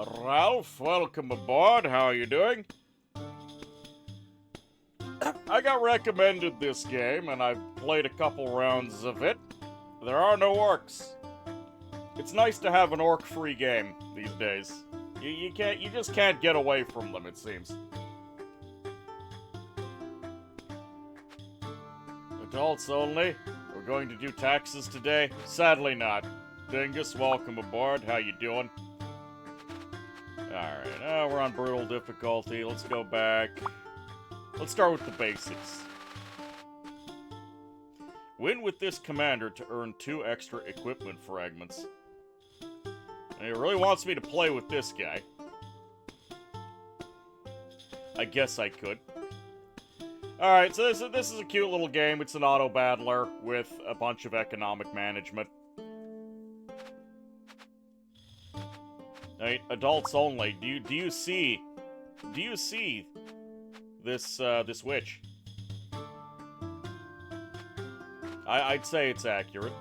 Ralph, welcome aboard. How are you doing? I got recommended this game, and I've played a couple rounds of it. There are no orcs. It's nice to have an orc-free game these days. You just can't get away from them, it seems. Adults only? We're going to do taxes today? Sadly not. Dingus, welcome aboard. How you doing? Alright, we're on brutal difficulty. Let's go back. Let's start with the basics. Win with this commander to earn 2 extra equipment fragments. And he really wants me to play with this guy. I guess I could. Alright, so this is a cute little game. It's an auto-battler with a bunch of economic management. Alright, adults only. Do you see this witch? I'd say it's accurate.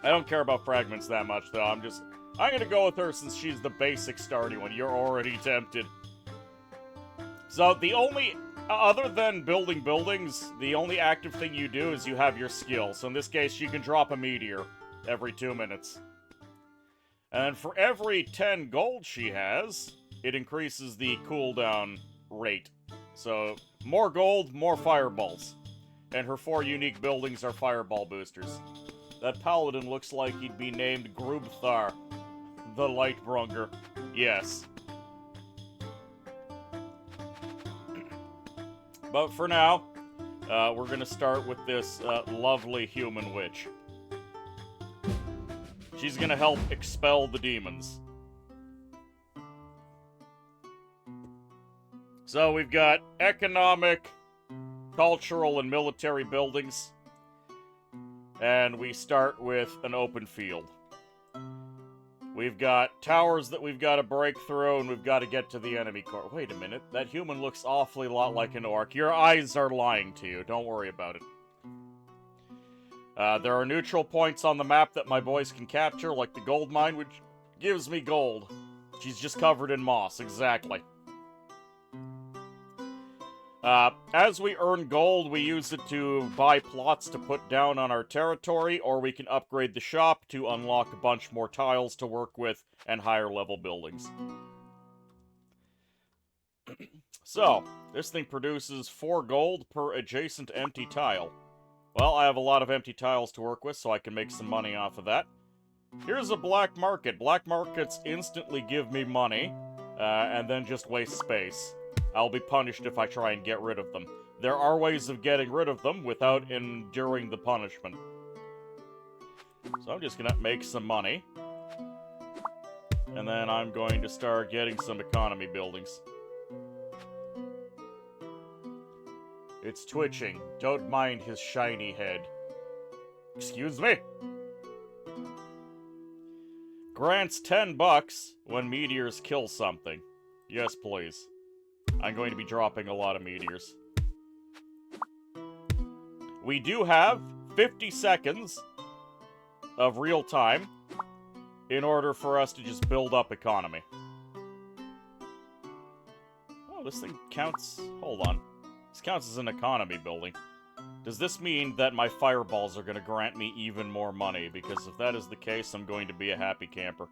I don't care about fragments that much, though. I'm gonna go with her since she's the basic starting one. You're already tempted. So the only, other than building buildings, the only active thing you do is you have your skill. So in this case, you can drop a meteor every 2 minutes. And for every 10 gold she has, it increases the cooldown rate. So more gold, more fireballs. And her 4 unique buildings are fireball boosters. That paladin looks like he'd be named Grubthar, the Lightbringer. Yes. But for now, we're gonna start with this lovely human witch. She's gonna help expel the demons. So we've got economic, cultural, and military buildings. And we start with an open field. We've got towers that we've got to break through, and we've got to get to the enemy core. Wait a minute, that human looks awfully lot like an orc. Your eyes are lying to you, don't worry about it. There are neutral points on the map that my boys can capture, like the gold mine, which gives me gold. She's just covered in moss, exactly. As we earn gold, we use it to buy plots to put down on our territory, or we can upgrade the shop to unlock a bunch more tiles to work with and higher level buildings. So, this thing produces 4 gold per adjacent empty tile. Well, I have a lot of empty tiles to work with, so I can make some money off of that. Here's a black market. Black markets instantly give me money, and then just waste space. I'll be punished if I try and get rid of them. There are ways of getting rid of them without enduring the punishment. So I'm just gonna make some money. And then I'm going to start getting some economy buildings. It's twitching. Don't mind his shiny head. Excuse me? Grants $10 when meteors kill something. Yes, please. I'm going to be dropping a lot of meteors. We do have 50 seconds of real time in order for us to just build up economy. Oh, this thing counts... Hold on. This counts as an economy building. Does this mean that my fireballs are going to grant me even more money? Because if that is the case, I'm going to be a happy camper.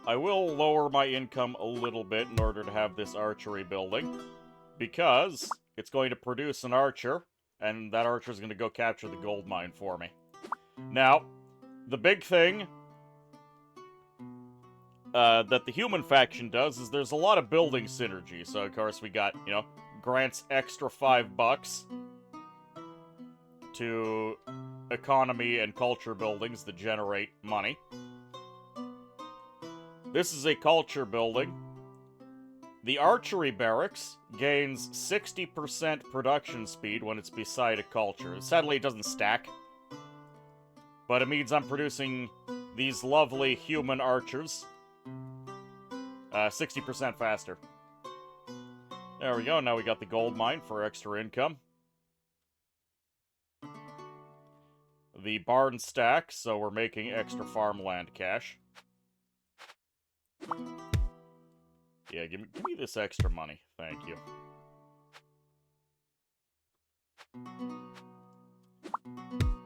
I will lower my income a little bit in order to have this archery building, because it's going to produce an archer, and that archer is going to go capture the gold mine for me. Now, the big thing that the human faction does is there's a lot of building synergy. So, of course, we got, grants extra $5 to economy and culture buildings that generate money. This is a culture building. The archery barracks gains 60% production speed when it's beside a culture. Sadly, it doesn't stack. But it means I'm producing these lovely human archers. 60% faster. There we go, now we got the gold mine for extra income. The barn stack, so we're making extra farmland cash. Yeah, give me this extra money. Thank you.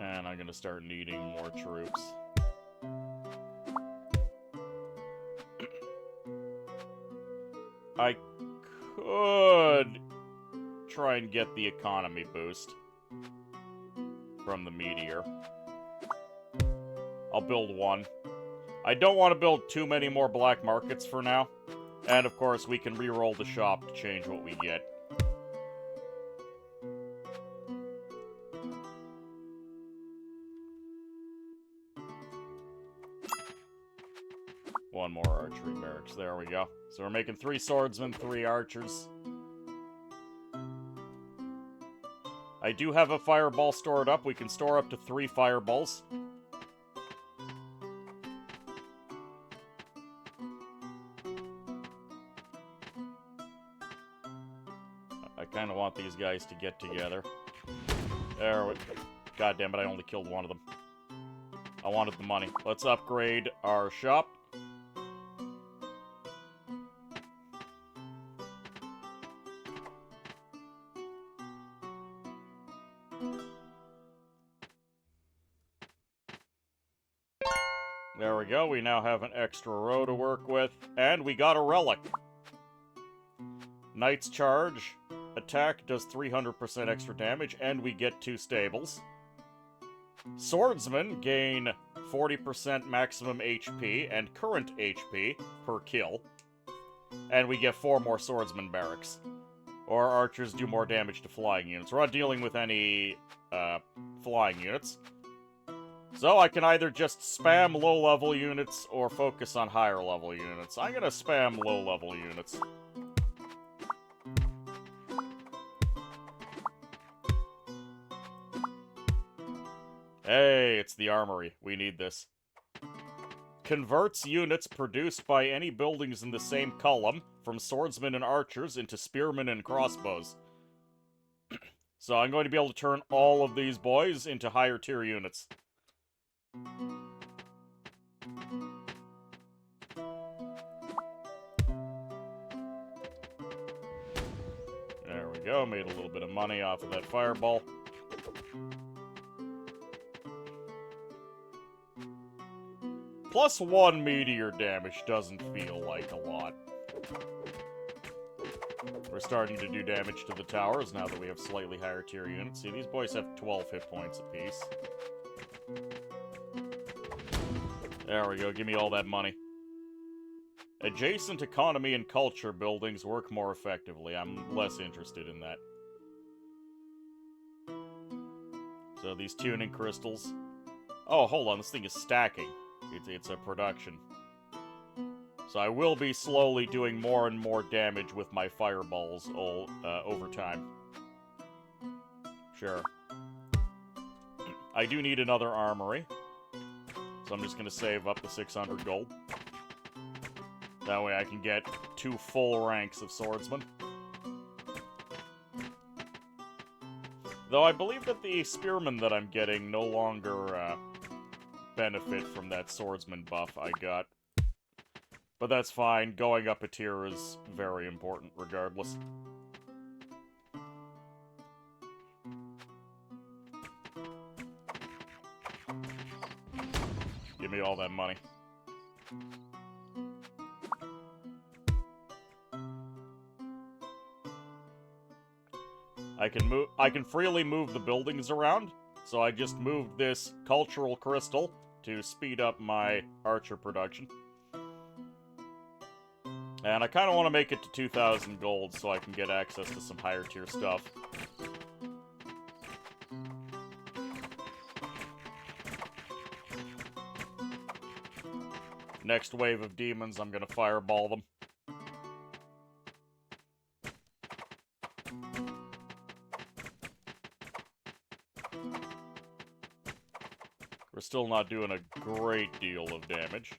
And I'm gonna start needing more troops. I could try and get the economy boost from the meteor. I'll build one. I don't want to build too many more black markets for now. And of course, we can re-roll the shop to change what we get. One more archery barracks. There we go. So we're making 3 swordsmen, 3 archers. I do have a fireball stored up. We can store up to 3 fireballs. I kind of want these guys to get together. There we go. God damn it, I only killed one of them. I wanted the money. Let's upgrade our shop. There we go, we now have an extra row to work with, and we got a relic. Knight's Charge. Attack does 300% extra damage, and we get 2 stables. Swordsmen gain 40% maximum HP and current HP per kill. And we get 4 more swordsman barracks. Or archers do more damage to flying units. We're not dealing with any flying units. So I can either just spam low-level units or focus on higher-level units. I'm gonna spam low-level units. Hey, it's the armory. We need this. Converts units produced by any buildings in the same column from swordsmen and archers into spearmen and crossbows. So I'm going to be able to turn all of these boys into higher tier units. There we go, made a little bit of money off of that fireball. +1 meteor damage doesn't feel like a lot. We're starting to do damage to the towers now that we have slightly higher tier units. See, these boys have 12 hit points apiece. There we go, give me all that money. Adjacent economy and culture buildings work more effectively. I'm less interested in that. So these tuning crystals. Oh, hold on, this thing is stacking. It's a production. So I will be slowly doing more and more damage with my fireballs over time. Sure. I do need another armory. So I'm just going to save up the 600 gold. That way I can get 2 full ranks of swordsmen. Though I believe that the spearmen that I'm getting no longer benefit from that swordsman buff I got. But that's fine, going up a tier is very important regardless. Give me all that money. I can freely move the buildings around, so I just moved this cultural crystal to speed up my archer production. And I kind of want to make it to 2,000 gold so I can get access to some higher tier stuff. Next wave of demons, I'm gonna fireball them. We're still not doing a great deal of damage.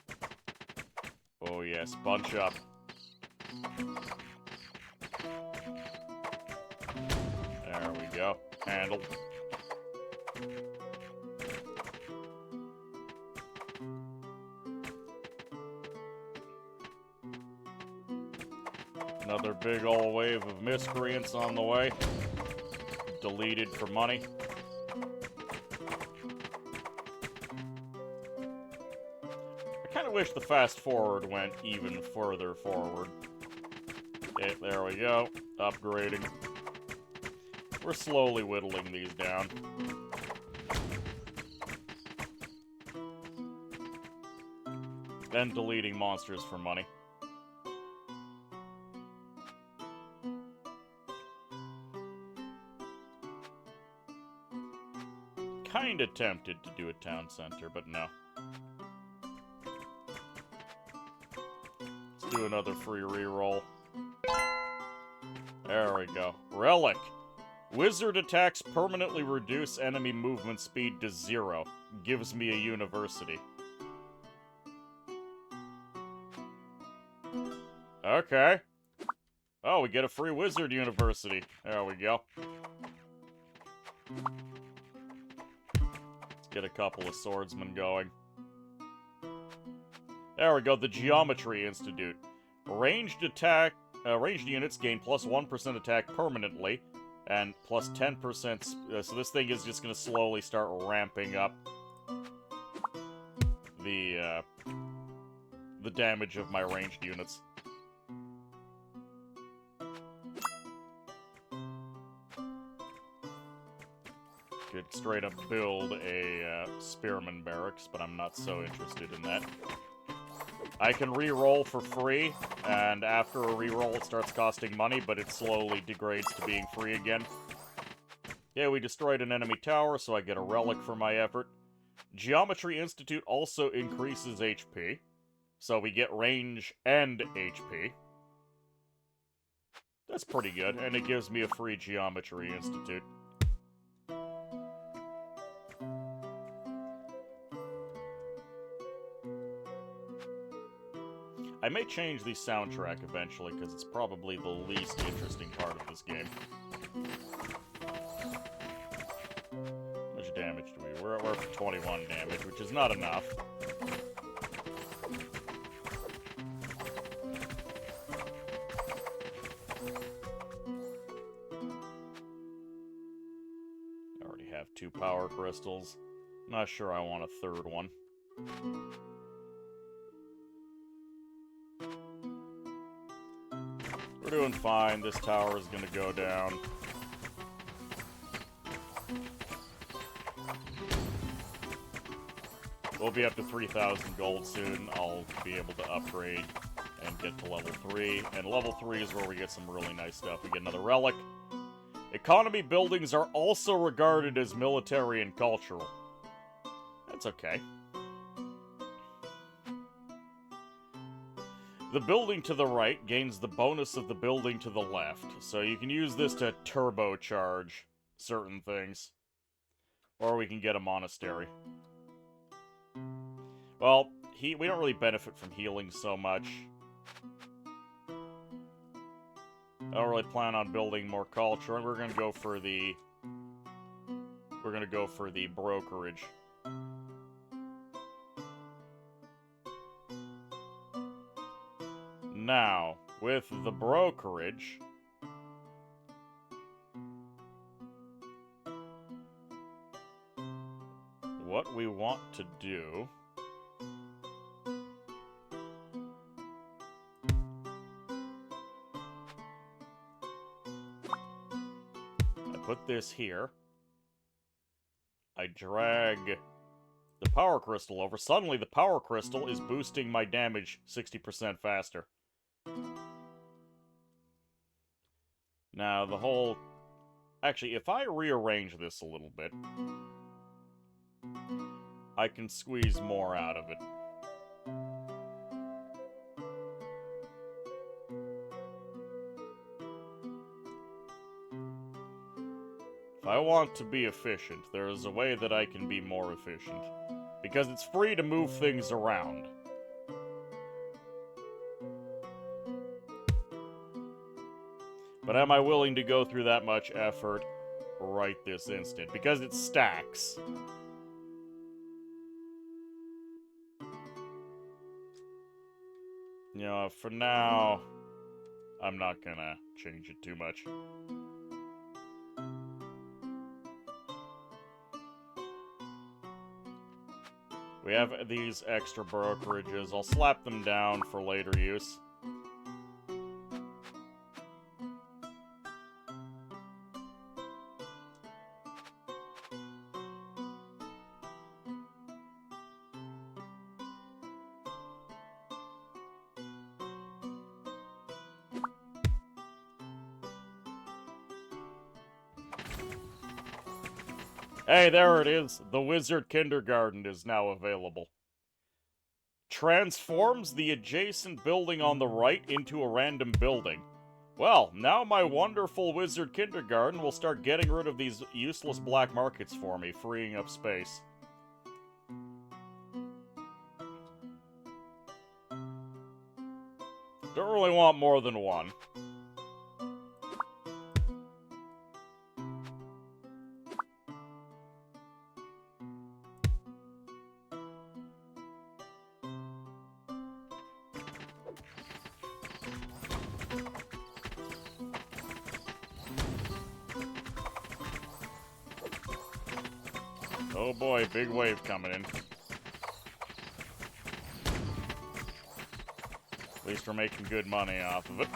Oh yes, bunch up. There we go. Handled. Another big ol' wave of miscreants on the way. Deleted for money. I kinda wish the fast forward went even further forward. Okay, there we go. Upgrading. We're slowly whittling these down. Then deleting monsters for money. Kinda tempted to do a town center, but no. Let's do another free reroll. There we go. Relic. Wizard attacks permanently reduce enemy movement speed to 0. Gives me a university. Okay. Oh, we get a free wizard university. There we go. Let's get a couple of swordsmen going. There we go, the Geometry Institute. Ranged units gain plus 1% attack permanently, and plus 10%, so this thing is just gonna slowly start ramping up the damage of my ranged units. Could straight up build a Spearman Barracks, but I'm not so interested in that. I can re-roll for free, and after a re-roll it starts costing money, but it slowly degrades to being free again. Yeah, we destroyed an enemy tower, so I get a relic for my effort. Geometry Institute also increases HP, so we get range and HP. That's pretty good, and it gives me a free Geometry Institute. I may change the soundtrack eventually, because it's probably the least interesting part of this game. How much damage do we? We're at 21 damage, which is not enough. I already have 2 power crystals. Not sure I want a 3rd one. We're doing fine. This tower is gonna go down. We'll be up to 3,000 gold soon. I'll be able to upgrade and get to level 3. And level 3 is where we get some really nice stuff. We get another relic. Economy buildings are also regarded as military and cultural. That's okay. The building to the right gains the bonus of the building to the left, so you can use this to turbocharge certain things. Or we can get a monastery. Well, we don't really benefit from healing so much. I don't really plan on building more culture, and we're gonna go for the brokerage. Now, with the brokerage, what we want to do I put this here. I drag the power crystal over. Suddenly, the power crystal is boosting my damage 60% faster. Now, the whole... Actually, if I rearrange this a little bit, I can squeeze more out of it. If I want to be efficient, there is a way that I can be more efficient. Because it's free to move things around. But am I willing to go through that much effort right this instant? Because it stacks. You know, for now, I'm not gonna change it too much. We have these extra brokerages. I'll slap them down for later use. Hey, there it is. The Wizard Kindergarten is now available. Transforms the adjacent building on the right into a random building. Well, now my wonderful Wizard Kindergarten will start getting rid of these useless black markets for me, freeing up space. Don't really want more than one. Oh boy, big wave coming in. At least we're making good money off of it.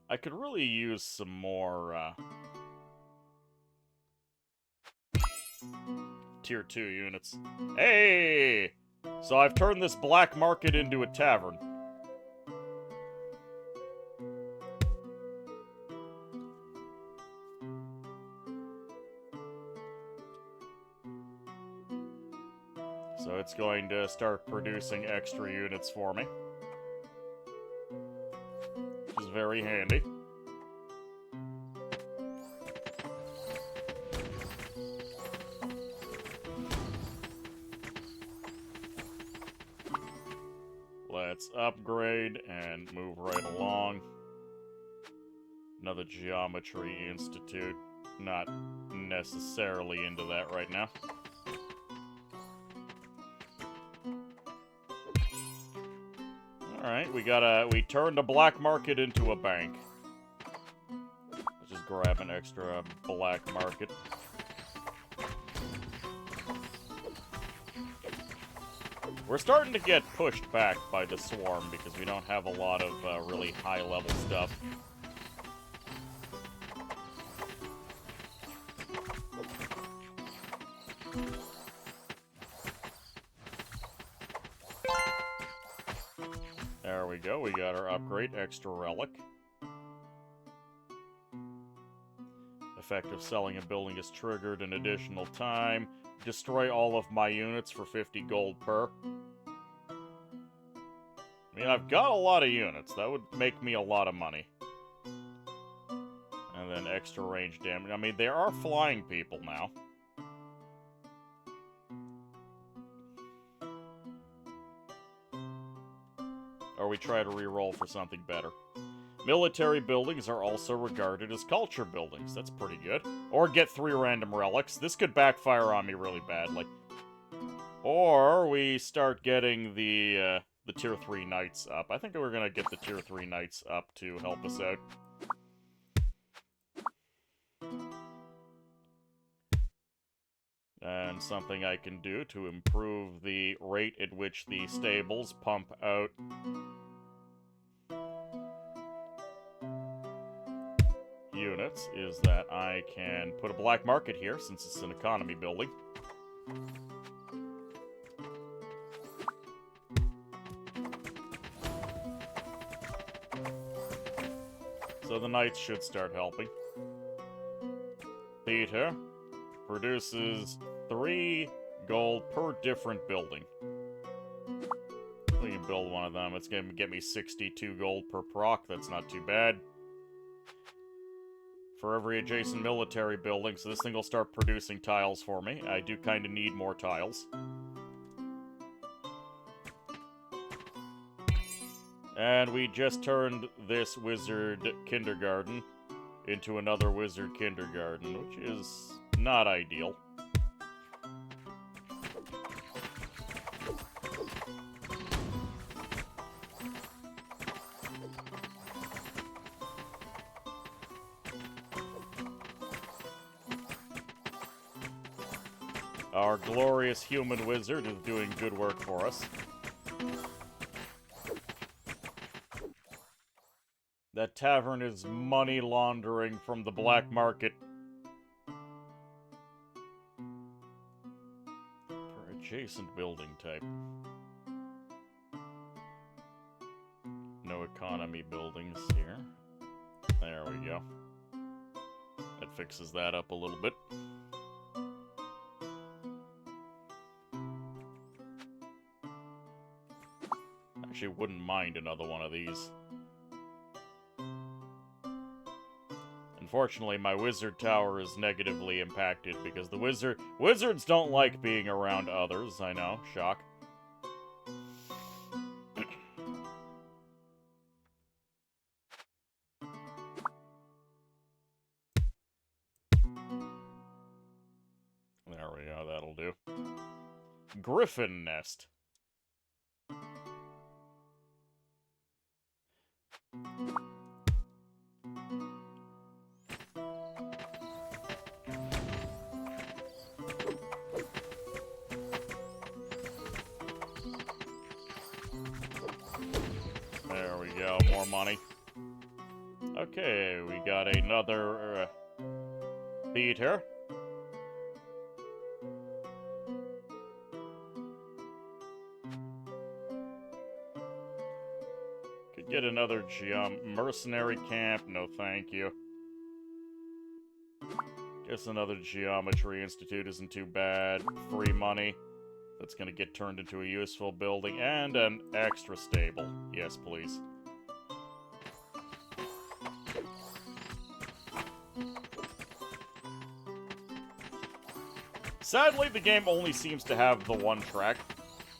I could really use some more, Tier 2 units. Hey! So I've turned this black market into a tavern. So it's going to start producing extra units for me. Which is very handy. Let's upgrade and move right along. Another Geometry Institute. Not necessarily into that right now. Alright, we turned a black market into a bank. Let's just grab an extra black market. We're starting to get pushed back by the swarm because we don't have a lot of really high-level stuff. There we go, we got our upgrade, extra relic. Effect of selling a building is triggered an additional time. Destroy all of my units for 50 gold per. I mean, I've got a lot of units. That would make me a lot of money. And then extra range damage. I mean, there are flying people now. Or we try to reroll for something better. Military buildings are also regarded as culture buildings. That's pretty good. Or get 3 random relics. This could backfire on me really badly. Or we start getting the Tier 3 Knights up. I think we're gonna get the Tier 3 Knights up to help us out. And something I can do to improve the rate at which the stables pump out units is that I can put a black market here, since it's an economy building. So the knights should start helping. Theater produces 3 gold per different building. We can build one of them. It's going to get me 62 gold per proc. That's not too bad. For every adjacent military building, so this thing will start producing tiles for me. I do kind of need more tiles. And we just turned this wizard kindergarten into another wizard kindergarten, which is not ideal. Our glorious human wizard is doing good work for us. That tavern is money laundering from the black market. Per adjacent building type. No economy buildings here. There we go. That fixes that up a little bit. Actually, wouldn't mind another one of these. Unfortunately, my wizard tower is negatively impacted because the wizards don't like being around others. I know, shock. There we go, that'll do. Griffin Nest. There we go, more money. Okay, we got another theater. Could get another mercenary camp. No, thank you. Guess another Geometry Institute isn't too bad. Free money. That's gonna get turned into a useful building. And an extra stable. Yes, please. Sadly, the game only seems to have the one track,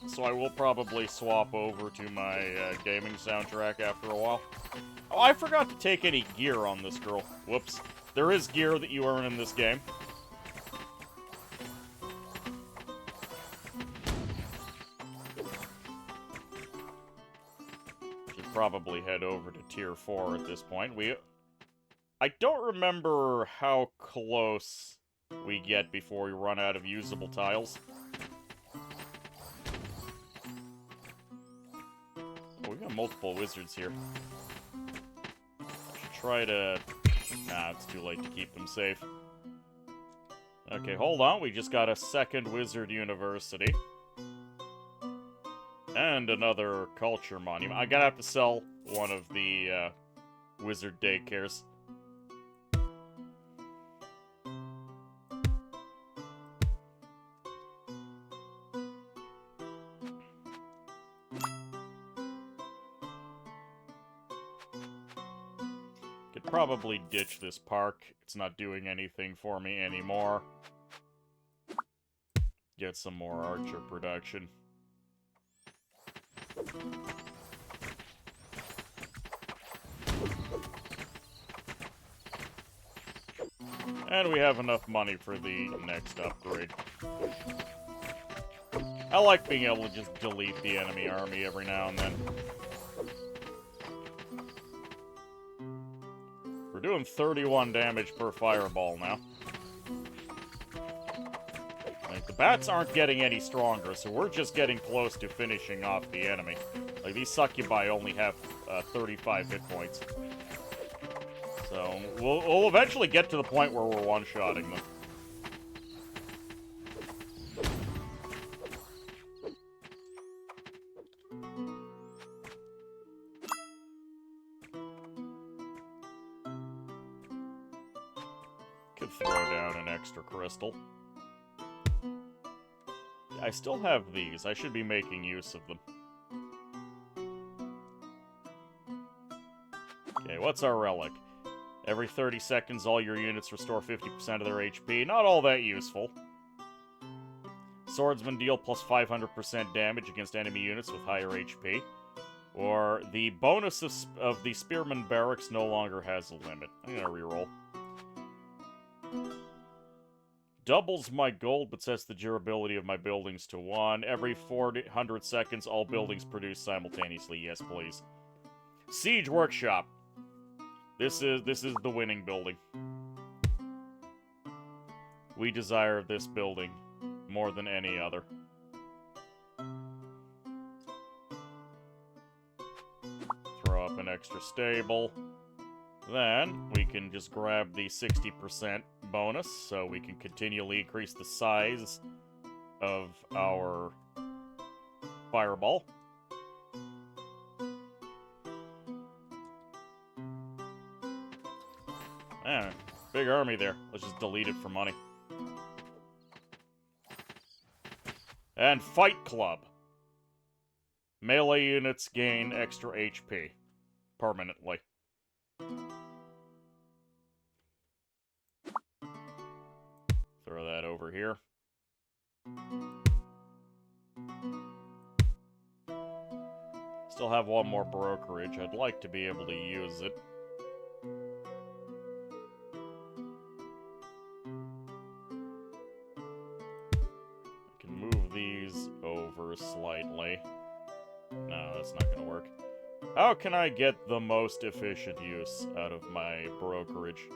so I will probably swap over to my gaming soundtrack after a while. Oh, I forgot to take any gear on this girl. Whoops. There is gear that you earn in this game. Should probably head over to Tier 4 at this point. I don't remember how close we get before we run out of usable tiles. Oh, we got multiple wizards here. Should try to... Nah, it's too late to keep them safe. Okay, hold on. We just got a second wizard university. And another culture monument. I'm gonna have to sell one of the wizard daycares. Could probably ditch this park. It's not doing anything for me anymore. Get some more archer production. And we have enough money for the next upgrade. I like being able to just delete the enemy army every now and then. We're doing 31 damage per fireball now. Like, the bats aren't getting any stronger, so we're just getting close to finishing off the enemy. Like, these succubi only have 35 hit points. So, we'll eventually get to the point where we're one-shotting them. Could throw down an extra crystal. I still have these. I should be making use of them. Okay, what's our relic? Every 30 seconds, all your units restore 50% of their HP. Not all that useful. Swordsmen deal plus 500% damage against enemy units with higher HP. Or the bonus of the Spearman Barracks no longer has a limit. I'm gonna reroll. Doubles my gold, but sets the durability of my buildings to 1. Every 400 seconds, all buildings produce simultaneously. Yes, please. Siege Workshop. This is the winning building. We desire this building more than any other. Throw up an extra stable. Then we can just grab the 60% bonus, so we can continually increase the size of our fireball. Man, big army there. Let's just delete it for money. And Fight Club. Melee units gain extra HP. Permanently. Throw that over here. Still have one more brokerage. I'd like to be able to use it. I can move these over slightly. No, that's not going to work. How can I get the most efficient use out of my brokerage?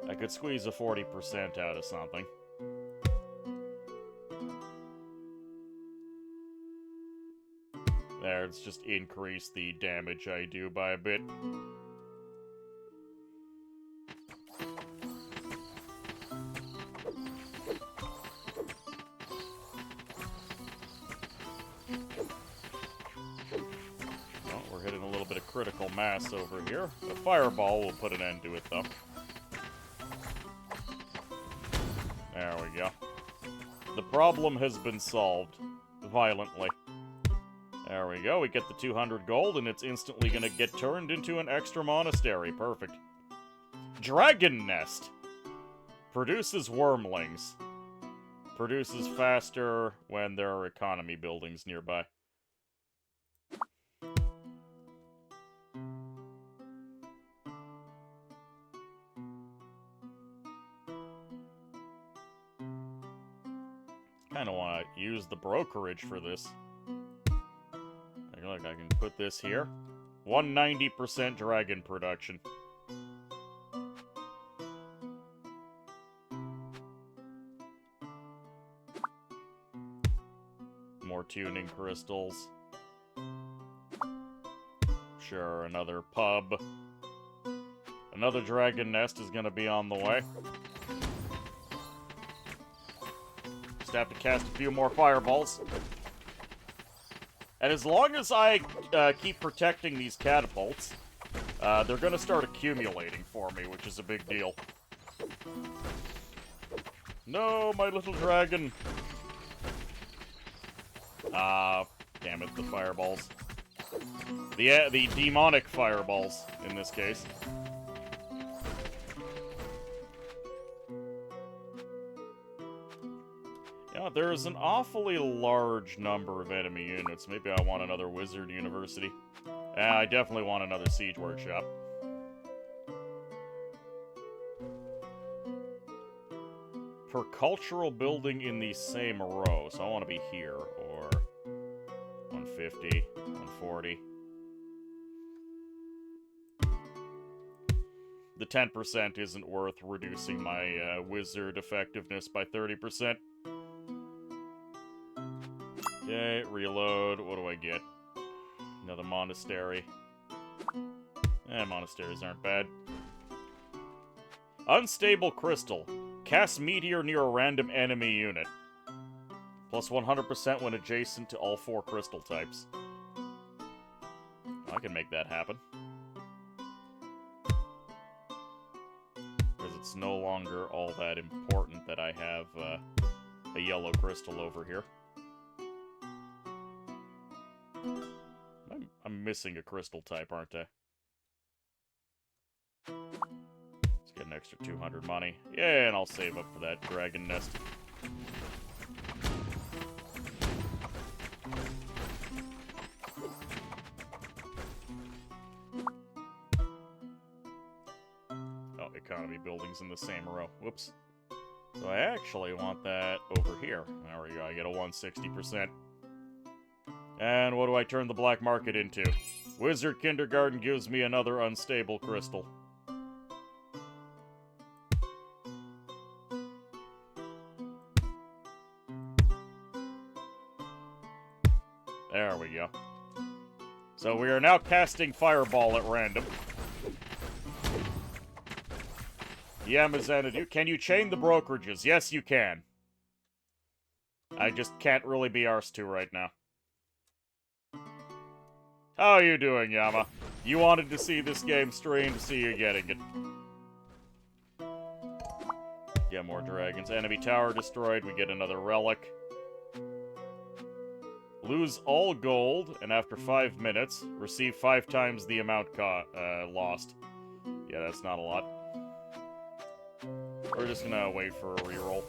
I could squeeze a 40% out of something. There, it's just increased the damage I do by a bit. Well, we're hitting a little bit of critical mass over here. The fireball will put an end to it, though. There we go. The problem has been solved. Violently. There we go. We get the 200 gold, and it's instantly going to get turned into an extra monastery. Perfect. Dragon Nest. Produces wormlings. Produces faster when there are economy buildings nearby. Kind of want to use the brokerage for this. Look, I can put this here. 190% dragon production. More tuning crystals. Sure, another pub. Another dragon nest is gonna be on the way. Just have to cast a few more fireballs. And as long as I keep protecting these catapults, they're gonna start accumulating for me, which is a big deal. No, my little dragon! Damn it, the fireballs. The demonic fireballs, in this case. Yeah, there's an awfully large number of enemy units. Maybe I want another wizard university. I definitely want another siege workshop. Per cultural building in the same row. So I want to be here, or 150, 140. The 10% isn't worth reducing my wizard effectiveness by 30%. Okay, reload. What do I get? Another monastery. Monasteries aren't bad. Unstable crystal. Cast meteor near a random enemy unit. Plus 100% when adjacent to all 4 crystal types. I can make that happen. Because it's no longer all that important that I have a yellow crystal over here. I'm missing a crystal type, aren't I? Let's get an extra 200 money. Yeah, and I'll save up for that dragon nest. buildings in the same row. Whoops. So I actually want that over here. There we go, I get a 160%. And what do I turn the black market into? Wizard Kindergarten gives me another unstable crystal. There we go. So we are now casting Fireball at random. Yamazanadu, can you chain the brokerages? Yes, you can. I just can't really be arsed to right now. How are you doing, Yama? You wanted to see this game streamed, see you getting it. Get more dragons. Enemy tower destroyed, we get another relic. Lose all gold, and after 5 minutes, receive 5 times the amount lost. Yeah, that's not a lot. We're just gonna wait for a reroll.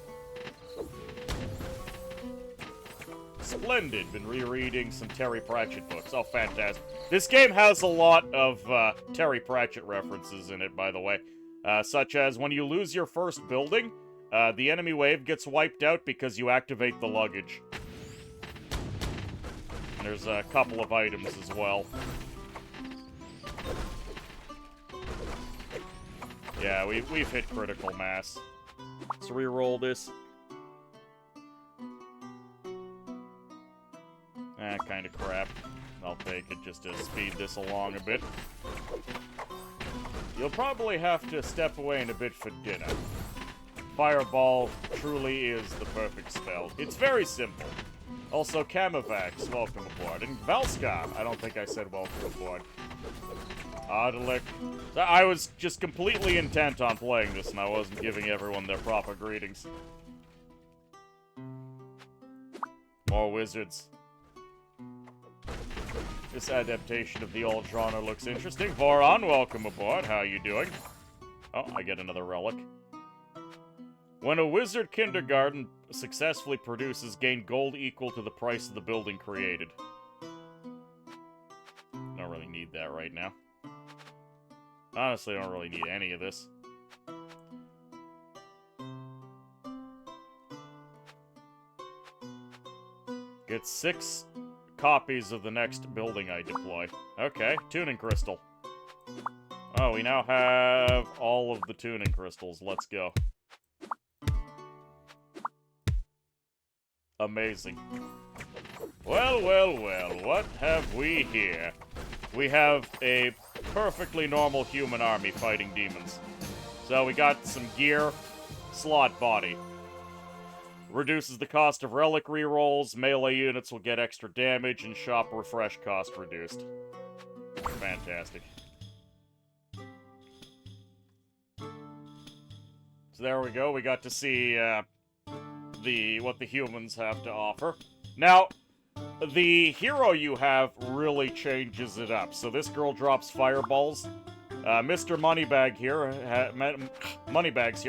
Splendid. Been rereading some Terry Pratchett books. Oh, fantastic. This game has a lot of Terry Pratchett references in it, by the way. Such as when you lose your first building, the enemy wave gets wiped out because you activate the luggage. And there's a couple of items as well. Yeah, we've hit critical mass. Let's reroll this. Kind of crap. I'll take it just to speed this along a bit. You'll probably have to step away in a bit for dinner. Fireball truly is the perfect spell. It's very simple. Also, Camavax, welcome aboard. And Valskar, I don't think I said welcome aboard. Ardalic. I was just completely intent on playing this, and I wasn't giving everyone their proper greetings. More wizards. This adaptation of the old genre looks interesting. Voron, welcome aboard. How are you doing? Oh, I get another relic. When a wizard kindergarten successfully produces, gain gold equal to the price of the building created. Don't really need that right now. Honestly, I don't really need any of this. Get 6 copies of the next building I deploy. Okay, tuning crystal. Oh, we now have all of the tuning crystals. Let's go. Amazing. Well, well, well, what have we here? We have a perfectly normal human army fighting demons. So we got some gear, slot body. Reduces the cost of relic rerolls, melee units will get extra damage, and shop refresh cost reduced. Fantastic. So there we go, we got to see what the humans have to offer. Now, the hero you have really changes it up. So this girl drops fireballs. Mr. Moneybags here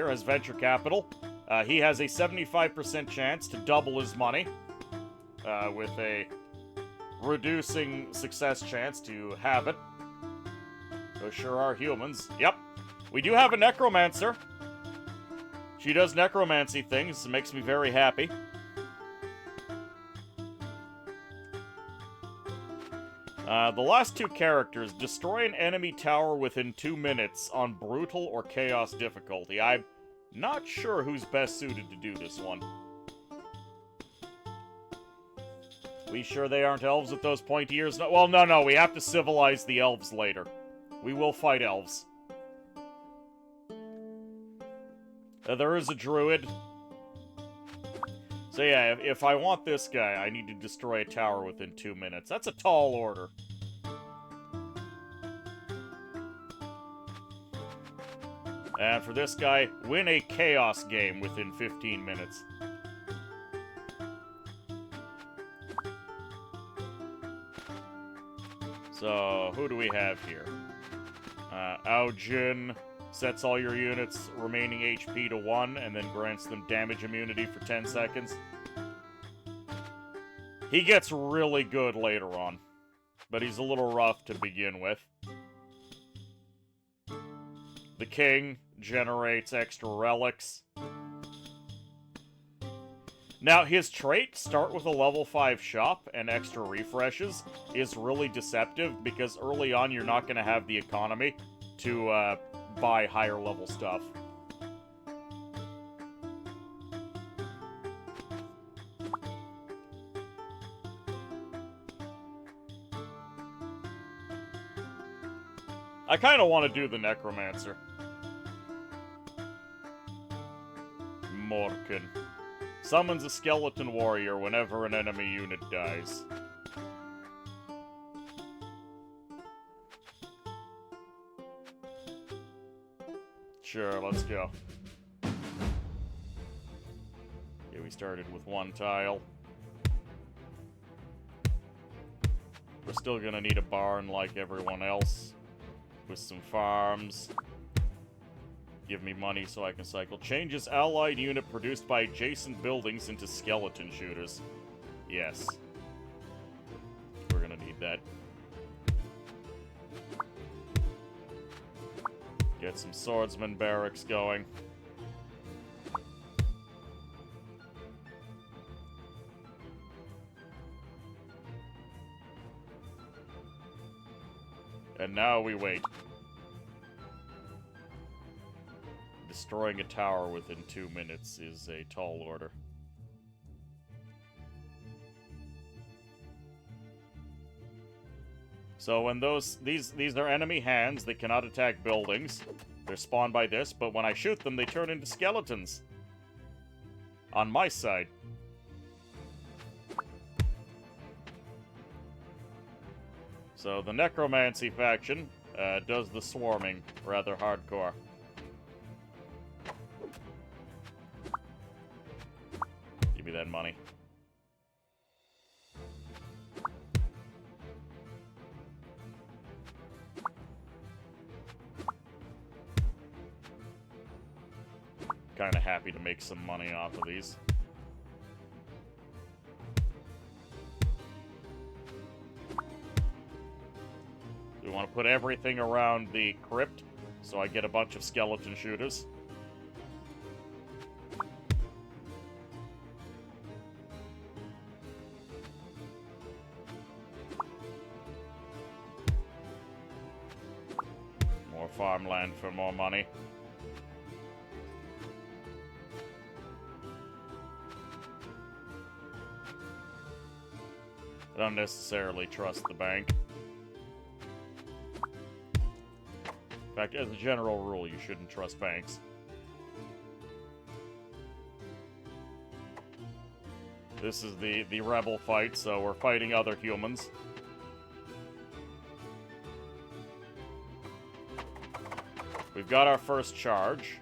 has venture capital. He has a 75% chance to double his money, with a reducing success chance to have it. Those sure are humans. Yep. We do have a necromancer. She does necromancy things. It makes me very happy. The last 2 characters, destroy an enemy tower within 2 minutes on brutal or chaos difficulty. I'm not sure who's best suited to do this one. We sure they aren't elves with those pointy ears? No, well, no, we have to civilize the elves later. We will fight elves. There is a druid. So yeah, if I want this guy, I need to destroy a tower within 2 minutes. That's a tall order. And for this guy, win a chaos game within 15 minutes. So, who do we have here? Aojin sets all your units' remaining HP to 1 and then grants them damage immunity for 10 seconds. He gets really good later on, but he's a little rough to begin with. The king generates extra relics. Now, his trait, start with a level 5 shop and extra refreshes, is really deceptive because early on you're not going to have the economy to buy higher level stuff. I kind of want to do the Necromancer. Morkan. Summons a skeleton warrior whenever an enemy unit dies. Sure, let's go. Yeah, we started with 1 tile. We're still gonna need a barn like everyone else. With some farms. Give me money so I can cycle. Changes allied unit produced by adjacent buildings into skeleton shooters. Yes. We're gonna need that. Get some swordsman barracks going. And now we wait. Destroying a tower within 2 minutes is a tall order. So when these are enemy hands, they cannot attack buildings. They're spawned by this, but when I shoot them, they turn into skeletons. On my side. So the Necromancy faction does the swarming rather hardcore. Give me that money. Kinda happy to make some money off of these. We want to put everything around the crypt, so I get a bunch of skeleton shooters. More farmland for more money. I don't necessarily trust the bank. In fact, as a general rule, you shouldn't trust banks. This is the rebel fight, so we're fighting other humans. We've got our first charge.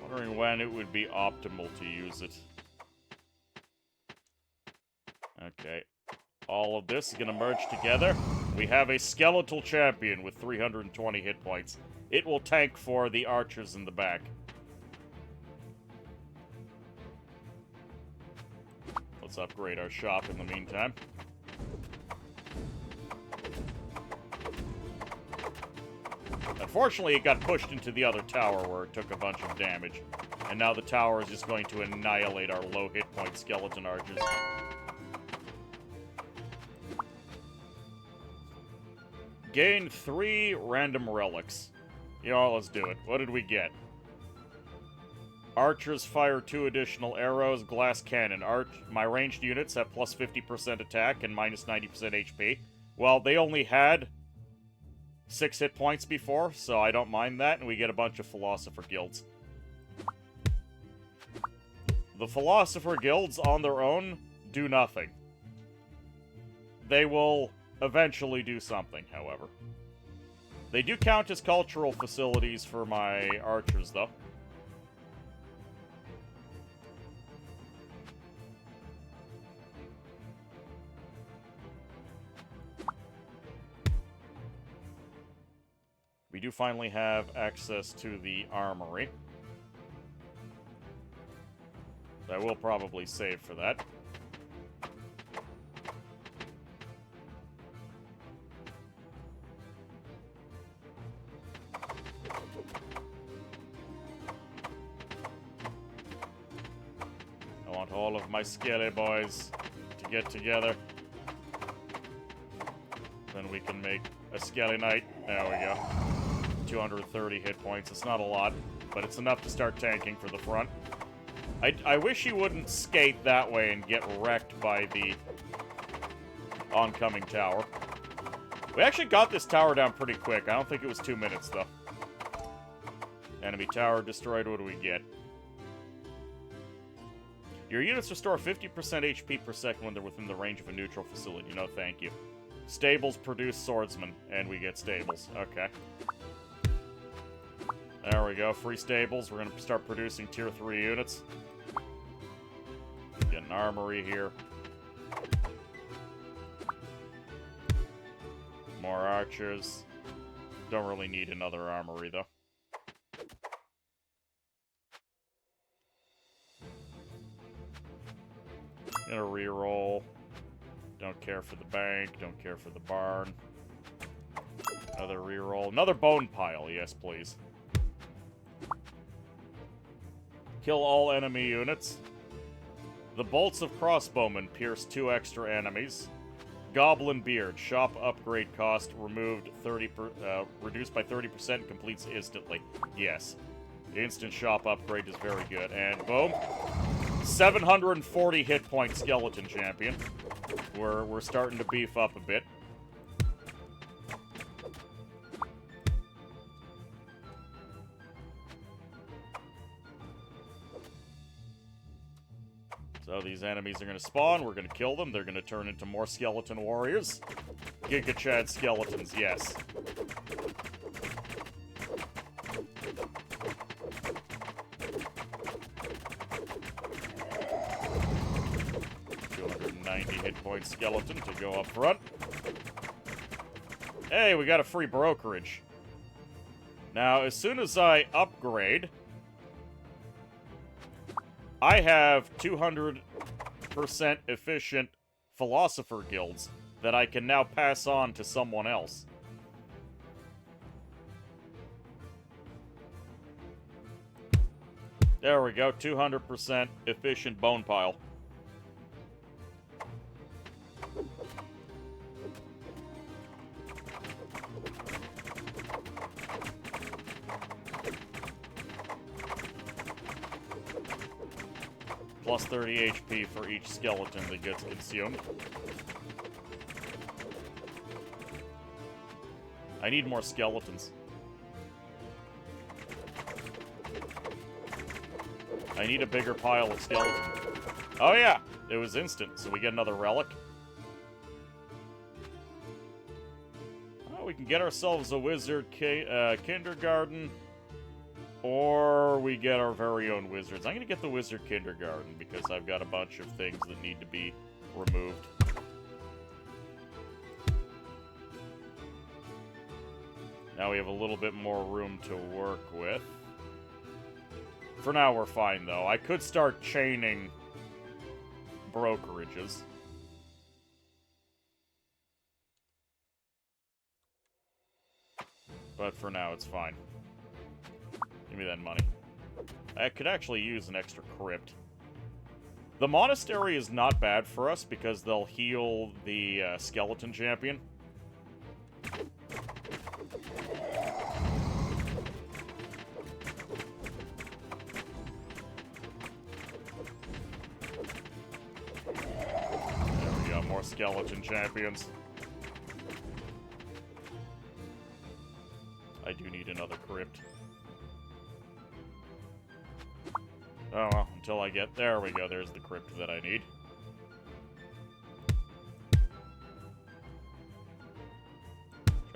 Wondering when it would be optimal to use it. Okay. All of this is going to merge together. We have a skeletal champion with 320 hit points. It will tank for the archers in the back. Let's upgrade our shop in the meantime. Unfortunately, it got pushed into the other tower where it took a bunch of damage. And now the tower is just going to annihilate our low hit point skeleton archers. Gain 3 random relics. You know, let's do it. What did we get? Archers fire 2 additional arrows, glass cannon. My ranged units have plus 50% attack and minus 90% HP. Well, they only had 6 hit points before, so I don't mind that, and we get a bunch of Philosopher Guilds. The Philosopher Guilds, on their own, do nothing. They will eventually do something, however. They do count as cultural facilities for my archers, though. We do finally have access to the armory. I will probably save for that. my Skelly boys to get together. Then we can make a Skelly Knight. There we go. 230 hit points. It's not a lot, but it's enough to start tanking for the front. I wish he wouldn't skate that way and get wrecked by the oncoming tower. We actually got this tower down pretty quick. I don't think it was 2 minutes, though. Enemy tower destroyed. What do we get? Your units restore 50% HP per second when they're within the range of a neutral facility. No, thank you. Stables produce swordsmen, and we get stables. Okay. There we go. Free stables. We're going to start producing tier 3 units. Get an armory here. More archers. Don't really need another armory, though. Gonna reroll. Don't care for the bank. Don't care for the barn. Another reroll. Another bone pile. Yes, please. Kill all enemy units. The bolts of crossbowmen pierce 2 extra enemies. Goblin Beard. Shop upgrade cost removed reduced by 30%. Completes instantly. Yes. The instant shop upgrade is very good. And boom. 740 hit point skeleton champion. We're starting to beef up a bit. So these enemies are going to spawn, we're going to kill them, they're going to turn into more skeleton warriors. Giga Chad skeletons, yes. Hit point skeleton to go up front. Hey, we got a free brokerage. Now, as soon as I upgrade, I have 200% efficient philosopher guilds that I can now pass on to someone else. There we go, 200% efficient bone pile. Plus 30 HP for each skeleton that gets consumed. I need more skeletons. I need a bigger pile of skeletons. Oh yeah, it was instant, so we get another relic. Oh, we can get ourselves a wizard kindergarten. Or we get our very own wizards. I'm going to get the wizard kindergarten because I've got a bunch of things that need to be removed. Now we have a little bit more room to work with. For now, we're fine, though. I could start chaining brokerages. But for now, it's fine. Give me that money. I could actually use an extra crypt. The monastery is not bad for us because they'll heal the skeleton champion. There we go, more skeleton champions. I do need another crypt. Oh, well, until I get... There we go, there's the crypt that I need.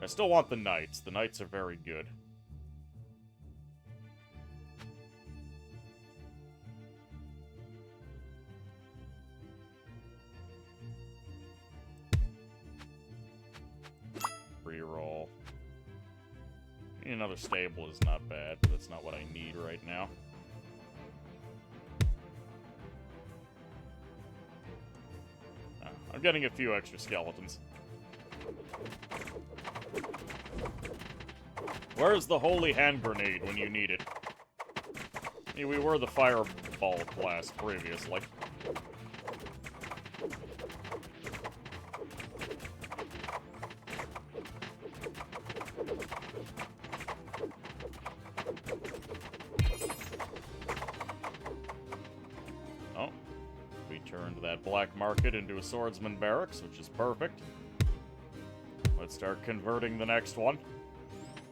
I still want the knights. The knights are very good. Reroll. Another stable is not bad, but that's not what I need right now. I'm getting a few extra skeletons. Where's the holy hand grenade when you need it? I mean, we were the fireball blast previously. that black market into a swordsman barracks, which is perfect. Let's start converting the next one.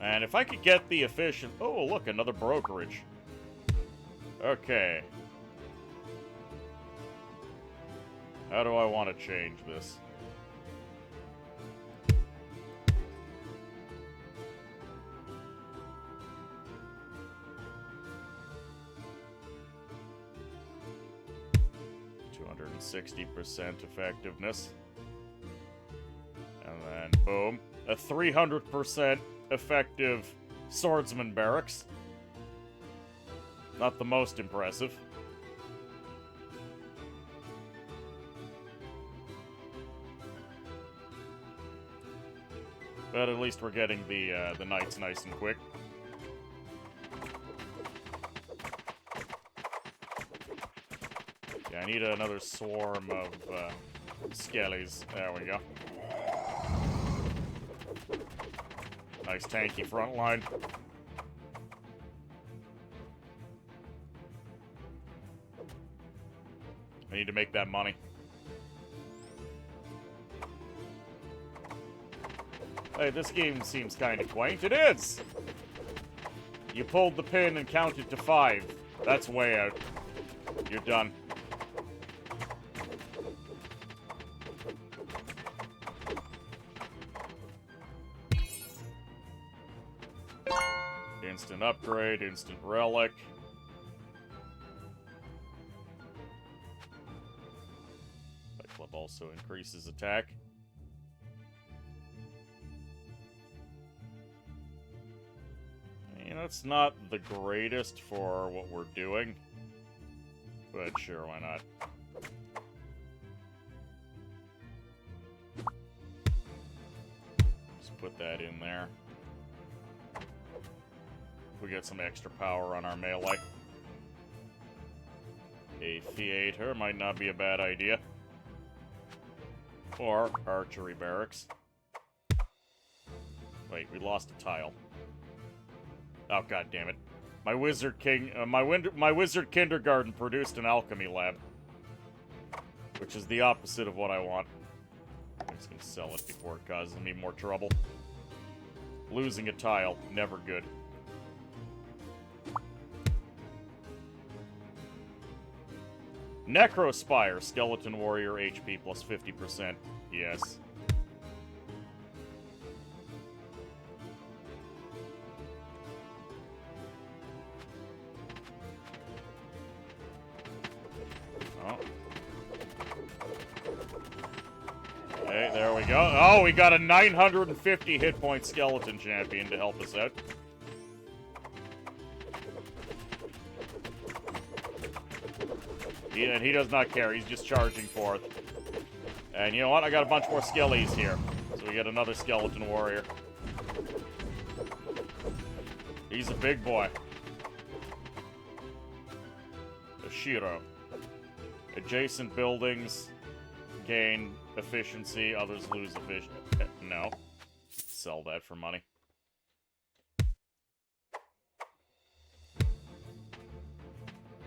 And if I could get the efficient... Oh, look, another brokerage. Okay. How do I want to change this? ...260% effectiveness. And then, boom. A 300% effective swordsman barracks. Not the most impressive. But at least we're getting the knights nice and quick. Yeah, I need another swarm of skellies. There we go. Nice tanky front line. I need to make that money. Hey, this game seems kind of quaint. It is! You pulled the pin and counted to 5. That's way out. You're done. Instant upgrade, instant relic. Fight Club also increases attack. You know, it's not the greatest for what we're doing, but sure, why not? Just put that in there. We get some extra power on our melee. A theater might not be a bad idea. Or archery barracks. Wait, we lost a tile. Oh, god damn it. My wizard king, my wizard kindergarten produced an alchemy lab. Which is the opposite of what I want. I'm just gonna sell it before it causes me more trouble. Losing a tile, never good. Necrospire, Skeleton Warrior HP plus 50%. Yes. Oh. Okay, there we go. Oh, we got a 950 hit point skeleton champion to help us out. And he does not care. He's just charging forth. And you know what? I got a bunch more skellies here. So we get another skeleton warrior. He's a big boy. Oshiro. Adjacent buildings gain efficiency. Others lose efficiency. No. Sell that for money.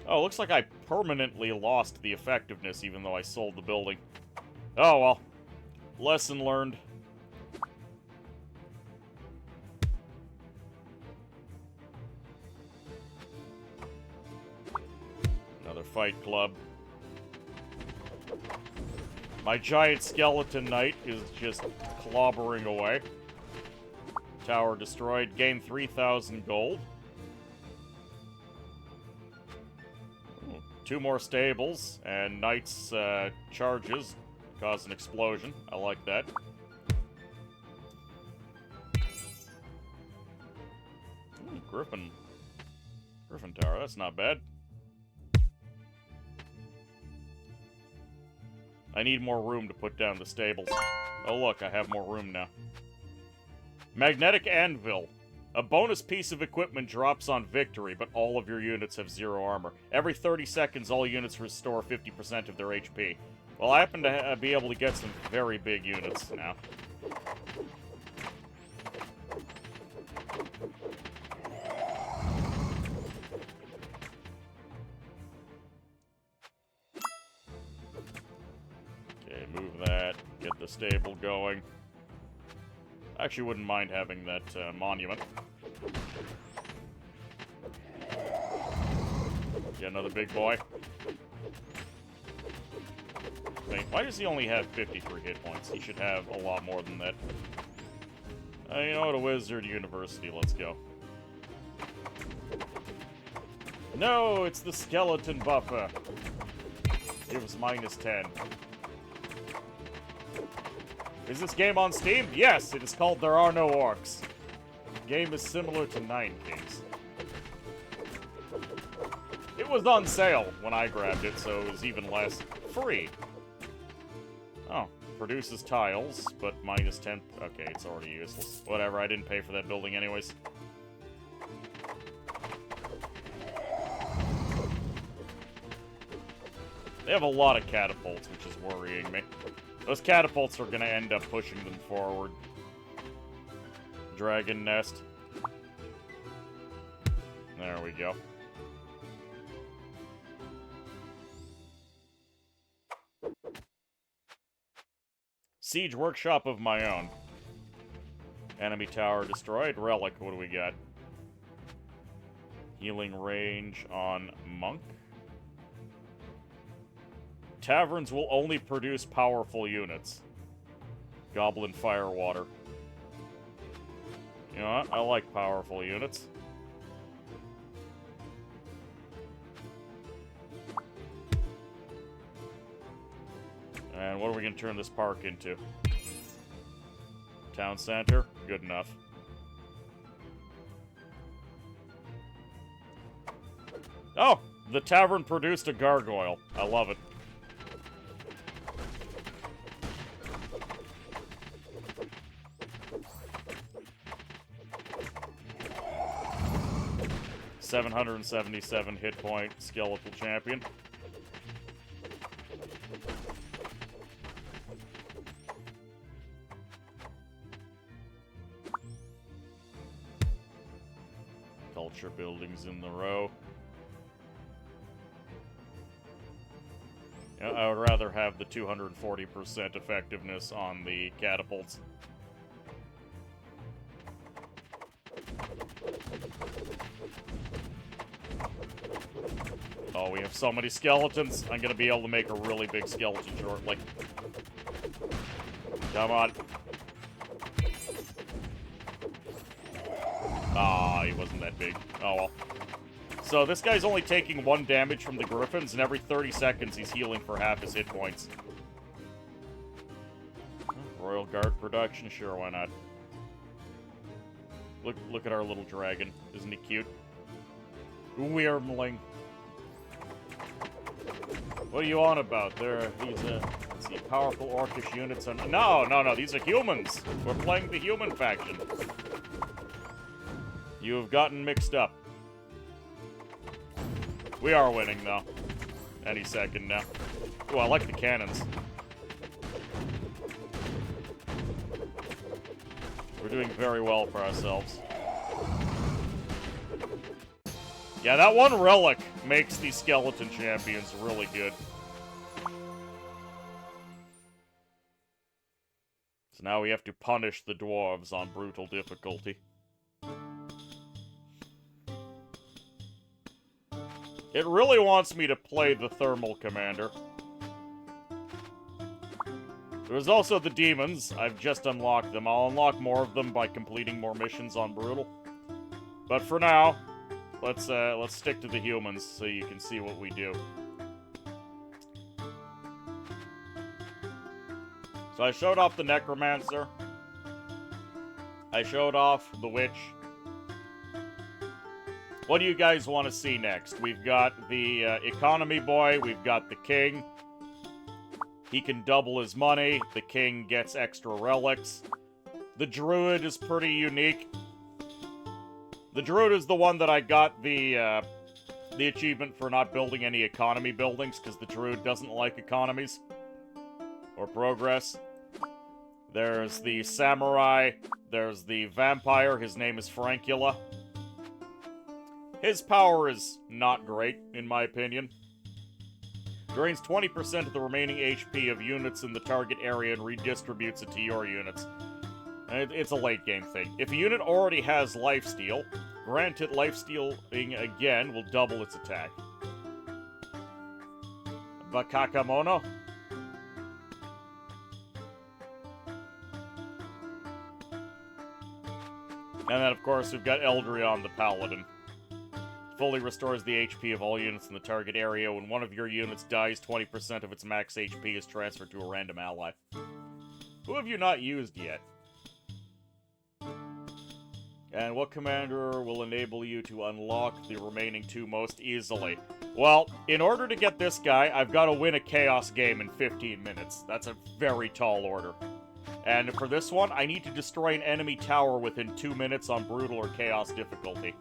Oh, looks like I permanently lost the effectiveness even though I sold the building. Oh, well. Lesson learned. Another fight club. My giant skeleton knight is just clobbering away. Tower destroyed. Gain 3,000 gold. 2 more stables, and Knight's charges cause an explosion. I like that. Ooh, Griffin Tower, that's not bad. I need more room to put down the stables. Oh look, I have more room now. Magnetic Anvil. A bonus piece of equipment drops on victory, but all of your units have 0 armor. Every 30 seconds, all units restore 50% of their HP. Well, I happen to be able to get some very big units now. Move that. Get the stable going. I actually wouldn't mind having that monument. Get another big boy. Wait, why does he only have 53 hit points? He should have a lot more than that. You know what? A wizard university. Let's go. No, it's the skeleton buffer. Gives -10. Is this game on Steam? Yes, it is called There Are No Orcs. The game is similar to Nine Kings. It was on sale when I grabbed it, so it was even less. Free. Oh, produces tiles, but -10. Okay, it's already useless. Whatever, I didn't pay for that building anyways. They have a lot of catapults, which is worrying me. Those catapults are gonna end up pushing them forward. Dragon nest. There we go. Siege workshop of my own. Enemy tower destroyed. Relic, what do we got? Healing range on monk. Taverns will only produce powerful units. Goblin Firewater. You know what? I like powerful units. And what are we going to turn this park into? Town center? Good enough. Oh! The tavern produced a gargoyle. I love it. $777 hit point skeletal champion. Culture buildings in the row. Yeah, I would rather have the 240% effectiveness on the catapults. Oh, we have so many skeletons. I'm gonna be able to make a really big skeleton shortly. Come on. Ah, he wasn't that big. Oh well. So this guy's only taking 1 damage from the griffins, and every 30 seconds he's healing for half his hit points. Royal Guard production? Sure, why not? Look at our little dragon. Isn't he cute? Wyrmling. What are you on about? There are these, let's see, powerful orcish units on... No, these are humans! We're playing the human faction. You have gotten mixed up. We are winning, though. Any second now. Ooh, I like the cannons. We're doing very well for ourselves. Yeah, that one relic makes these skeleton champions really good. So now we have to punish the dwarves on brutal difficulty. It really wants me to play the thermal commander. There's also the demons. I've just unlocked them. I'll unlock more of them by completing more missions on brutal. But for now, let's stick to the humans so you can see what we do. So I showed off the necromancer. I showed off the witch. What do you guys want to see next? We've got the economy boy. We've got the king. He can double his money. The king gets extra relics. The druid is pretty unique. The druid is the one that I got the achievement for not building any economy buildings, because the druid doesn't like economies or progress. There's the samurai. There's the vampire. His name is Francula. His power is not great, in my opinion. Drains 20% of the remaining HP of units in the target area and redistributes it to your units. It's a late game thing. If a unit already has lifesteal, grant it lifestealing again will double its attack. Bakakamono? And then, of course, we've got Eldryon the Paladin. Fully restores the HP of all units in the target area. When one of your units dies, 20% of its max HP is transferred to a random ally. Who have you not used yet? And what commander will enable you to unlock the remaining two most easily? Well, in order to get this guy, I've got to win a Chaos game in 15 minutes. That's a very tall order. And for this one, I need to destroy an enemy tower within 2 minutes on Brutal or Chaos difficulty.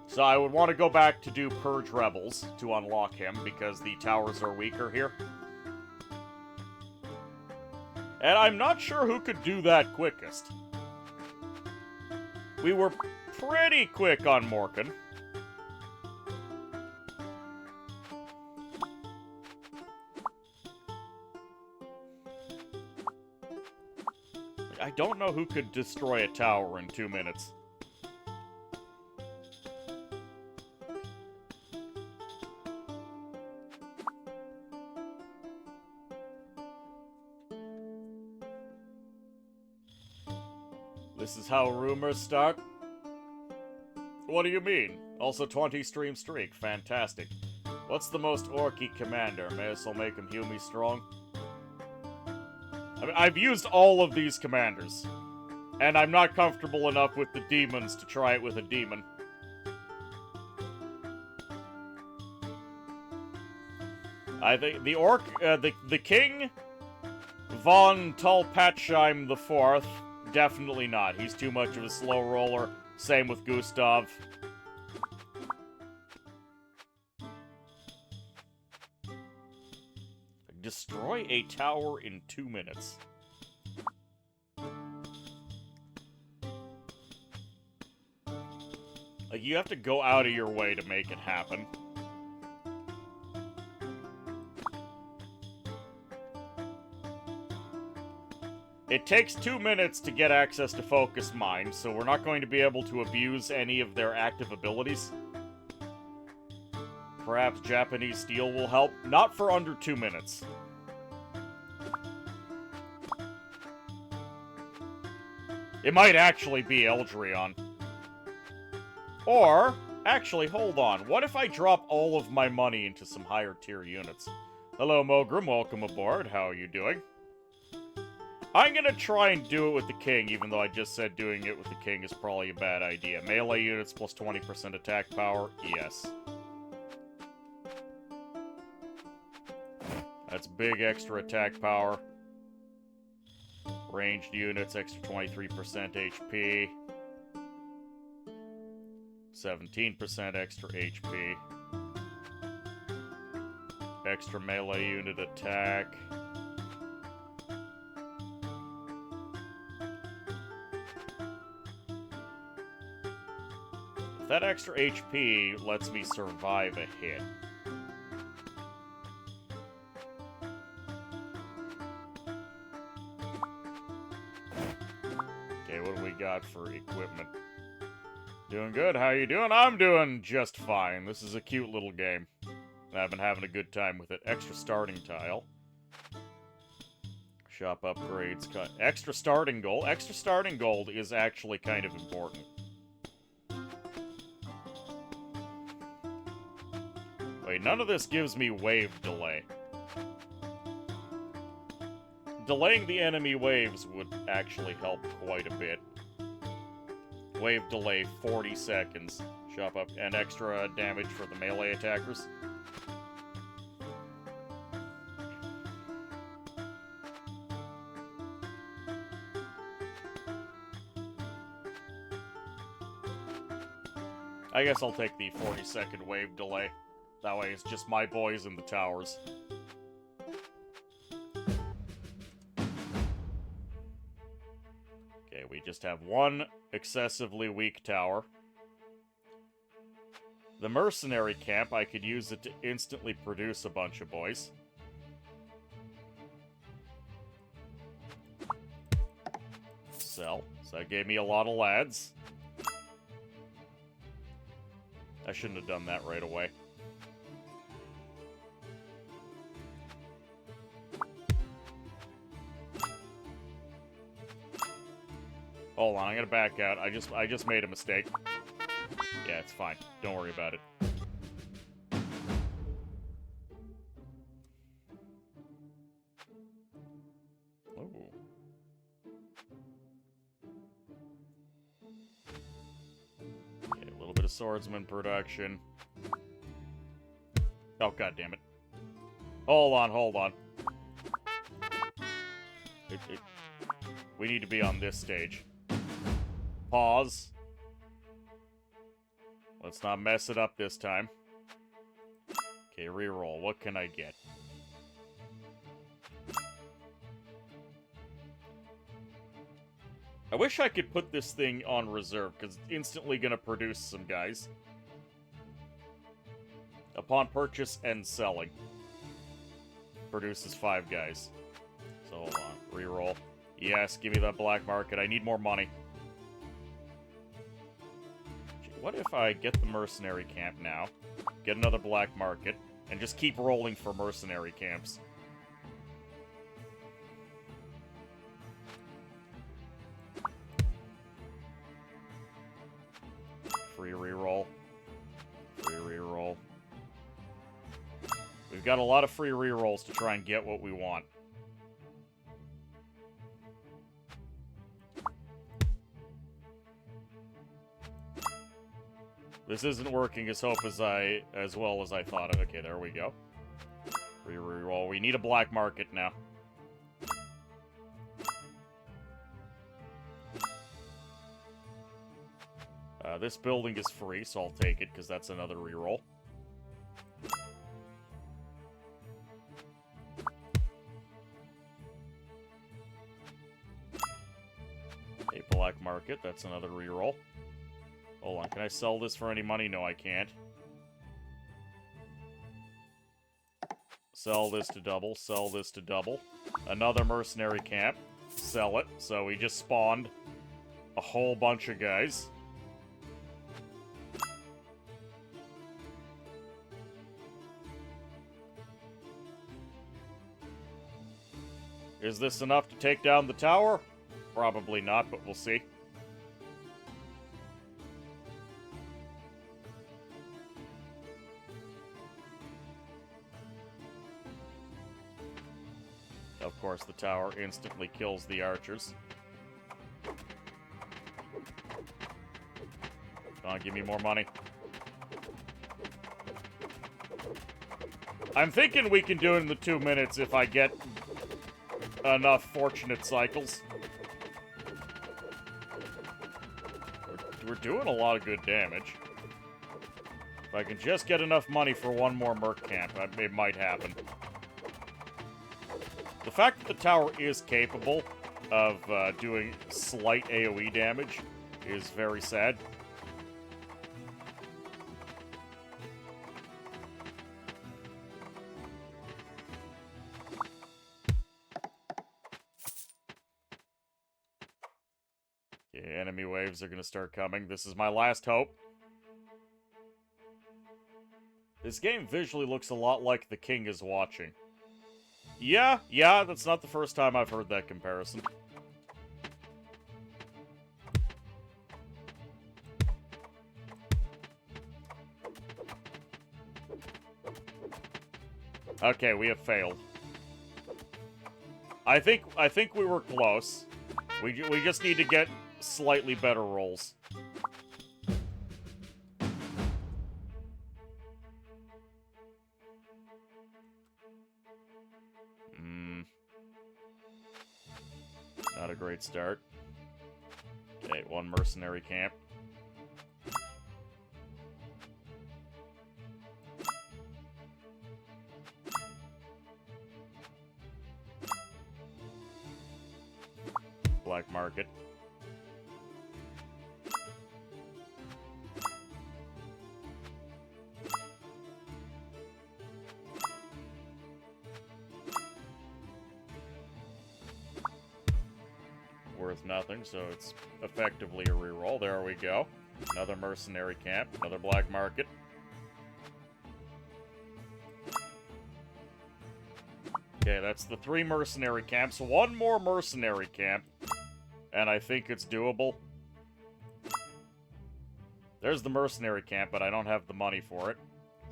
So I would want to go back to do Purge Rebels to unlock him, because the towers are weaker here. And I'm not sure who could do that quickest. We were pretty quick on Morkan. I don't know who could destroy a tower in 2 minutes. This is how rumors start? What do you mean? Also 20 stream streak. Fantastic. What's the most orky commander? May as well make him Hume strong. I mean, I've used all of these commanders. And I'm not comfortable enough with the demons to try it with a demon. I think the orc, the king, von Talpatsheim IV, definitely not. He's too much of a slow roller. Same with Gustav. Destroy a tower in 2 minutes. Like, you have to go out of your way to make it happen. It takes 2 minutes to get access to Focus Mind, so we're not going to be able to abuse any of their active abilities. Perhaps Japanese Steel will help. Not for under 2 minutes. It might actually be Eldryon. Or, actually, hold on. What if I drop all of my money into some higher tier units? Hello, Mogrim. Welcome aboard. How are you doing? I'm gonna try and do it with the king, even though I just said doing it with the king is probably a bad idea. Melee units plus 20% attack power? Yes. That's big extra attack power. Ranged units, extra 23% HP. 17% extra HP. Extra melee unit attack. If that extra HP lets me survive a hit. Okay, what do we got for equipment? Doing good. How you doing? I'm doing just fine. This is a cute little game. I've been having a good time with it. Extra starting tile. Shop upgrades. Extra starting gold. Extra starting gold is actually kind of important. Wait, none of this gives me wave delay. Delaying the enemy waves would actually help quite a bit. Wave delay 40 seconds. Shop up and extra damage for the melee attackers. I guess I'll take the 40-second wave delay. That way it's just my boys in the towers. Okay, we just have one excessively weak tower. The mercenary camp, I could use it to instantly produce a bunch of boys. Sell. So that gave me a lot of lads. I shouldn't have done that right away. Hold on, I'm gonna back out. I just made a mistake. Yeah, it's fine. Don't worry about it. Ooh. Okay, a little bit of swordsman production. Oh, god damn it. Hold on, hold on. We need to be on this stage. Pause. Let's not mess it up this time. Okay, reroll. What can I get? I wish I could put this thing on reserve, because it's instantly going to produce some guys. Upon purchase and selling. Produces 5 guys. So hold on. Reroll. Yes, give me that black market. I need more money. What if I get the mercenary camp now, get another black market, and just keep rolling for mercenary camps? Free reroll. Free reroll. We've got a lot of free rerolls to try and get what we want. This isn't working as well as I thought. Okay, there we go. Reroll. We need a black market now. This building is free, so I'll take it because that's another reroll. A black market. That's another reroll. Hold on, can I sell this for any money? No, I can't. Sell this to double, sell this to double. Another mercenary camp. Sell it. So we just spawned a whole bunch of guys. Is this enough to take down the tower? Probably not, but we'll see. Of course, the tower instantly kills the archers. Come on, give me more money. I'm thinking we can do it in the 2 minutes if I get enough fortunate cycles. We're doing a lot of good damage. If I can just get enough money for one more merc camp, it might happen. The fact that the tower is capable of doing slight AoE damage is very sad. Okay, enemy waves are going to start coming. This is my last hope. This game visually looks a lot like The King is Watching. Yeah, that's not the first time I've heard that comparison. Okay, we have failed. I think we were close. We just need to get slightly better rolls. Not a great start. Okay, one mercenary camp. Black market. worth nothing, so it's effectively a reroll. There we go. Another mercenary camp, another black market. Okay, that's the 3 mercenary camps. 1 more mercenary camp, and I think it's doable. There's the mercenary camp, but I don't have the money for it.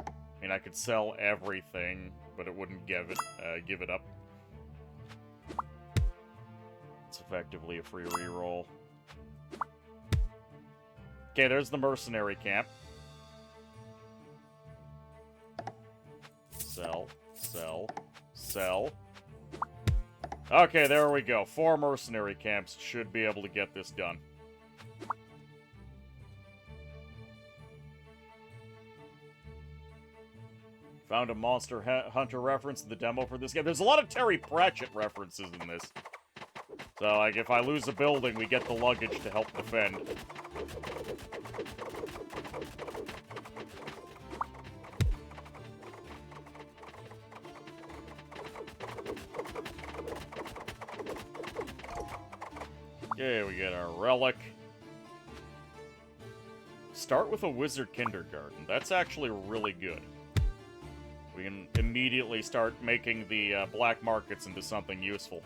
I mean, I could sell everything, but it wouldn't give it up. It's effectively a free reroll. Okay, there's the mercenary camp. Sell, sell, sell. Okay, there we go. 4 mercenary camps should be able to get this done. Found a Monster Hunter reference in the demo for this game. There's a lot of Terry Pratchett references in this. So, like, if I lose a building, we get the luggage to help defend. Okay, we get our relic. Start with a wizard kindergarten. That's actually really good. We can immediately start making the black markets into something useful.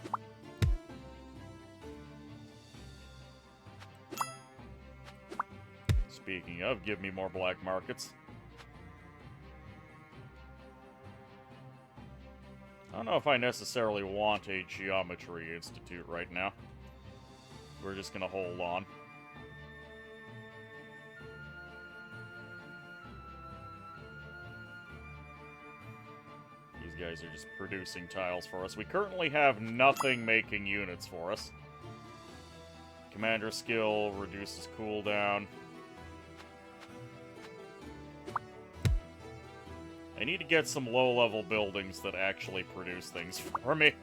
Speaking of, give me more black markets. I don't know if I necessarily want a Geometry Institute right now. We're just gonna hold on. These guys are just producing tiles for us. We currently have nothing making units for us. Commander skill reduces cooldown. I need to get some low-level buildings that actually produce things for me.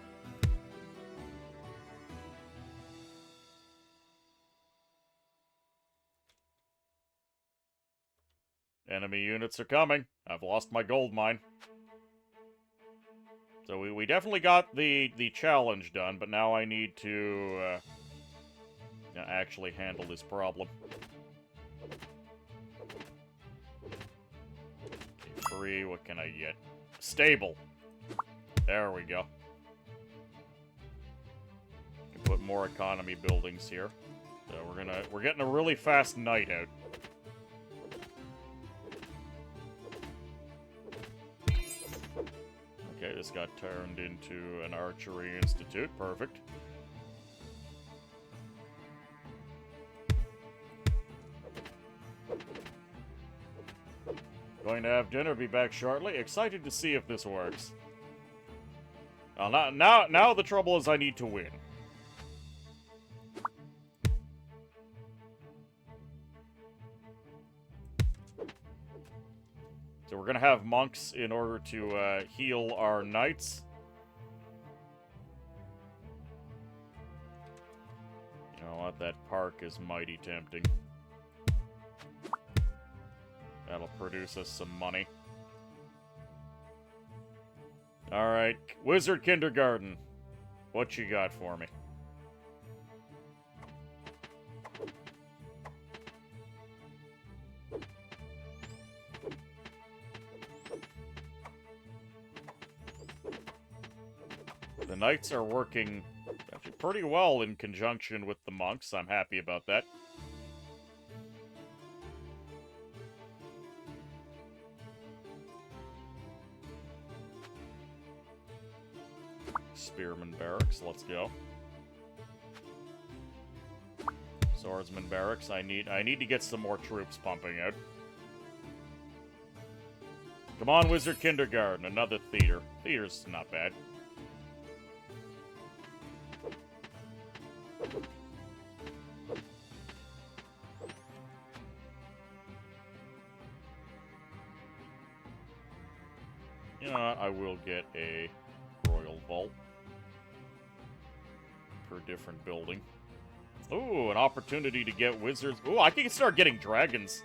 Enemy units are coming. I've lost my gold mine. So we definitely got the challenge done, but now I need to actually handle this problem. Okay, free, what can I get? Stable. There we go. Can put more economy buildings here. So we're getting a really fast night out. Okay, this got turned into an archery institute. Perfect. Going to have dinner, be back shortly. Excited to see if this works. Now the trouble is I need to win. So we're gonna have monks in order to heal our knights. You know what? That park is mighty tempting. That'll produce us some money. Alright, Wizard Kindergarten. What you got for me? The knights are working actually pretty well in conjunction with the monks. I'm happy about that. Spearman Barracks, let's go. Swordsman Barracks, I need to get some more troops pumping out. Come on, Wizard Kindergarten, another theater. Theater's not bad. You know what? I will get a Royal Vault per different building. Ooh, an opportunity to get wizards. Ooh, I can start getting dragons.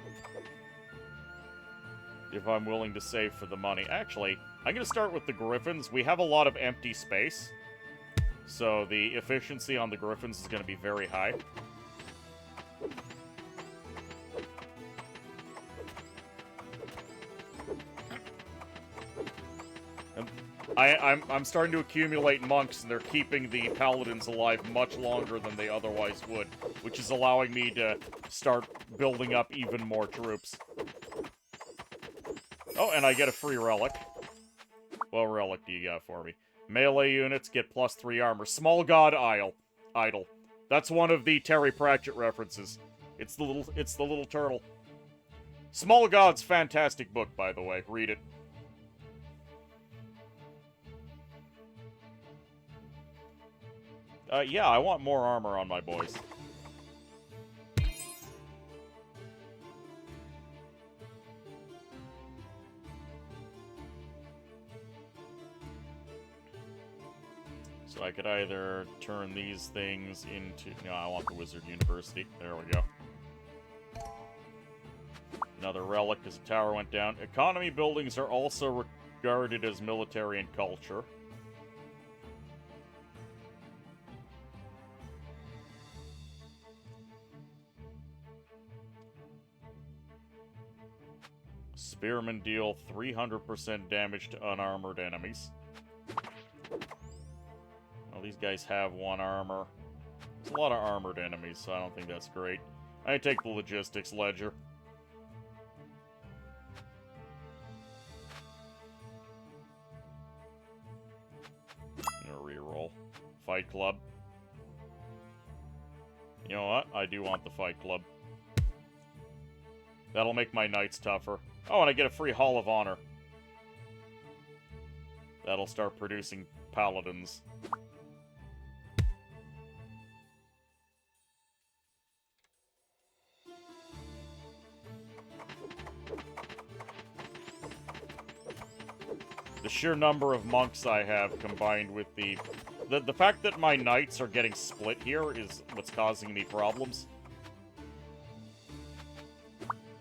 If I'm willing to save for the money. Actually, I'm going to start with the griffins. We have a lot of empty space. so the efficiency on the Griffins is going to be very high. I'm starting to accumulate monks, and they're keeping the paladins alive much longer than they otherwise would, which is allowing me to start building up even more troops. Oh, and I get a free relic. What relic do you got for me? Melee units get +3 armor. Small God Idol. That's one of the Terry Pratchett references. It's the little turtle. Small God's fantastic book, by the way. Read it. Yeah, I want more armor on my boys. So I could either turn these things into... No, I want the Wizard University. There we go. Another relic as a tower went down. Economy buildings are also regarded as military and culture. Spearmen deal 300% damage to unarmored enemies. Well, these guys have 1 armor. There's a lot of armored enemies, so I don't think that's great. I take the logistics ledger. I'm gonna reroll. Fight Club. You know what? I do want the Fight Club. That'll make my knights tougher. Oh, and I get a free Hall of Honor. That'll start producing paladins. The sheer number of monks I have combined with the fact that my knights are getting split here is what's causing me problems.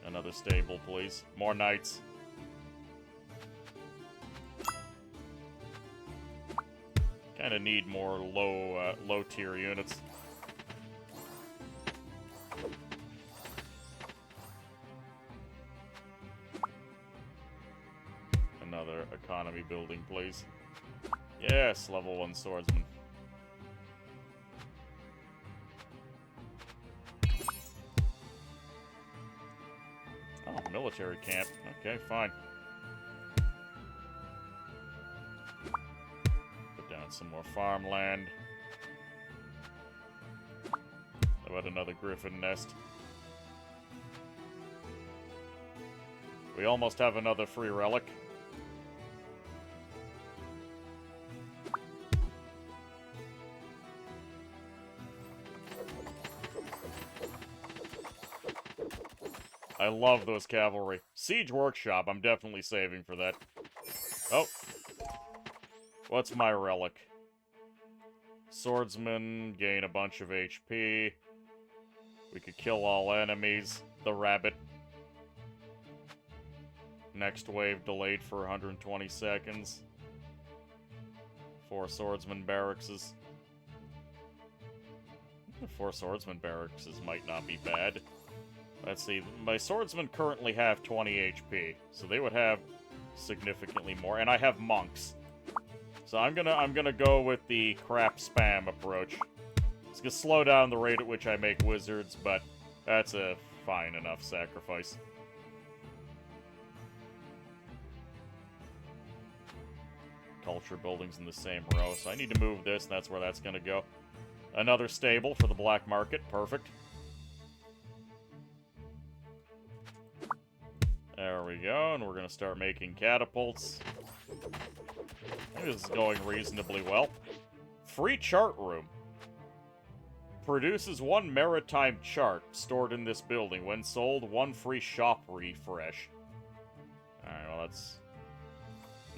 Another stable, please. More knights. Kinda need more low tier units. Another economy building, please. Yes, level 1 swordsman. Oh, military camp. Okay, fine. Put down some more farmland. How about another griffin nest? We almost have another free relic. I love those cavalry. Siege Workshop, I'm definitely saving for that. Oh. What's my relic? Swordsman, gain a bunch of HP. We could kill all enemies. The rabbit. Next wave delayed for 120 seconds. 4 swordsman barracks. 4 swordsman barracks might not be bad. Let's see, my swordsmen currently have 20 HP, so they would have significantly more, and I have monks. So I'm gonna go with the crap spam approach. It's gonna slow down the rate at which I make wizards, but that's a fine enough sacrifice. Culture buildings in the same row, so I need to move this, and that's where that's gonna go. Another stable for the black market, perfect. There we go, and we're going to start making catapults. I think this is going reasonably well. Free chart room. Produces 1 maritime chart stored in this building. When sold, 1 free shop refresh. Alright, well that's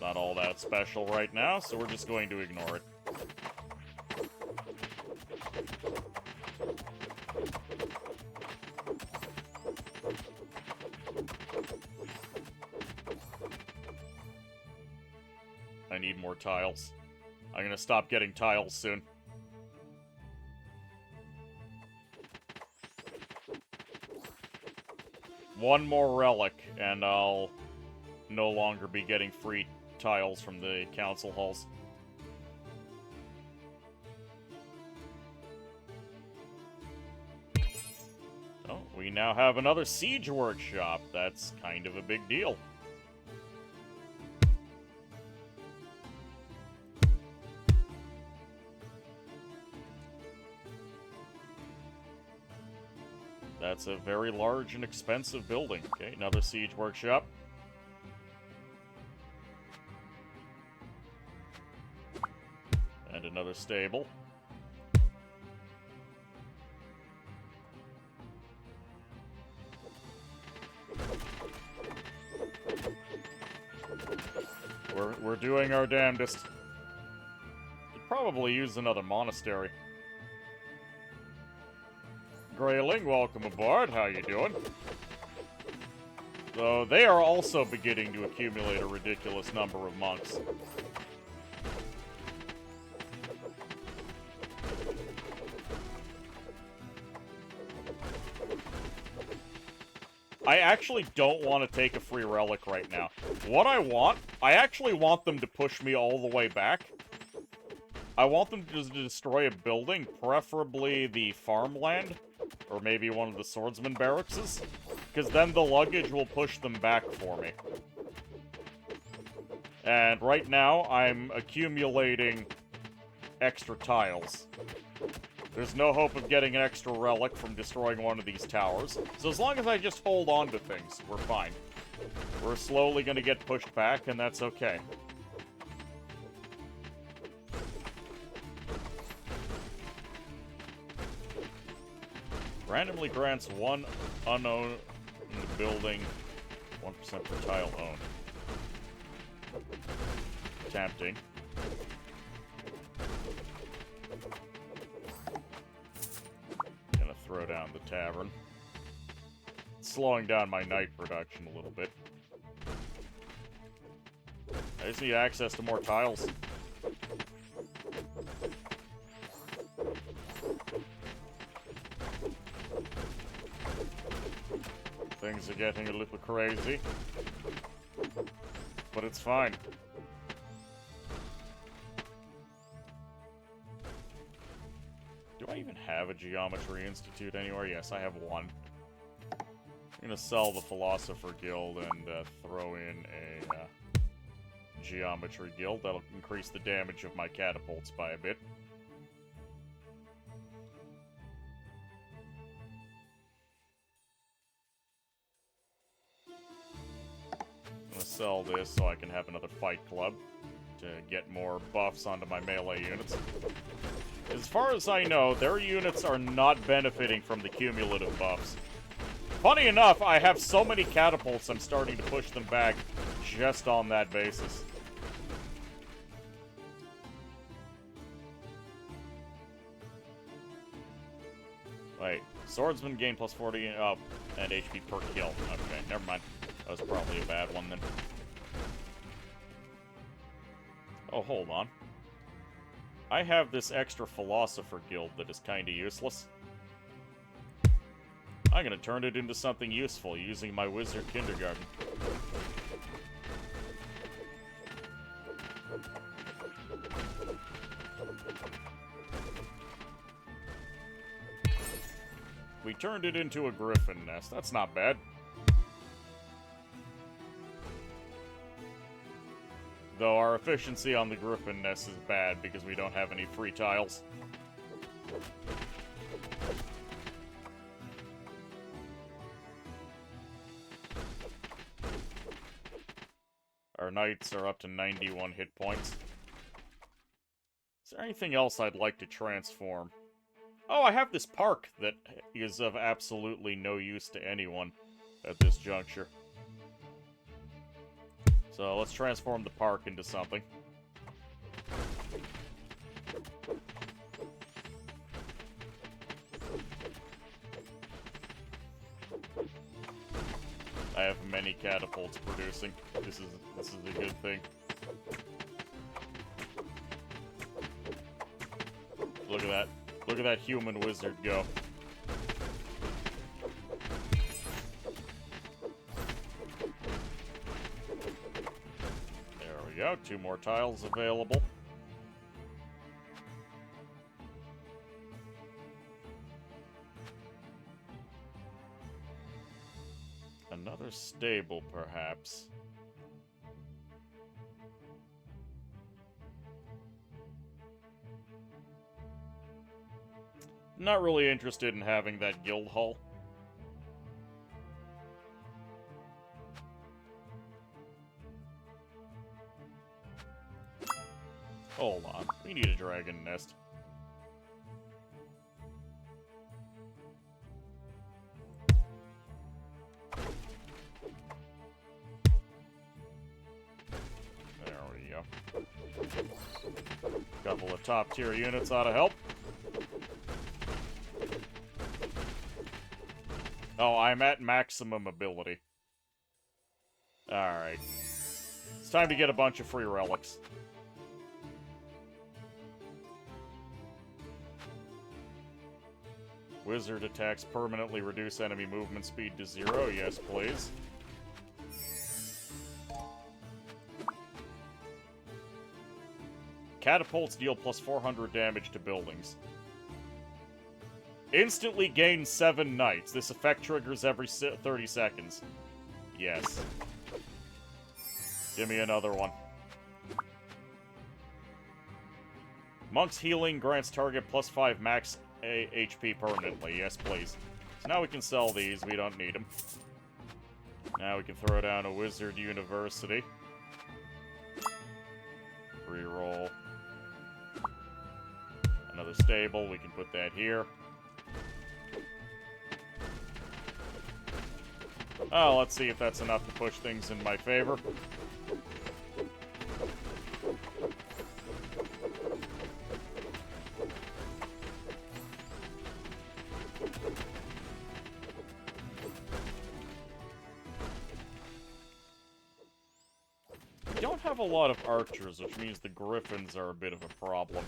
not all that special right now, so we're just going to ignore it. I need more tiles. I'm gonna stop getting tiles soon. One more relic, and I'll no longer be getting free tiles from the council halls. Oh, we now have another siege workshop. That's kind of a big deal. That's a very large and expensive building. Okay, another siege workshop. And another stable. We're doing our damnedest. Could probably use another monastery. Grayling, welcome aboard. How you doing? So they are also beginning to accumulate a ridiculous number of monks. I actually don't want to take a free relic right now. What I actually want them to push me all the way back. I want them to just destroy a building, preferably the farmland, or maybe one of the swordsman barracks, because then the luggage will push them back for me. And right now, I'm accumulating extra tiles. There's no hope of getting an extra relic from destroying one of these towers, so as long as I just hold on to things, we're fine. We're slowly gonna get pushed back, and that's okay. Randomly grants one unowned building 1% per tile owned. Tempting. Gonna throw down the tavern. Slowing down my night production a little bit. I just need access to more tiles. Things are getting a little crazy. But it's fine. Do I even have a Geometry Institute anywhere? Yes, I have one. I'm gonna sell the Philosopher Guild and throw in a Geometry Guild. That'll increase the damage of my catapults by a bit. Sell this so I can have another fight club to get more buffs onto my melee units. As far as I know, their units are not benefiting from the cumulative buffs. Funny enough, I have so many catapults I'm starting to push them back just on that basis. Wait, swordsman gain plus 40 and HP per kill. Okay, never mind. That was probably a bad one then. Oh, hold on. I have this extra Philosopher Guild that is kinda useless. I'm gonna turn it into something useful using my Wizard Kindergarten. We turned it into a griffin nest. That's not bad. Though our efficiency on the griffin nest is bad because we don't have any free tiles. Our knights are up to 91 hit points. Is there anything else I'd like to transform? Oh, I have this park that is of absolutely no use to anyone at this juncture. So let's transform the park into something. I have many catapults producing. This is a good thing. Look at that. Look at that human wizard go. go. 2 more tiles available. Another stable, perhaps. Not really interested in having that guild hall. Hold on. We need a dragon nest. There we go. Couple of top-tier units ought to help. Oh, I'm at maximum ability. Alright. It's time to get a bunch of free relics. Wizard attacks permanently reduce enemy movement speed to 0. Yes, please. Catapults deal plus 400 damage to buildings. Instantly gain 7 knights. This effect triggers every 30 seconds. Yes. Give me another one. Monk's healing grants target plus 5 max HP permanently. Yes, please. So now we can sell these. We don't need them. Now we can throw down a Wizard University. Reroll. Another stable. We can put that here. Oh, let's see if that's enough to push things in my favor. We don't have a lot of archers, which means the griffins are a bit of a problem.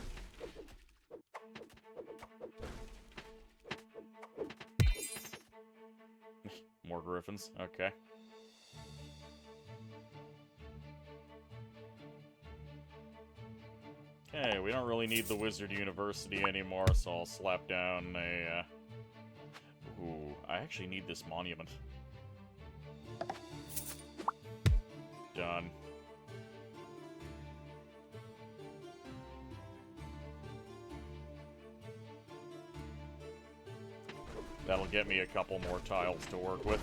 More griffins, okay. Okay, we don't really need the Wizard University anymore, so I'll slap down a, Ooh, I actually need this monument. Done. That'll get me a couple more tiles to work with.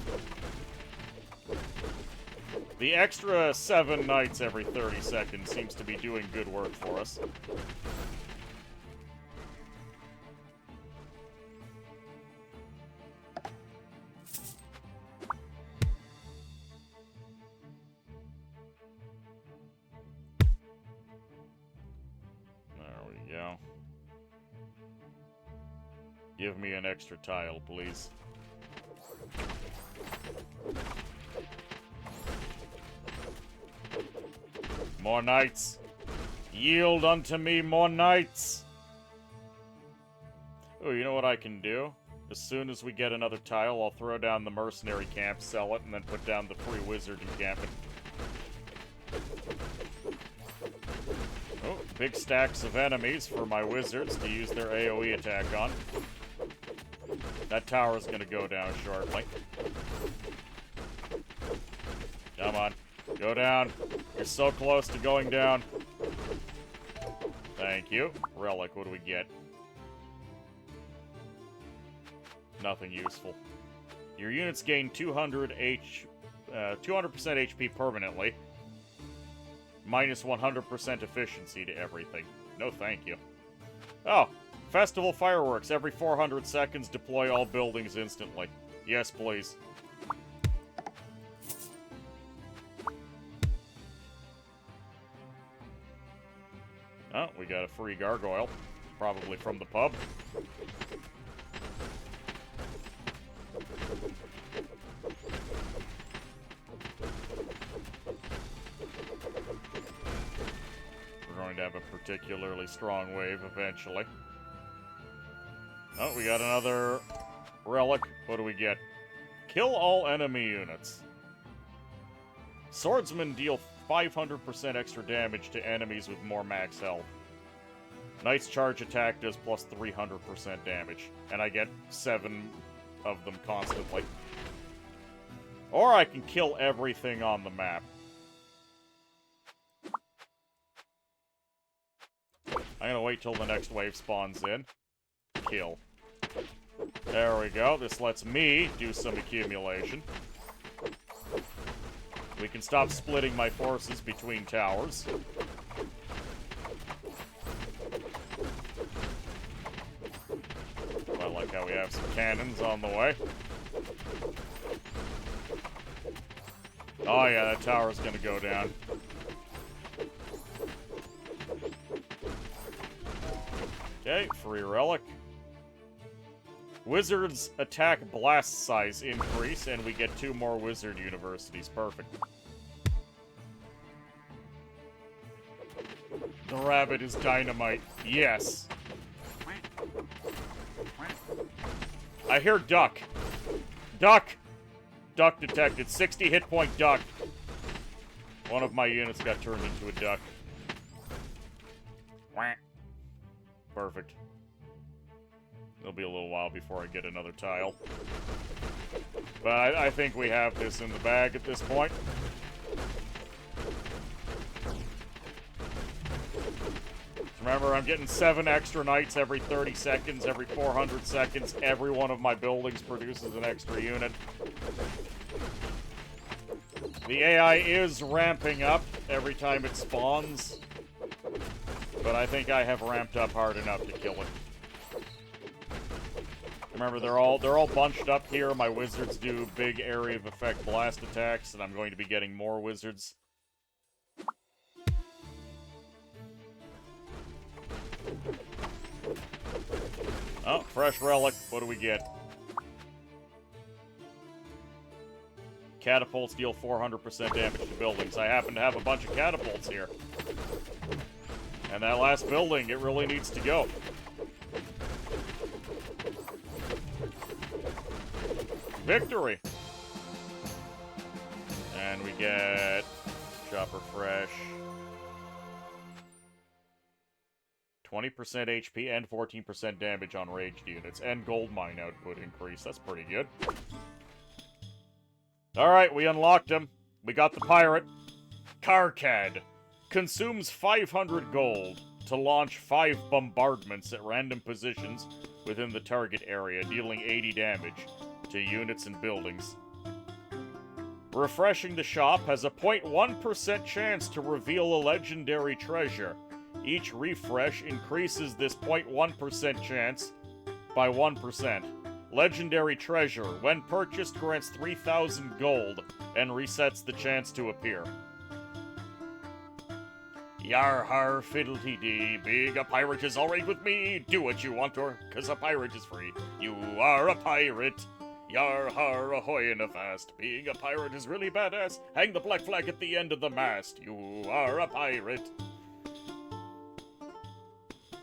The extra 7 knights every 30 seconds seems to be doing good work for us. There we go. Give me an extra tile, please. More knights. Yield unto me more knights. Oh, you know what I can do? As soon as we get another tile, I'll throw down the mercenary camp, sell it, and then put down the free wizard encampment. Oh, big stacks of enemies for my wizards to use their AoE attack on. That tower's gonna go down shortly. Come on. Go down. You're so close to going down. Thank you. Relic, what do we get? Nothing useful. Your units gain 200% HP permanently. Minus 100% efficiency to everything. No thank you. Oh, Festival fireworks. Every 400 seconds, deploy all buildings instantly. Yes, please. Oh, we got a free gargoyle. Probably from the pub. We're going to have a particularly strong wave eventually. Oh, we got another relic. What do we get? Kill all enemy units. Swordsmen deal 500% extra damage to enemies with more max health. Knight's charge attack does plus 300% damage, and I get 7 of them constantly. Or I can kill everything on the map. I'm gonna wait till the next wave spawns in. Kill. There we go. This lets me do some accumulation. We can stop splitting my forces between towers. I like how we have some cannons on the way. Oh yeah, that tower's gonna go down. Okay, free relic. Wizards' attack blast size increase, and we get 2 more wizard universities. Perfect. The rabbit is dynamite. Yes. I hear duck. Duck! Duck detected. 60 hit point duck. One of my units got turned into a duck. Perfect. It'll be a little while before I get another tile. But I think we have this in the bag at this point. Remember, I'm getting 7 extra knights every 30 seconds, every 400 seconds. Every one of my buildings produces an extra unit. The AI is ramping up every time it spawns. But I think I have ramped up hard enough to kill it. Remember, they're all bunched up here. My wizards do big area of effect blast attacks, and I'm going to be getting more wizards. Oh, fresh relic. What do we get? Catapults deal 400% damage to buildings. I happen to have a bunch of catapults here. And that last building, it really needs to go. Victory! And we get Chopper Fresh. 20% HP and 14% damage on raged units. And gold mine output increase. That's pretty good. Alright, we unlocked him. We got the pirate. Karkad. Consumes 500 gold to launch 5 bombardments at random positions within the target area, dealing 80 damage to units and buildings. Refreshing the shop has a 0.1% chance to reveal a legendary treasure. Each refresh increases this 0.1% chance by 1%. Legendary treasure, when purchased, grants 3,000 gold and resets the chance to appear. Yar har fiddle-dee-dee, being a pirate is alright with me. Do what you want, or 'cause a pirate is free. You are a pirate. Yar har ahoy and a fast. Being a pirate is really badass. Hang the black flag at the end of the mast. You are a pirate.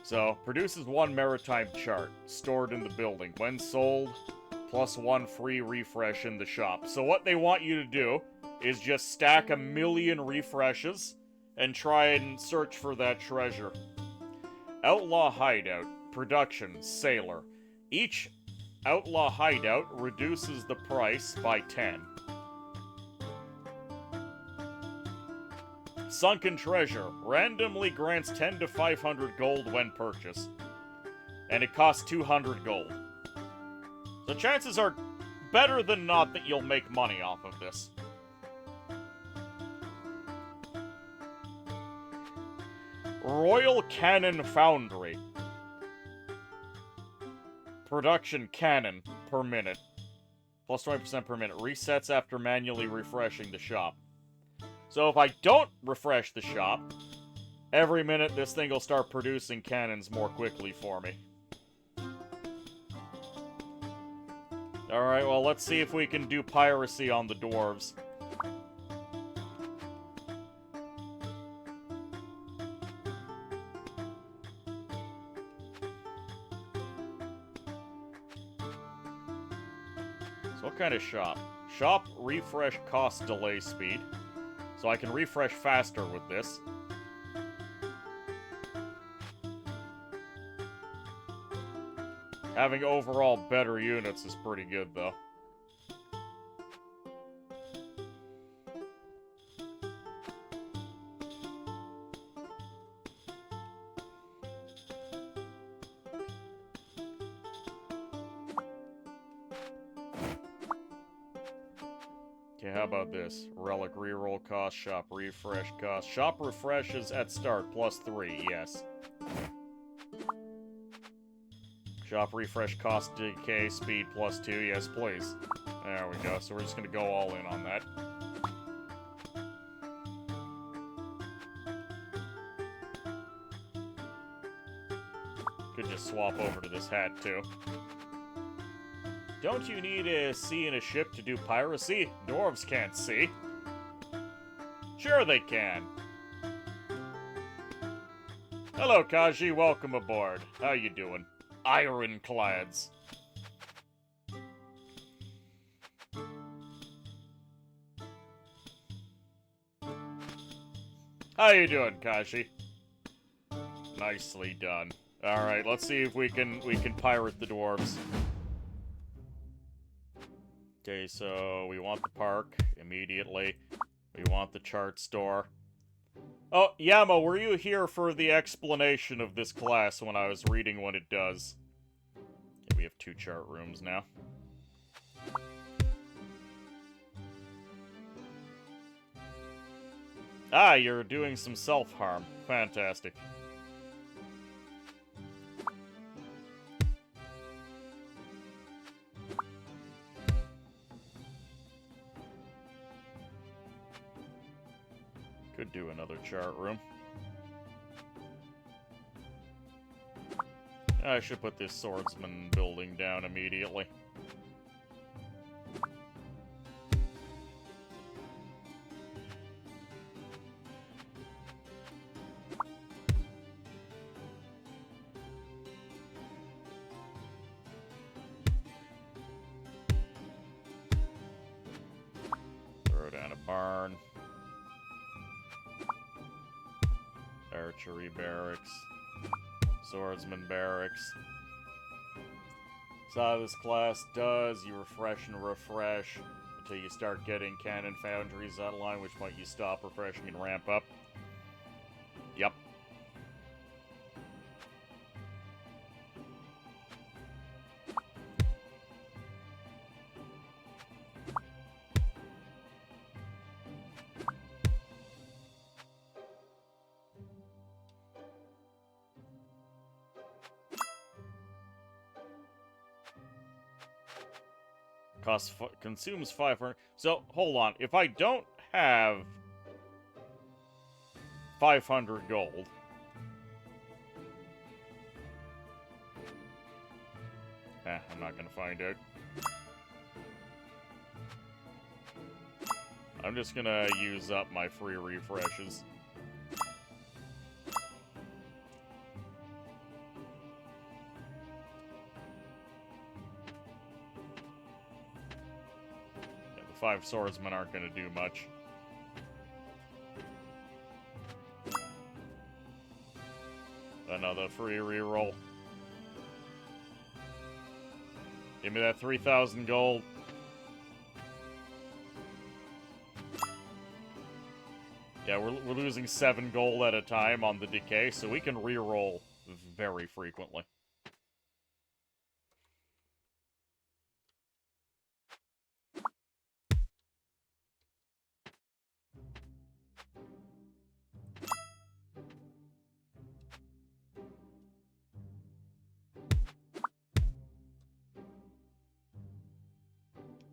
So, produces 1 maritime chart, stored in the building. When sold, +1 free refresh in the shop. So what they want you to do is just stack 1,000,000 refreshes and try and search for that treasure. Outlaw Hideout. Production, Sailor. Each Outlaw Hideout reduces the price by 10. Sunken Treasure. Randomly grants 10 to 500 gold when purchased. And it costs 200 gold. So chances are better than not that you'll make money off of this. Royal Cannon Foundry. Production cannon per minute. Plus 20% per minute. Resets after manually refreshing the shop. So if I don't refresh the shop, every minute this thing will start producing cannons more quickly for me. Alright, well, let's see if we can do piracy on the dwarves. So what kind of shop? Shop refresh cost delay speed. So I can refresh faster with this. Having overall better units is pretty good, though. Okay, how about this? Relic reroll cost, shop refresh cost. Shop refreshes at start, +3, yes. Shop refresh cost decay, speed +2, yes please. There we go, so we're just gonna go all in on that. Could just swap over to this hat, too. Don't you need a sea in a ship to do piracy? Dwarves can't see. Sure they can. Hello, Kaji. Welcome aboard. How you doing? Ironclads. How you doing, Kaji? Nicely done. All right, let's see if we can pirate the dwarves. Okay, so we want the park immediately. We want the chart store. Oh, Yamo, were you here for the explanation of this class when I was reading what it does? Okay, we have 2 chart rooms now. Ah, you're doing some self-harm. Fantastic. Could do another chart room. I should put this swordsman building down immediately. Throw down a barn. Archery barracks. Swordsman barracks. So how this class does, you refresh and refresh until you start getting cannon foundries online, which point you stop refreshing and ramp up. Yep. Consumes 500. So, hold on. If I don't have 500 gold, I'm not gonna find out. I'm just gonna use up my free refreshes. Yeah, the 5 swordsmen aren't gonna do much. Another free reroll. Give me that 3,000 gold. Yeah, we're losing 7 gold at a time on the decay, so we can reroll very frequently.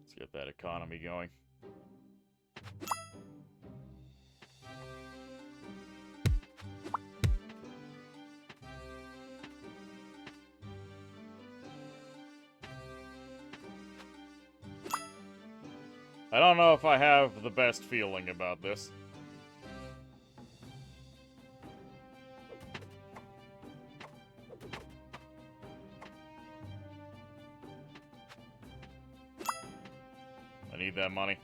Let's get that economy going. I don't know if I have the best feeling about this. I need that money.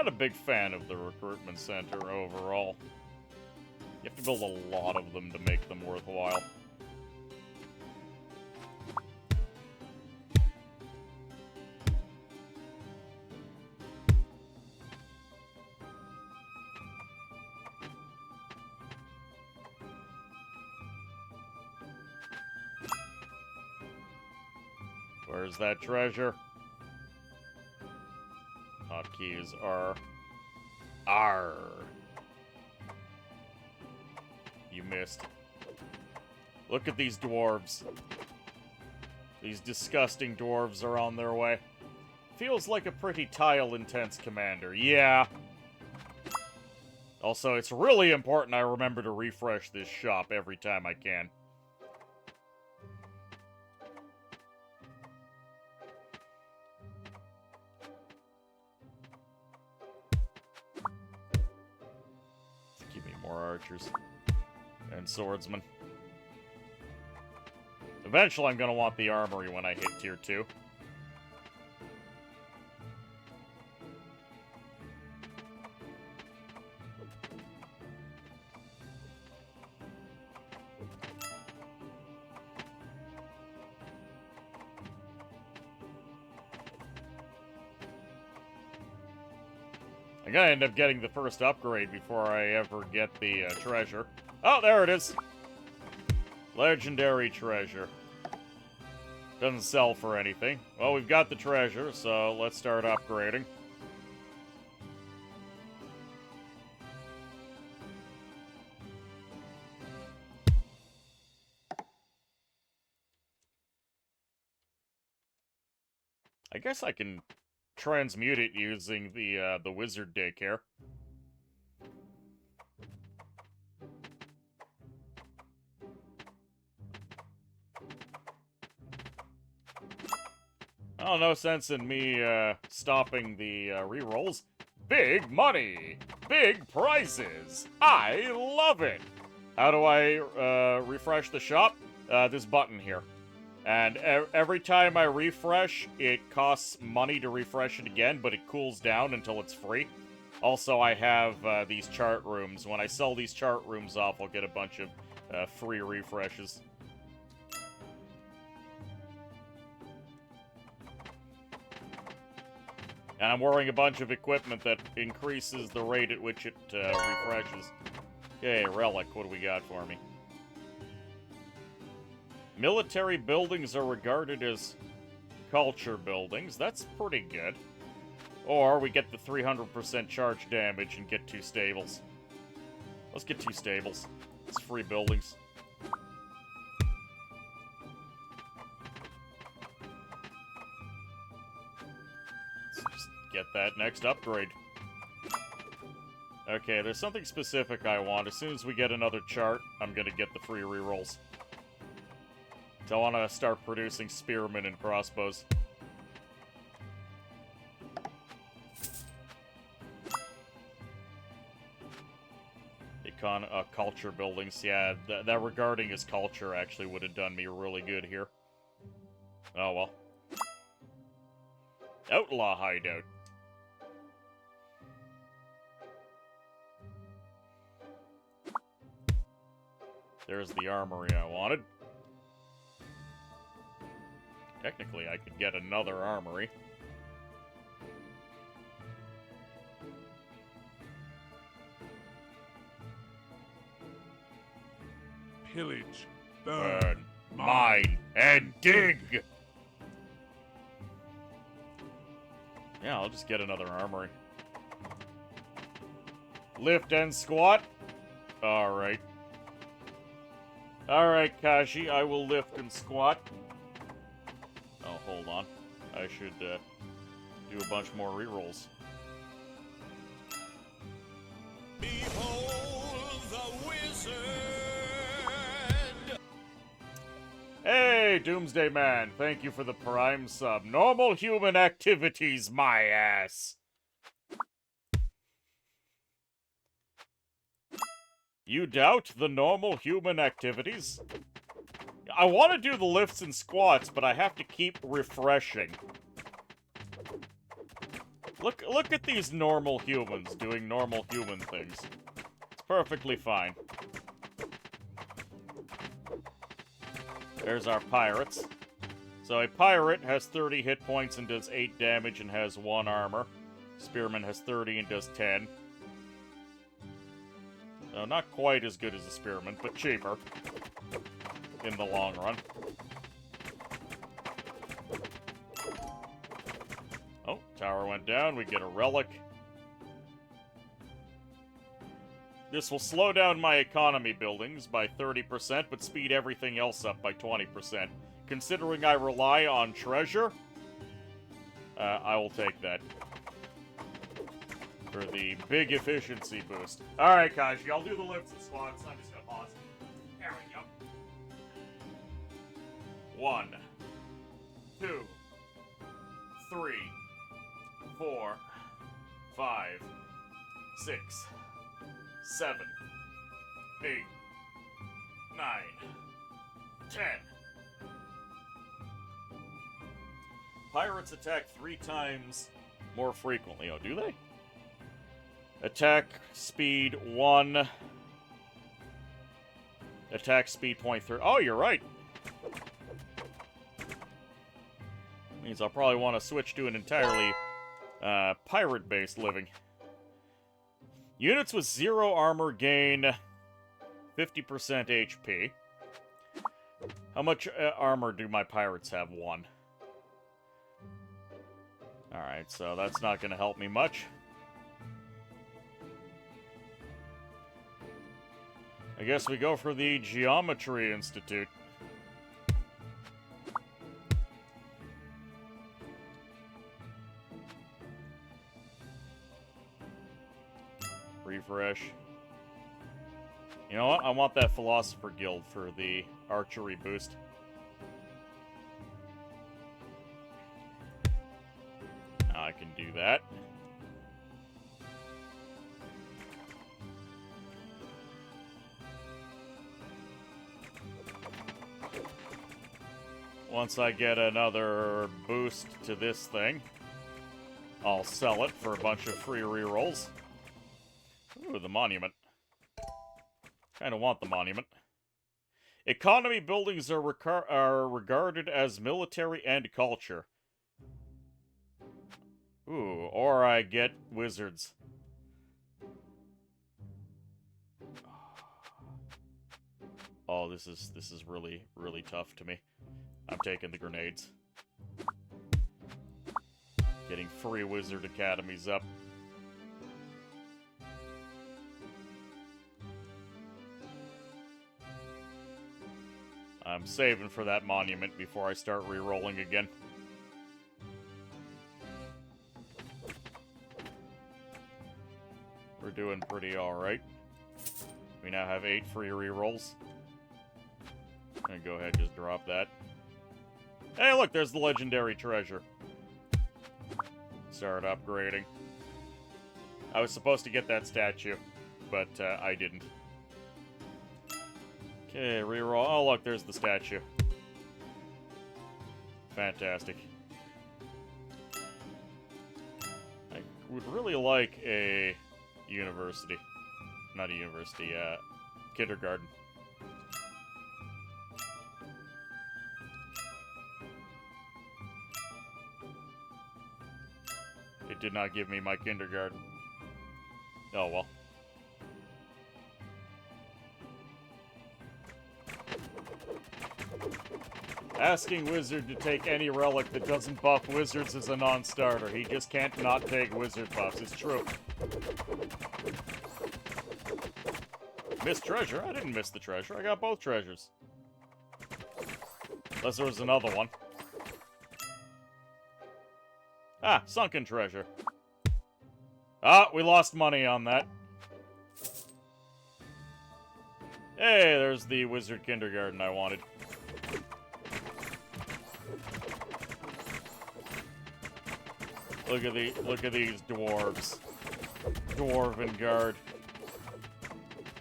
not a big fan of the recruitment center overall. You have to build a lot of them to make them worthwhile. Where's that treasure? Hotkeys are... R. You missed. Look at these dwarves. These disgusting dwarves are on their way. Feels like a pretty tile-intense commander. Yeah. Also, it's really important I remember to refresh this shop every time I can. Give me more archers. And swordsmen. Eventually, I'm gonna want the armory when I hit tier 2. I'm gonna end up getting the first upgrade before I ever get the treasure. Oh, there it is! Legendary treasure. Doesn't sell for anything. Well, we've got the treasure, so let's start upgrading. I guess I can transmute it using the wizard daycare. Oh, no sense in me stopping the rerolls. Big money! Big prizes! I love it! How do I refresh the shop? This button here. And every time I refresh, it costs money to refresh it again, but it cools down until it's free. Also, I have these chart rooms. When I sell these chart rooms off, I'll get a bunch of free refreshes. And I'm wearing a bunch of equipment that increases the rate at which it refreshes. Okay, relic, what do we got for me? Military buildings are regarded as culture buildings. That's pretty good. Or we get the 300% charge damage and get 2 stables. Let's get 2 stables. It's free buildings. Let's just get that next upgrade. Okay, there's something specific I want. As soon as we get another chart, I'm gonna get the free rerolls. So I want to start producing spearmen and crossbows. Culture buildings, yeah, that regarding his culture actually would have done me really good here. Oh well. Outlaw hideout. There's the armory I wanted. Technically, I could get another armory. Pillage, burn, mine, and dig! Yeah, I'll just get another armory. Lift and squat? Alright. Alright, Kashi, I will lift and squat. Oh, hold on. I should do a bunch more rerolls. Behold the wizard! Hey, Doomsday Man, thank you for the Prime sub. Normal human activities, my ass! You doubt the normal human activities? I want to do the lifts and squats, but I have to keep refreshing. Look at these normal humans doing normal human things. It's perfectly fine. There's our pirates. So a pirate has 30 hit points and does 8 damage and has 1 armor. Spearman has 30 and does 10. So not quite as good as a spearman, but cheaper in the long run. Oh, tower went down. We get a relic. This will slow down my economy buildings by 30%, but speed everything else up by 20%. Considering I rely on treasure, I will take that for the big efficiency boost. Alright, Kaji, I'll do the lifts and squats. I'm just gonna pause. There we go. 1, 2, 3, 4, 5, 6, 7, 8, 9, 10. Pirates attack 3 times more frequently. Oh, do they? Attack speed 1. Attack speed 0.3. Oh, you're right. Means I'll probably want to switch to an entirely pirate-based living. Units with 0 armor gain 50% HP. How much armor do my pirates have? 1. Alright, so that's not going to help me much. I guess we go for the Geometry Institute. Refresh. You know what? I want that Philosopher Guild for the archery boost. Now I can do that. Once I get another boost to this thing, I'll sell it for a bunch of free rerolls. Ooh, the monument. Kinda want the monument. Economy buildings are regarded as military and culture. Ooh, or I get wizards. Oh, this is really, really tough to me. I'm taking the grenades. Getting free wizard academies up. I'm saving for that monument before I start re-rolling again. We're doing pretty alright. We now have 8 free re-rolls. I'm gonna go ahead and just drop that. Hey, look, there's the legendary treasure. Start upgrading. I was supposed to get that statue, but I didn't. Okay, reroll. Oh, look, there's the statue. Fantastic. I would really like a university. Not a university, kindergarten. It did not give me my kindergarten. Oh, well. Asking Wizard to take any relic that doesn't buff wizards is a non-starter. He just can't not take wizard buffs. It's true. Missed treasure? I didn't miss the treasure. I got both treasures. Unless there was another one. Ah, sunken treasure. Ah, we lost money on that. Hey, there's the wizard kindergarten I wanted. Look at these dwarves. Dwarven guard.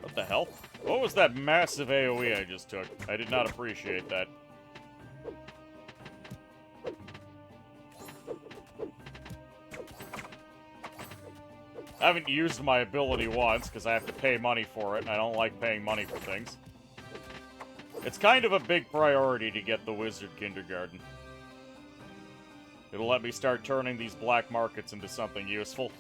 What the hell? What was that massive AoE I just took? I did not appreciate that. I haven't used my ability once, because I have to pay money for it, and I don't like paying money for things. It's kind of a big priority to get the Wizard Kindergarten. It'll let me start turning these black markets into something useful.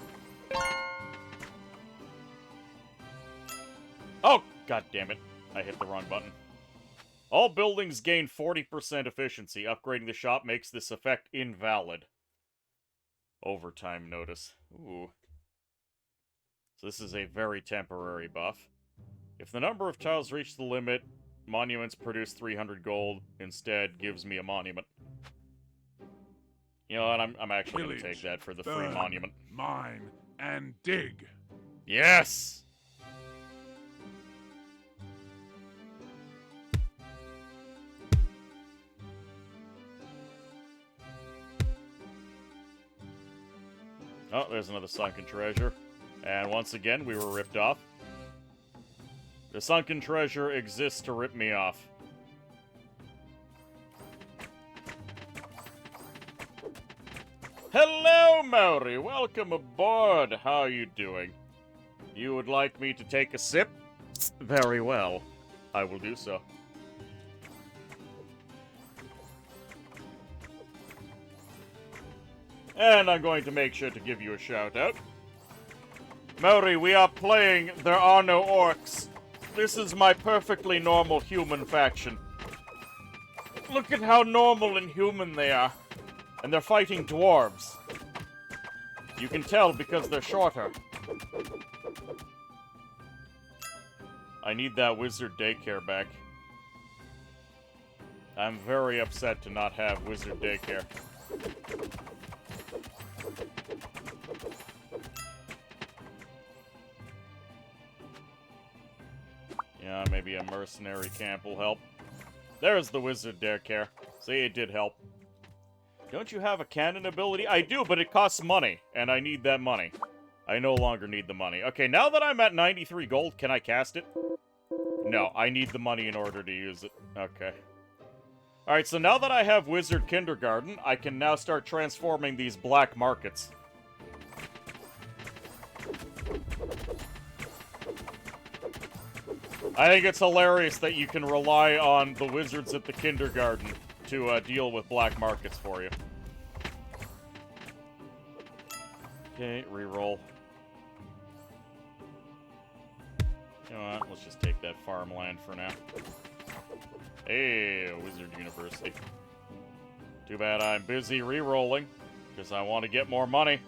Oh, god damn it. I hit the wrong button. All buildings gain 40% efficiency. Upgrading the shop makes this effect invalid. Overtime notice. Ooh. So this is a very temporary buff. If the number of tiles reach the limit, monuments produce 300 gold. Instead, gives me a monument. You know what? I'm actually going to take that for the free monument. Mine and dig. Yes! Oh, there's another sunken treasure. And once again, we were ripped off. The sunken treasure exists to rip me off. Hello, Maori! Welcome aboard! How are you doing? You would like me to take a sip? Very well. I will do so. And I'm going to make sure to give you a shout-out. Maori, we are playing There Are No Orcs. This is my perfectly normal human faction. Look at how normal and human they are. And they're fighting dwarves. You can tell because they're shorter. I need that wizard daycare back. I'm very upset to not have wizard daycare. Yeah, maybe a mercenary camp will help. There's the wizard daycare. See, it did help. Don't you have a cannon ability? I do, but it costs money, and I need that money. I no longer need the money. Okay, now that I'm at 93 gold, can I cast it? No, I need the money in order to use it. Okay. Alright, so now that I have Wizard Kindergarten, I can now start transforming these black markets. I think it's hilarious that you can rely on the wizards at the kindergarten to deal with black markets for you. Okay, reroll. You know what, let's just take that farmland for now. Hey, Wizard University. Too bad I'm busy re-rolling, because I want to get more money.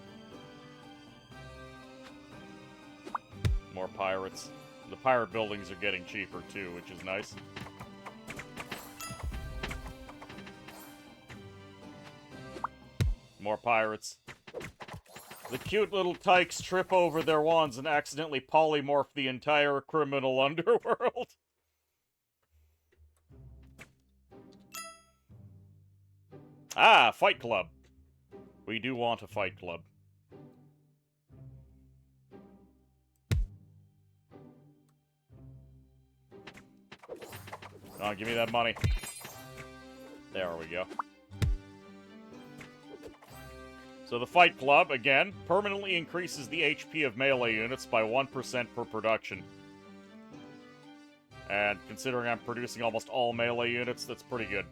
More pirates. The pirate buildings are getting cheaper too, which is nice. More pirates. The cute little tykes trip over their wands and accidentally polymorph the entire criminal underworld. Ah, Fight Club. We do want a Fight Club. Oh, give me that money. There we go. So the Fight Club, again, permanently increases the HP of melee units by 1% per production. And considering I'm producing almost all melee units, that's pretty good.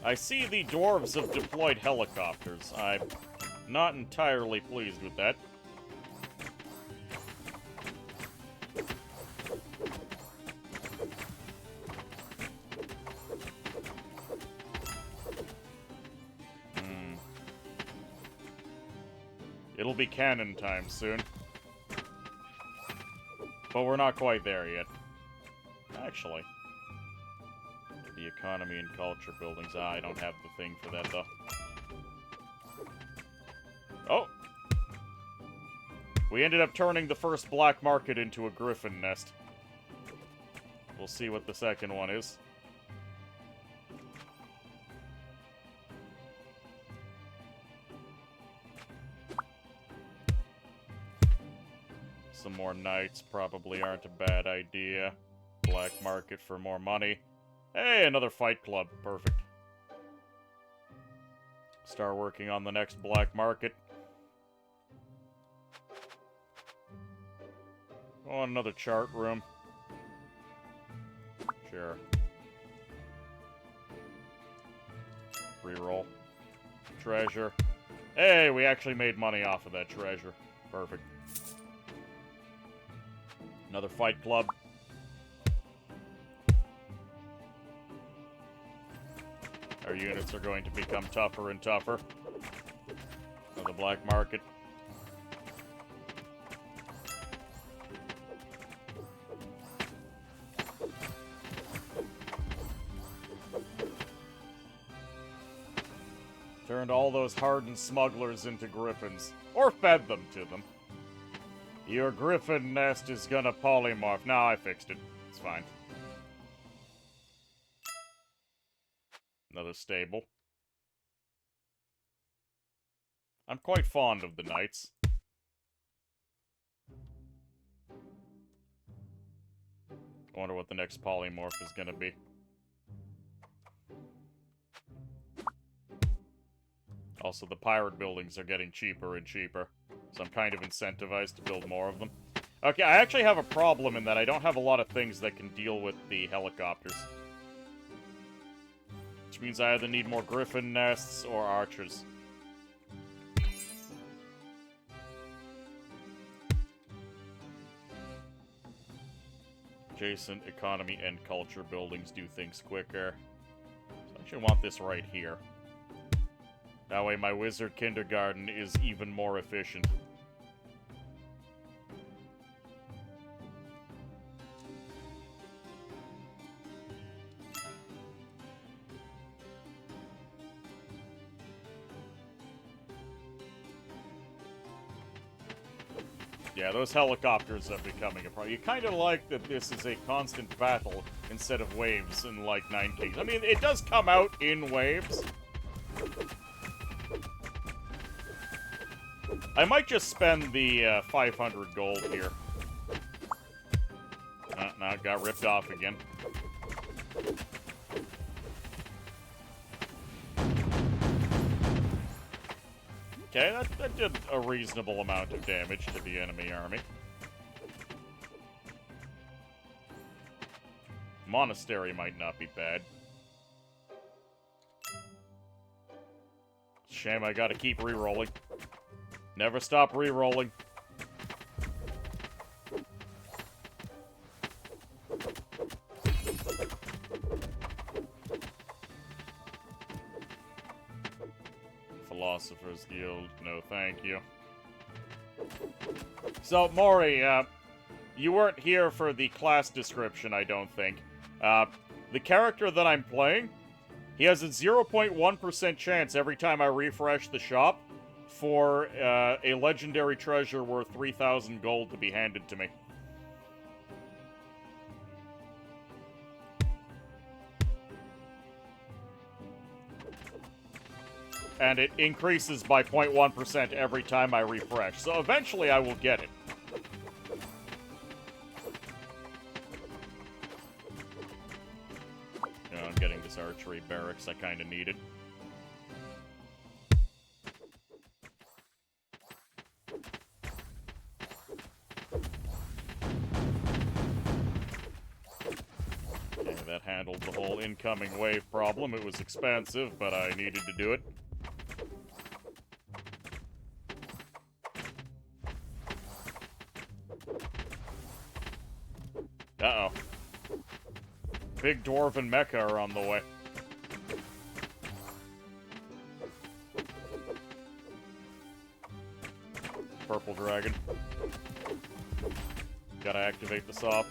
I see the dwarves have deployed helicopters. I'm not entirely pleased with that. It'll be cannon time soon. But we're not quite there yet. Actually. The economy and culture buildings. Ah, I don't have the thing for that, though. Oh! We ended up turning the first black market into a griffin nest. We'll see what the second one is. Some more knights probably aren't a bad idea. black market for more money. Hey, another fight club. Perfect. Start working on the next black market. Oh, another chart room. Sure. Reroll. Treasure. Hey, we actually made money off of that treasure. Perfect. Another fight club. Our units are going to become tougher and tougher. Another black market. Turned all those hardened smugglers into griffins. Or fed them to them. Your griffin nest is gonna polymorph. No, I fixed it. It's fine. Another stable. I'm quite fond of the knights. I wonder what the next polymorph is gonna be. Also, the pirate buildings are getting cheaper and cheaper, so I'm kind of incentivized to build more of them. Okay, I actually have a problem in that I don't have a lot of things that can deal with the helicopters. Which means I either need more griffin nests or archers. Adjacent economy and culture buildings do things quicker. So I actually want this right here. That way my wizard kindergarten is even more efficient. Yeah, those helicopters are becoming a problem. You kind of like that this is a constant battle instead of waves in, like, 9 Kings. I mean, it does come out in waves. I might just spend the 500 gold here. No, it got ripped off again. Okay, that did a reasonable amount of damage to the enemy army. Monastery might not be bad. Shame I gotta keep re-rolling. Never stop re-rolling. Philosopher's Guild, no thank you. So, Mori, you weren't here for the class description, I don't think. The character that I'm playing, he has a 0.1% chance every time I refresh the shop for a legendary treasure worth 3,000 gold to be handed to me. And it increases by 0.1% every time I refresh, so eventually I will get it. You know, I'm getting this archery barracks, I kinda need it. Okay, that handled the whole incoming wave problem. It was expensive, but I needed to do it. Uh-oh. Big dwarven mecha are on the way. Purple dragon. Gotta activate the SOP.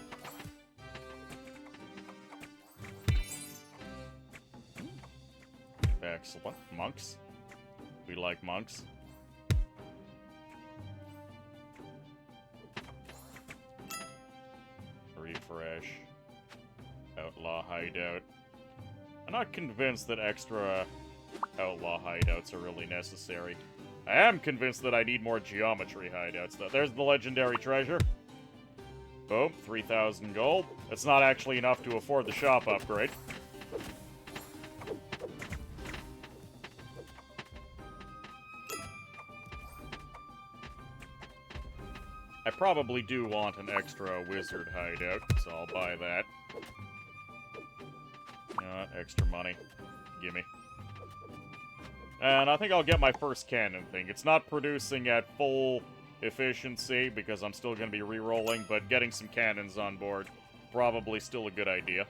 Excellent. Monks. We like monks. Refresh. Outlaw hideout. I'm not convinced that extra outlaw hideouts are really necessary. I am convinced that I need more geometry hideouts, though. There's the legendary treasure. Boom, 3,000 gold. That's not actually enough to afford the shop upgrade. I probably do want an extra wizard hideout, so I'll buy that. Extra money. Gimme. And I think I'll get my first cannon thing. It's not producing at full efficiency because I'm still going to be re-rolling, but getting some cannons on board, probably still a good idea.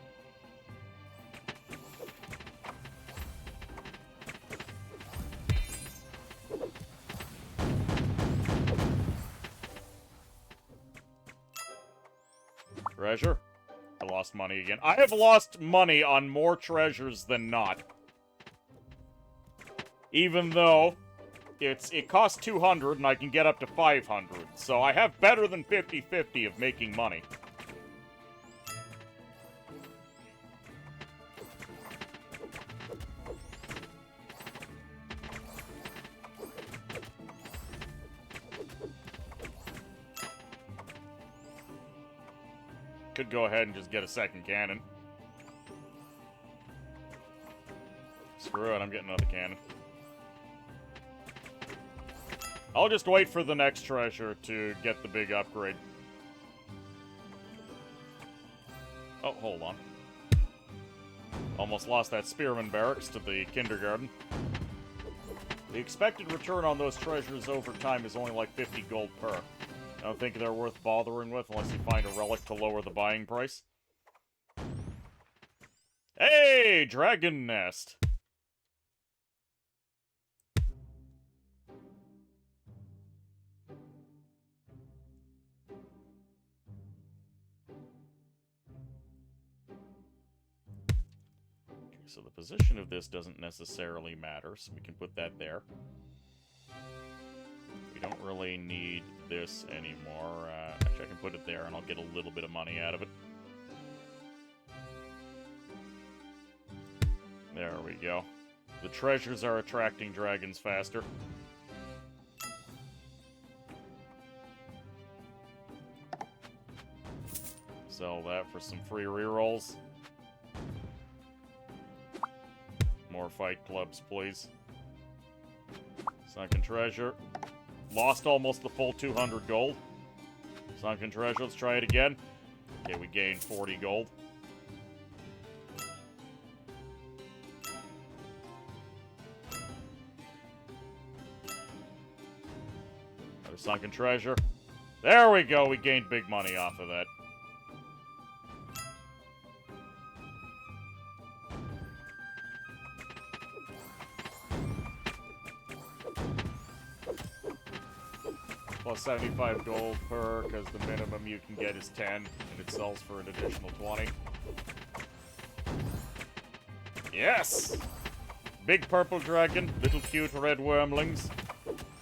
Treasure? I lost money again. I have lost money on more treasures than not. Even though it costs 200 and I can get up to 500. So I have better than 50-50 of making money. Could go ahead and just get a second cannon. Screw it, I'm getting another cannon. I'll just wait for the next treasure to get the big upgrade. Oh, hold on. Almost lost that Spearman Barracks to the kindergarten. The expected return on those treasures over time is only like 50 gold per. I don't think they're worth bothering with unless you find a relic to lower the buying price. Hey, Dragon Nest! So the position of this doesn't necessarily matter, so we can put that there. We don't really need this anymore. Actually, I can put it there, and I'll get a little bit of money out of it. There we go. The treasures are attracting dragons faster. Sell that for some free rerolls. More fight clubs, please. Sunken treasure. Lost almost the full 200 gold. Sunken treasure, let's try it again. Okay, we gained 40 gold. Another sunken treasure. There we go, we gained big money off of that. Plus 75 gold per, because the minimum you can get is 10, and it sells for an additional 20. Yes! Big purple dragon, little cute red wormlings.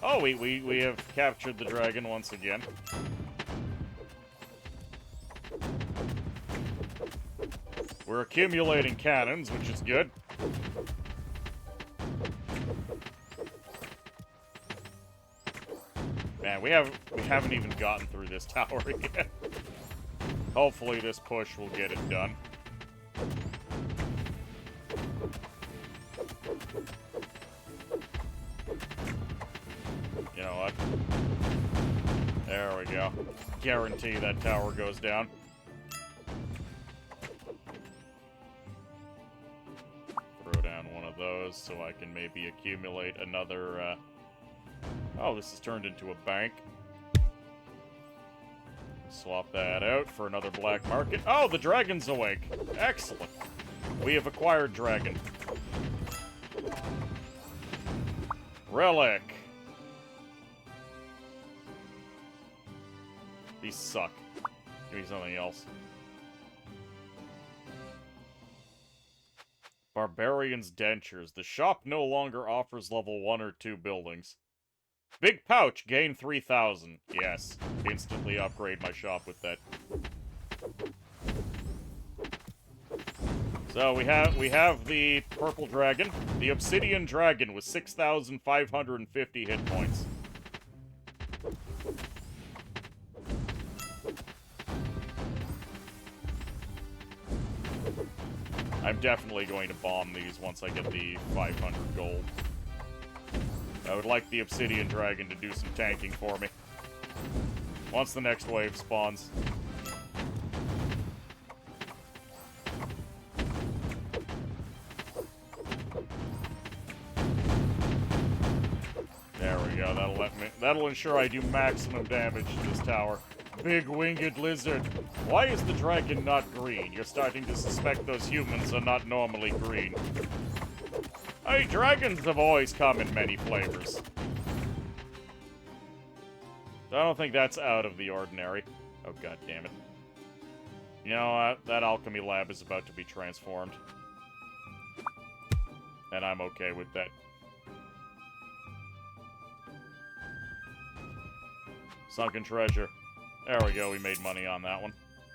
Oh, we have captured the dragon once again. We're accumulating cannons, which is good. Man, we haven't even gotten through this tower yet. Hopefully this push will get it done. You know what? There we go. Guarantee that tower goes down. Throw down one of those so I can maybe accumulate another, Oh, this has turned into a bank. Swap that out for another black market. Oh, the dragon's awake. Excellent. We have acquired dragon. Relic. These suck. Give me something else. Barbarian's Dentures. The shop no longer offers level 1 or 2 buildings. Big pouch, gain 3,000. Yes, instantly upgrade my shop with that. So we have the purple dragon, the obsidian dragon with 6,550 hit points. I'm definitely going to bomb these once I get the 500 gold. I would like the Obsidian Dragon to do some tanking for me. Once the next wave spawns. There we go, that'll ensure I do maximum damage to this tower. Big winged lizard. Why is the dragon not green? You're starting to suspect those humans are not normally green. Hey, dragons have always come in many flavors. I don't think that's out of the ordinary. Oh, god damn it. You know, that alchemy lab is about to be transformed. And I'm okay with that. Sunken treasure. There we go, we made money on that one.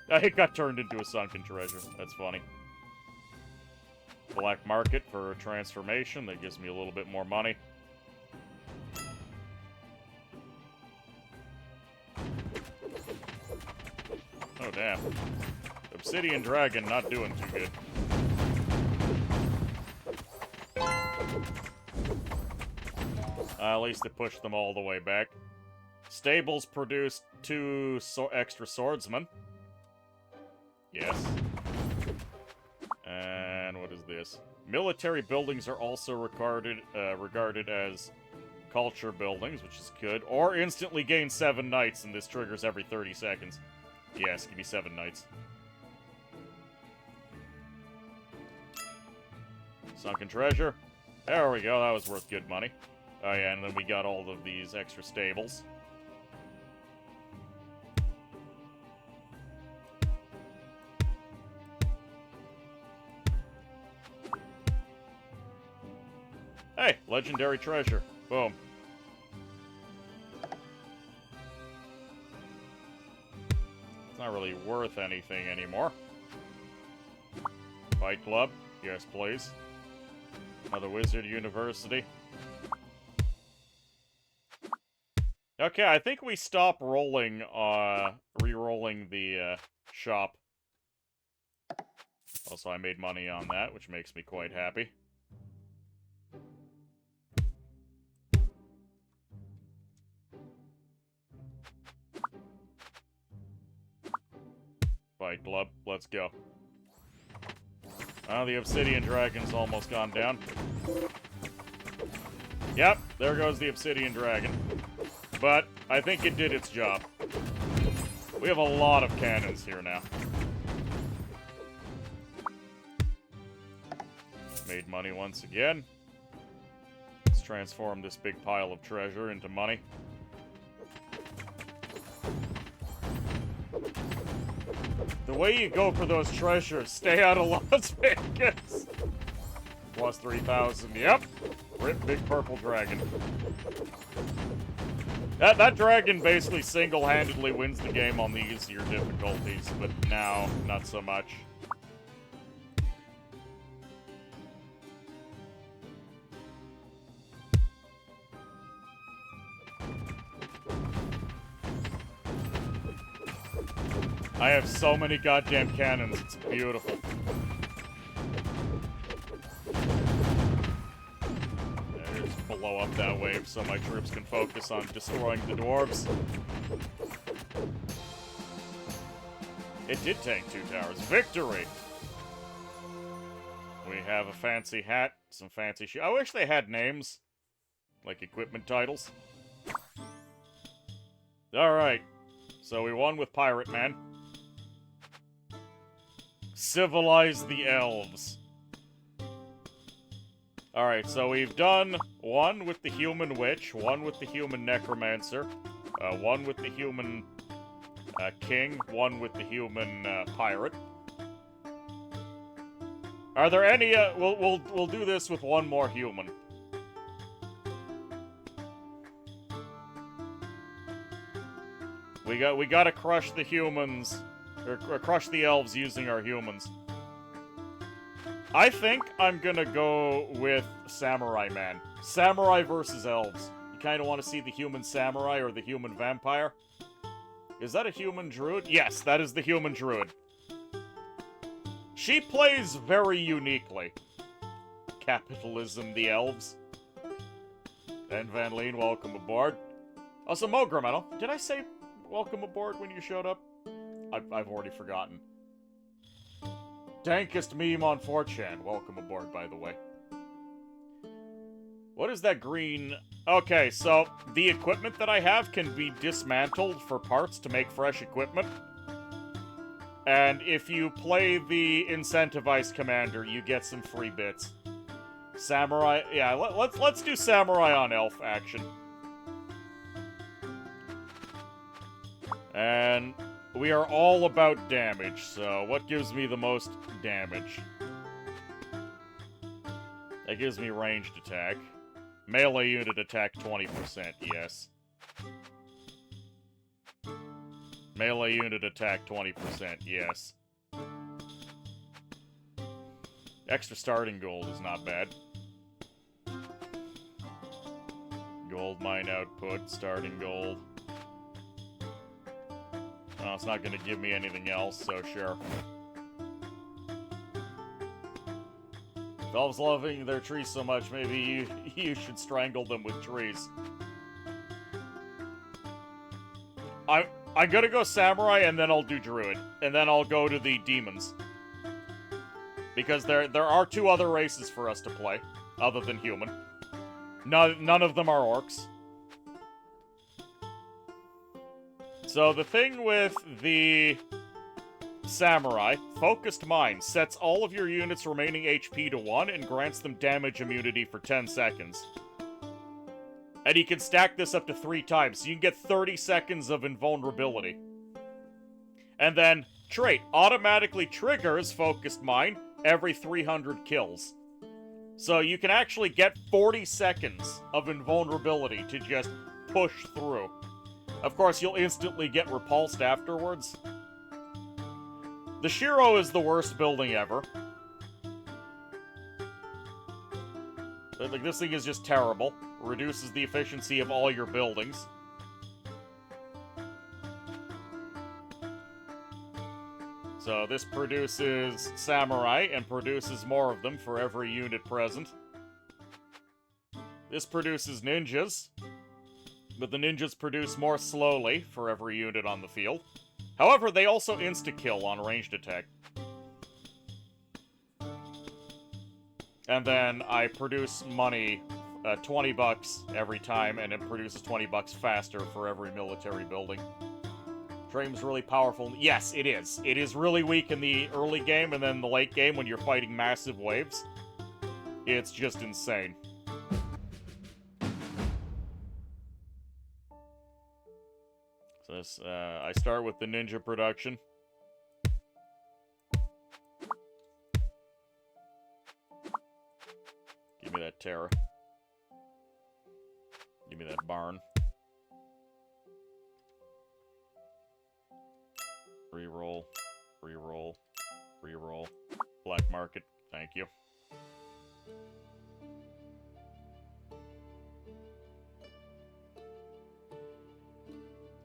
It got turned into a sunken treasure. That's funny. Black market for a transformation. That gives me a little bit more money. Oh, damn. Obsidian Dragon not doing too good. At least it pushed them all the way back. Stables produced 2 extra swordsmen. Yes. And what is this? Military buildings are also regarded as culture buildings, which is good. Or instantly gain 7 knights, and this triggers every 30 seconds. Yes, give me 7 knights. Sunken treasure. There we go, that was worth good money. Oh yeah, and then we got all of these extra stables. Hey, legendary treasure. Boom. It's not really worth anything anymore. Fight Club. Yes, please. Another Wizard University. Okay, I think we stop rolling, re-rolling the, shop. Also, I made money on that, which makes me quite happy. Fight Club, let's go. The Obsidian Dragon's almost gone down. Yep, there goes the Obsidian Dragon. But I think it did its job. We have a lot of cannons here now. Made money once again. Let's transform this big pile of treasure into money. The way you go for those treasures, stay out of Las Vegas. Plus 3,000, yep. Rip big purple dragon. That dragon basically single-handedly wins the game on the easier difficulties, but now, not so much. I have so many goddamn cannons, it's beautiful. Just blow up that wave so my troops can focus on destroying the dwarves. It did tank 2 towers. Victory! We have a fancy hat, some fancy shoes. I wish they had names. Like equipment titles. Alright. So we won with Pirate Man. Civilize the elves. Alright, so we've done 1 with the human witch, 1 with the human necromancer, 1 with the human king, 1 with the human pirate. Are there any? We'll do this with 1 more human. We gotta crush the humans. Or crush the elves using our humans. I think I'm gonna go with Samurai Man. Samurai versus elves. You kinda wanna see the human samurai or the human vampire? Is that a human druid? Yes, that is the human druid. She plays very uniquely. Capitalism, the elves. And Van Leen, welcome aboard. Also, Mogramento, did I say welcome aboard when you showed up? I've already forgotten. Dankest meme on 4chan. Welcome aboard, by the way. What is that green... Okay, so the equipment that I have can be dismantled for parts to make fresh equipment. And if you play the incentivized commander, you get some free bits. Samurai... Yeah, let's do Samurai on Elf action. And we are all about damage, so what gives me the most damage? That gives me ranged attack. Melee unit attack 20%, yes. Melee unit attack 20%, yes. Extra starting gold is not bad. Gold mine output, starting gold. Oh, it's not gonna give me anything else, so sure. Elves loving their trees so much, maybe you should strangle them with trees. I'm gonna go Samurai, and then I'll do Druid. And then I'll go to the Demons. Because there are two other races for us to play, other than human. None of them are orcs. So the thing with the Samurai, Focused Mind sets all of your units' remaining HP to 1 and grants them damage immunity for 10 seconds. And you can stack this up to 3 times, so you can get 30 seconds of invulnerability. And then, trait, automatically triggers Focused Mind every 300 kills. So you can actually get 40 seconds of invulnerability to just push through. Of course, you'll instantly get repulsed afterwards. The Shiro is the worst building ever. Like, this thing is just terrible. Reduces the efficiency of all your buildings. So this produces Samurai, and produces more of them for every unit present. This produces Ninjas, but the Ninjas produce more slowly for every unit on the field. However, they also insta-kill on ranged attack. And then I produce money, 20 bucks every time, and it produces 20 bucks faster for every military building. Dream's really powerful. Yes, it is. It is really weak in the early game, and then the late game when you're fighting massive waves. It's just insane. So this, I start with the ninja production. Give me that Terra. Give me that barn. Reroll. Reroll. Reroll. Black market. Thank you.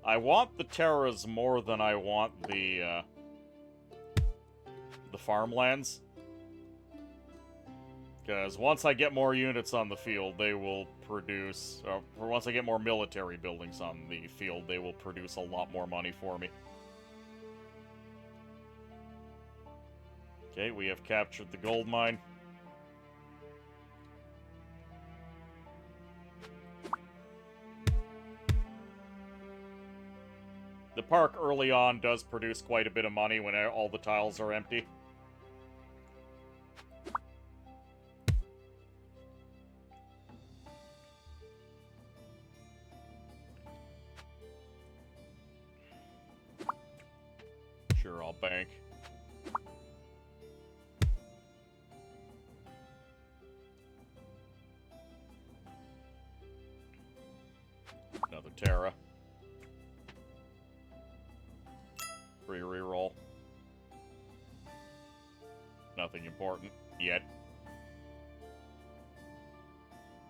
I want the Terras more than I want the farmlands. Because once I get more units on the field, they will produce... or once I get more military buildings on the field, they will produce a lot more money for me. Okay, we have captured the gold mine. The park early on does produce quite a bit of money when all the tiles are empty. Sure, I'll bank. Another Terra. Reroll. Nothing important yet.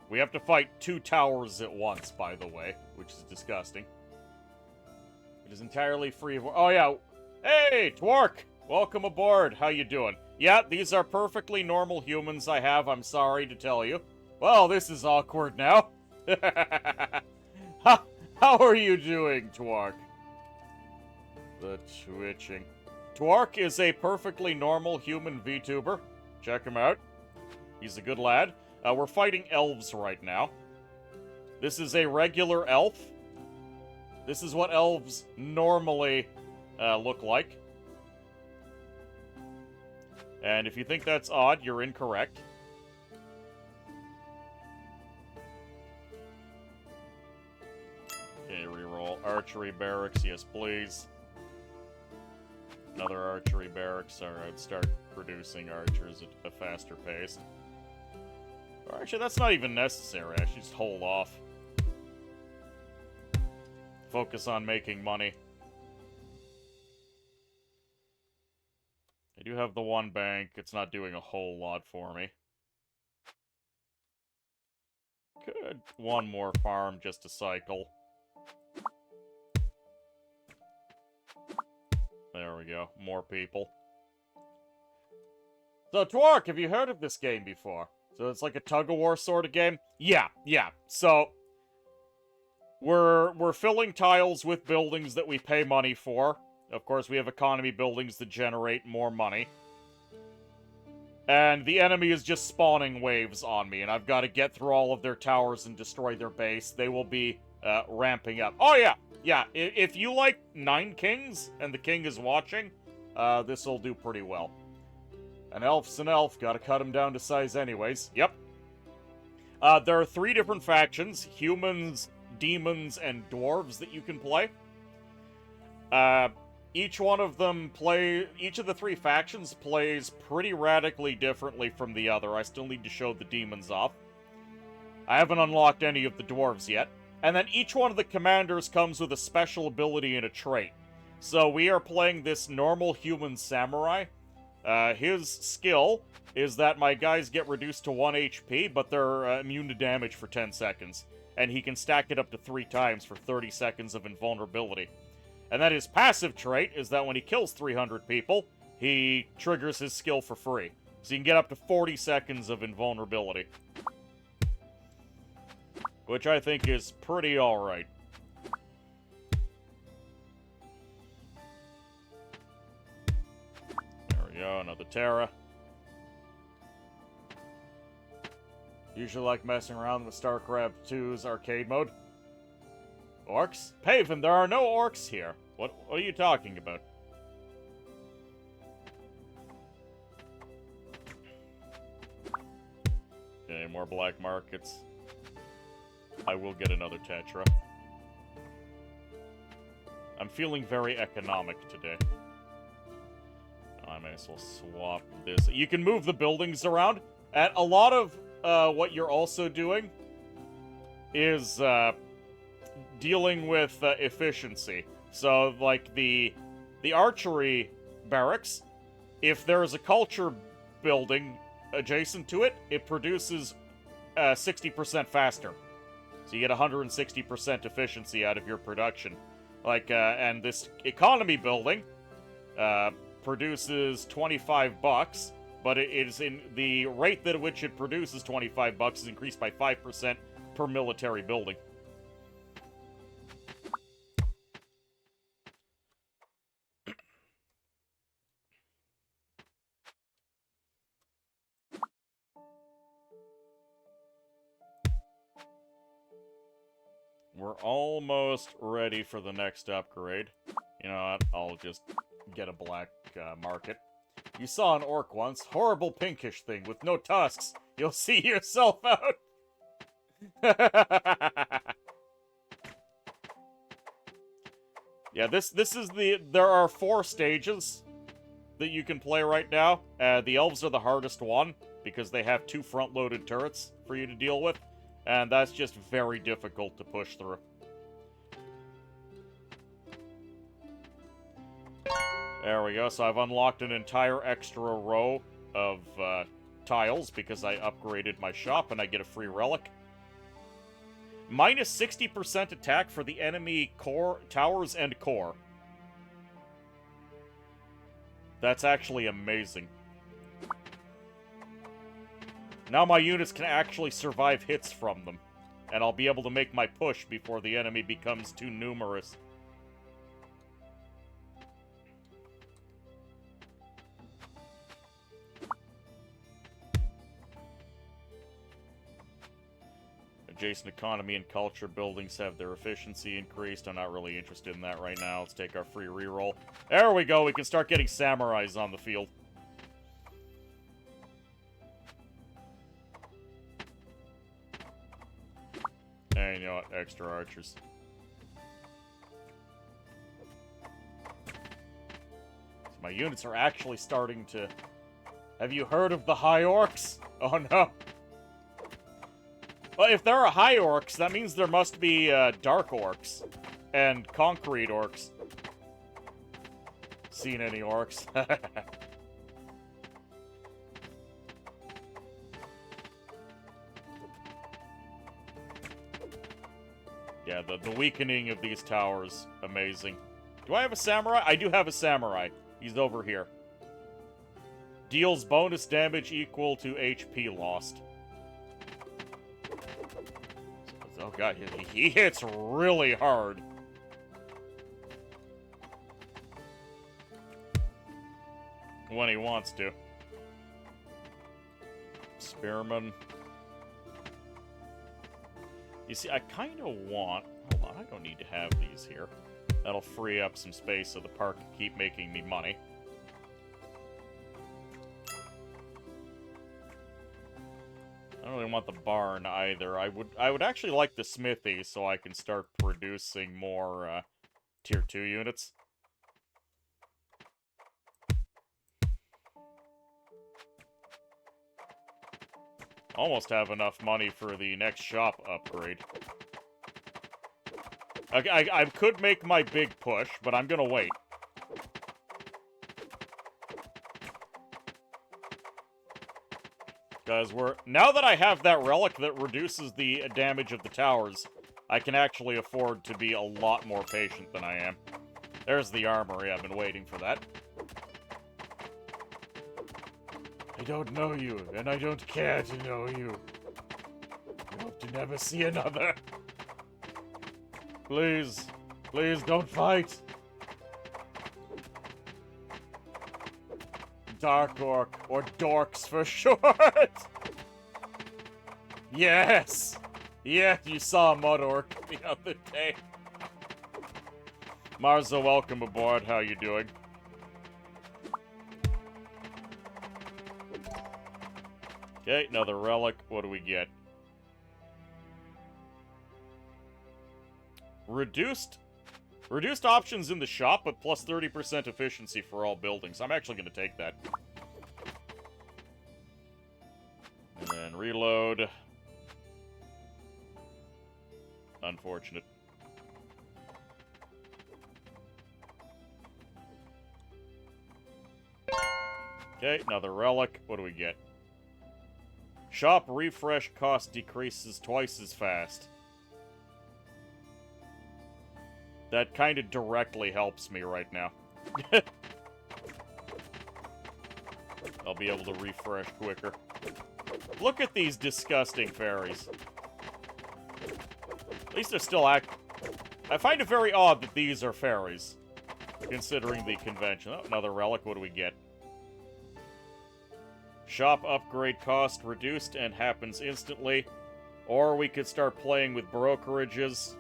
We have to fight 2 towers at once, by the way, which is disgusting. It is entirely free of... Oh, yeah. Hey, Twark! Welcome aboard. How you doing? Yeah, these are perfectly normal humans I have, I'm sorry to tell you. Well, this is awkward now. How are you doing, Twark? The twitching. Twark is a perfectly normal human VTuber. Check him out. He's a good lad. We're fighting elves right now. This is a regular elf. This is what elves normally look like. And if you think that's odd, you're incorrect. Okay, reroll. Archery barracks, yes please. Another archery barracks. Alright, start producing archers at a faster pace. Or actually, that's not even necessary. I should just hold off. Focus on making money. I do have the one bank. It's not doing a whole lot for me. Could one more farm just to cycle. There we go. More people. So, Twark, have you heard of this game before? So it's like a tug-of-war sort of game? Yeah. So, we're filling tiles with buildings that we pay money for. Of course, we have economy buildings that generate more money. And the enemy is just spawning waves on me, and I've got to get through all of their towers and destroy their base. They will be ramping up. Oh, yeah. Yeah, if you like 9 kings, and the king is watching, this will do pretty well. An elf's an elf, gotta cut him down to size anyways. Yep. There are 3 different factions, humans, demons, and dwarves that you can play. Each of the 3 factions plays pretty radically differently from the other. I still need to show the demons off. I haven't unlocked any of the dwarves yet. And then each one of the commanders comes with a special ability and a trait. So we are playing this normal human samurai. His skill is that my guys get reduced to 1 HP, but they're immune to damage for 10 seconds. And he can stack it up to 3 times for 30 seconds of invulnerability. And then his passive trait is that when he kills 300 people, he triggers his skill for free. So you can get up to 40 seconds of invulnerability. Which I think is pretty alright. There we go, another Terra. Usually like messing around with StarCraft 2's arcade mode. Orcs? Paven, there are no orcs here. What are you talking about? Okay, more black markets. I will get another Tetra. I'm feeling very economic today. I may as well swap this. You can move the buildings around. And a lot of what you're also doing is dealing with efficiency. So, like the archery barracks, if there is a culture building adjacent to it, it produces 60% faster. So you get 160% efficiency out of your production. Like, and this economy building produces $25, but it is in the rate at which it produces $25 is increased by 5% per military building. We're almost ready for the next upgrade. You know what? I'll just get a black market. You saw an orc once. Horrible pinkish thing with no tusks. You'll see yourself out. Yeah, this is there are 4 stages that you can play right now. The elves are the hardest one because they have 2 front-loaded turrets for you to deal with. And that's just very difficult to push through. There we go. So I've unlocked an entire extra row of tiles because I upgraded my shop and I get a free relic. Minus 60% attack for the enemy core, towers and core. That's actually amazing. Now my units can actually survive hits from them. And I'll be able to make my push before the enemy becomes too numerous. Adjacent economy and culture buildings have their efficiency increased. I'm not really interested in that right now. Let's take our free reroll. There we go. We can start getting samurais on the field. And you know what? Extra archers. So my units are actually starting to... Have you heard of the High Orcs? Oh no. Well, if there are High Orcs, that means there must be Dark Orcs. And Concrete Orcs. Seen any orcs? Yeah, the weakening of these towers, amazing. Do I have a samurai? I do have a samurai. He's over here. Deals bonus damage equal to HP lost. Oh god, he hits really hard. When he wants to. Spearman. You see, I kind of want... Hold on, I don't need to have these here. That'll free up some space so the park can keep making me money. I don't really want the barn either. I would actually like the smithy so I can start producing more tier 2 units. Almost have enough money for the next shop upgrade. I could make my big push, but I'm gonna wait. Because now that I have that relic that reduces the damage of the towers, I can actually afford to be a lot more patient than I am. There's the armory. I've been waiting for that. I don't know you, and I don't care to know you. I hope to never see another. Please, please don't fight. Dark Orc, or Dorks for short. Yes! Yeah, you saw Mud Orc the other day. Marza, welcome aboard. How you doing? Okay, another relic. What do we get? Reduced options in the shop, but plus 30% efficiency for all buildings. I'm actually going to take that. And then reload. Unfortunate. Okay, another relic. What do we get? Shop refresh cost decreases twice as fast. That kind of directly helps me right now. I'll be able to refresh quicker. Look at these disgusting fairies. At least they're still I find it very odd that these are fairies, considering the convention. Oh, another relic. What do we get? Shop upgrade cost reduced and happens instantly. Or we could start playing with brokerages.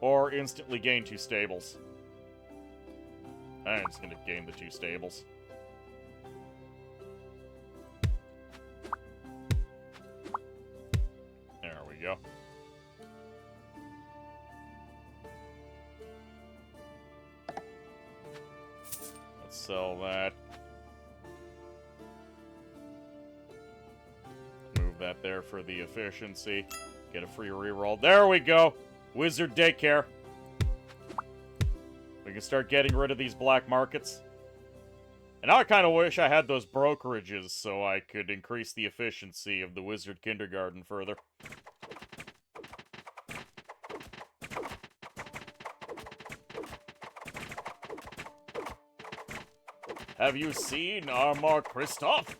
Or instantly gain 2 stables. I'm just gonna gain the 2 stables. There we go. Let's sell that. Move that there for the efficiency. Get a free reroll. There we go! Wizard Daycare. We can start getting rid of these black markets. And now I kind of wish I had those brokerages so I could increase the efficiency of the Wizard Kindergarten further. Have you seen Armor Kristoff?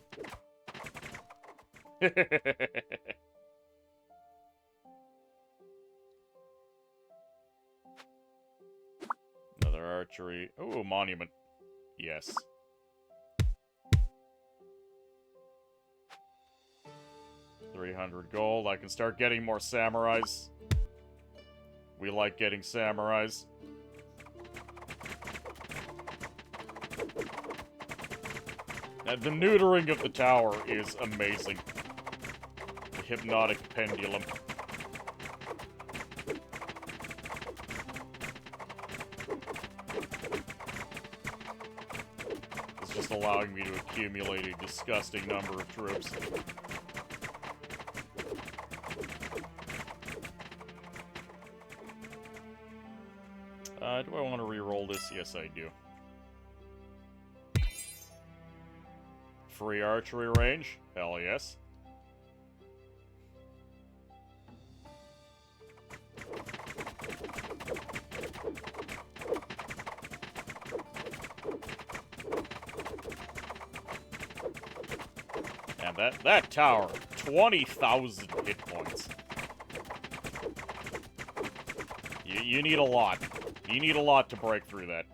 Another archery. Ooh, monument. Yes. $300 gold. I can start getting more samurais. We like getting samurais. The neutering of the tower is amazing. The hypnotic pendulum. It's just allowing me to accumulate a disgusting number of troops. Do I want to re-roll this? Yes, I do. Free archery range? Hell yes. And that tower, 20,000 hit points. You need a lot. You need a lot to break through that.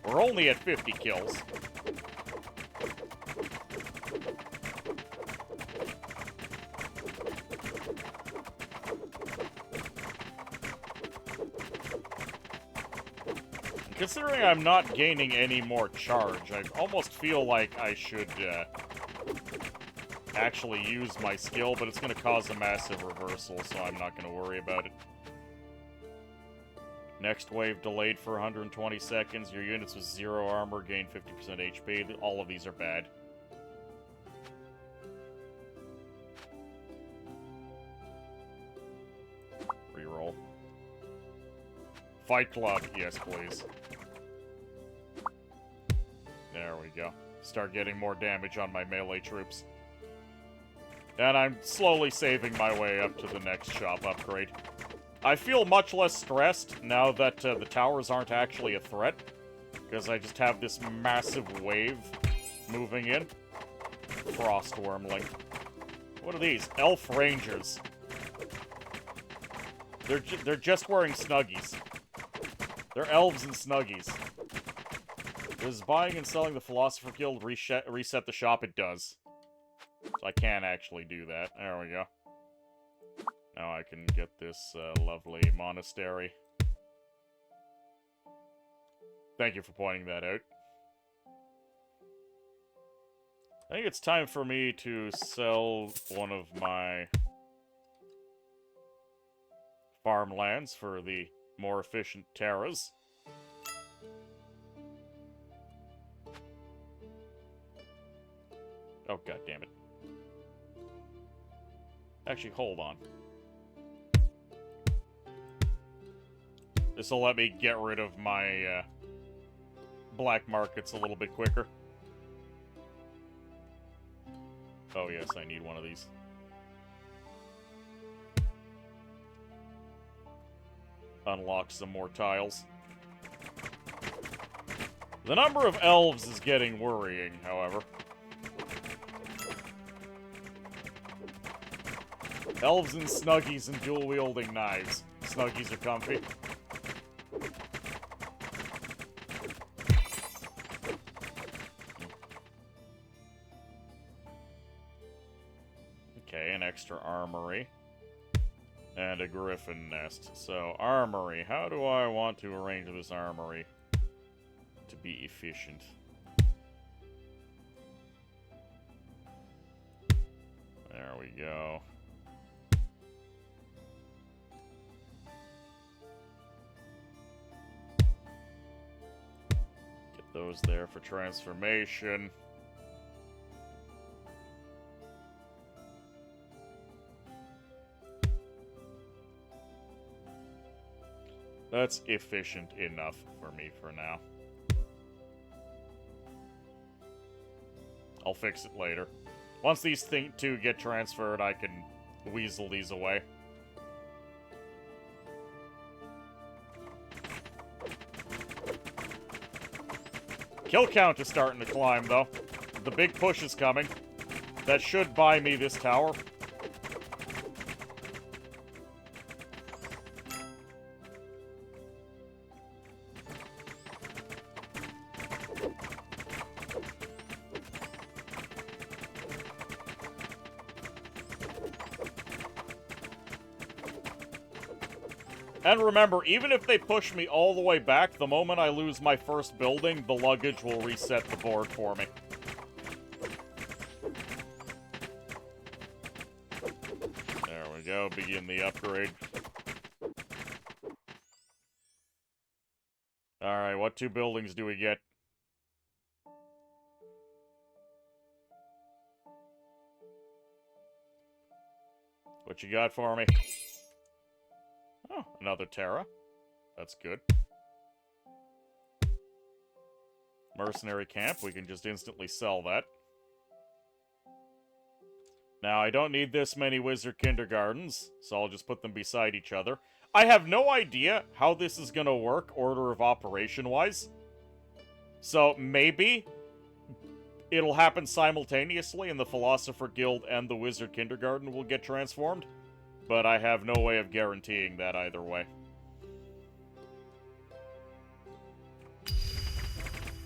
We're only at 50 kills. Considering I'm not gaining any more charge, I almost feel like I should actually use my skill, but it's going to cause a massive reversal, so I'm not going to worry about it. Next wave delayed for 120 seconds. Your units with 0 armor gain 50% HP. All of these are bad. Reroll. Fight Club. Yes, please. There we go. Start getting more damage on my melee troops. And I'm slowly saving my way up to the next shop upgrade. I feel much less stressed now that the towers aren't actually a threat, because I just have this massive wave moving in. Frost Wormling. What are these? Elf Rangers. They're just wearing Snuggies. They're elves and Snuggies. Does buying and selling the Philosopher Guild reset the shop? It does. So I can actually do that. There we go. Now I can get this lovely monastery. Thank you for pointing that out. I think it's time for me to sell one of my farmlands for the more efficient Terras. Oh, god damn it. Actually, hold on. This'll let me get rid of my black markets a little bit quicker. Oh yes, I need one of these. Unlock some more tiles. The number of elves is getting worrying, however. Elves and Snuggies and dual-wielding knives. Snuggies are comfy. Okay, an extra armory. And a griffin nest. So, armory. How do I want to arrange this armory to be efficient? There we go. Get those there for transformation. That's efficient enough for me for now. I'll fix it later. Once these two get transferred, I can weasel these away. Kill count is starting to climb, though. The big push is coming. That should buy me this tower. And remember, even if they push me all the way back, the moment I lose my first building, the luggage will reset the board for me. There we go, begin the upgrade. Alright, what 2 buildings do we get? What you got for me? Oh, another Terra. That's good. Mercenary camp, we can just instantly sell that. Now, I don't need this many wizard kindergartens, so I'll just put them beside each other. I have no idea how this is gonna work, order of operation-wise. So, maybe it'll happen simultaneously, and the Philosopher Guild and the Wizard Kindergarten will get transformed. But I have no way of guaranteeing that either way.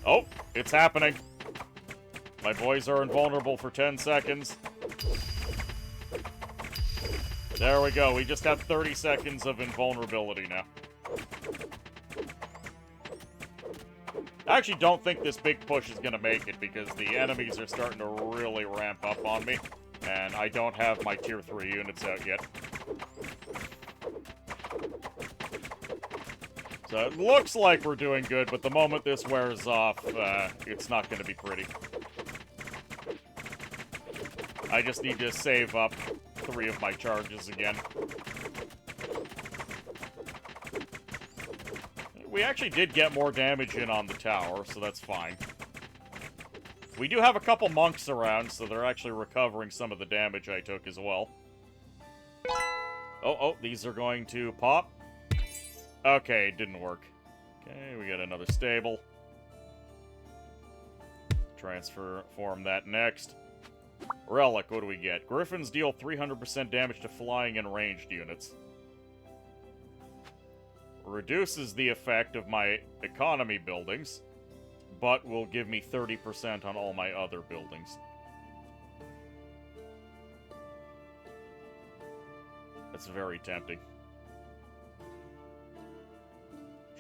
Oh, it's happening. My boys are invulnerable for 10 seconds. There we go. We just have 30 seconds of invulnerability now. I actually don't think this big push is going to make it because the enemies are starting to really ramp up on me. And I don't have my tier 3 units out yet. So it looks like we're doing good, but the moment this wears off, it's not going to be pretty. I just need to save up 3 of my charges again. We actually did get more damage in on the tower, so that's fine. We do have a couple monks around, so they're actually recovering some of the damage I took as well. Oh, these are going to pop. Okay, it didn't work. Okay, we got another stable. Transform that next. Relic, what do we get? Griffins deal 300% damage to flying and ranged units. Reduces the effect of my economy buildings, but will give me 30% on all my other buildings. That's very tempting.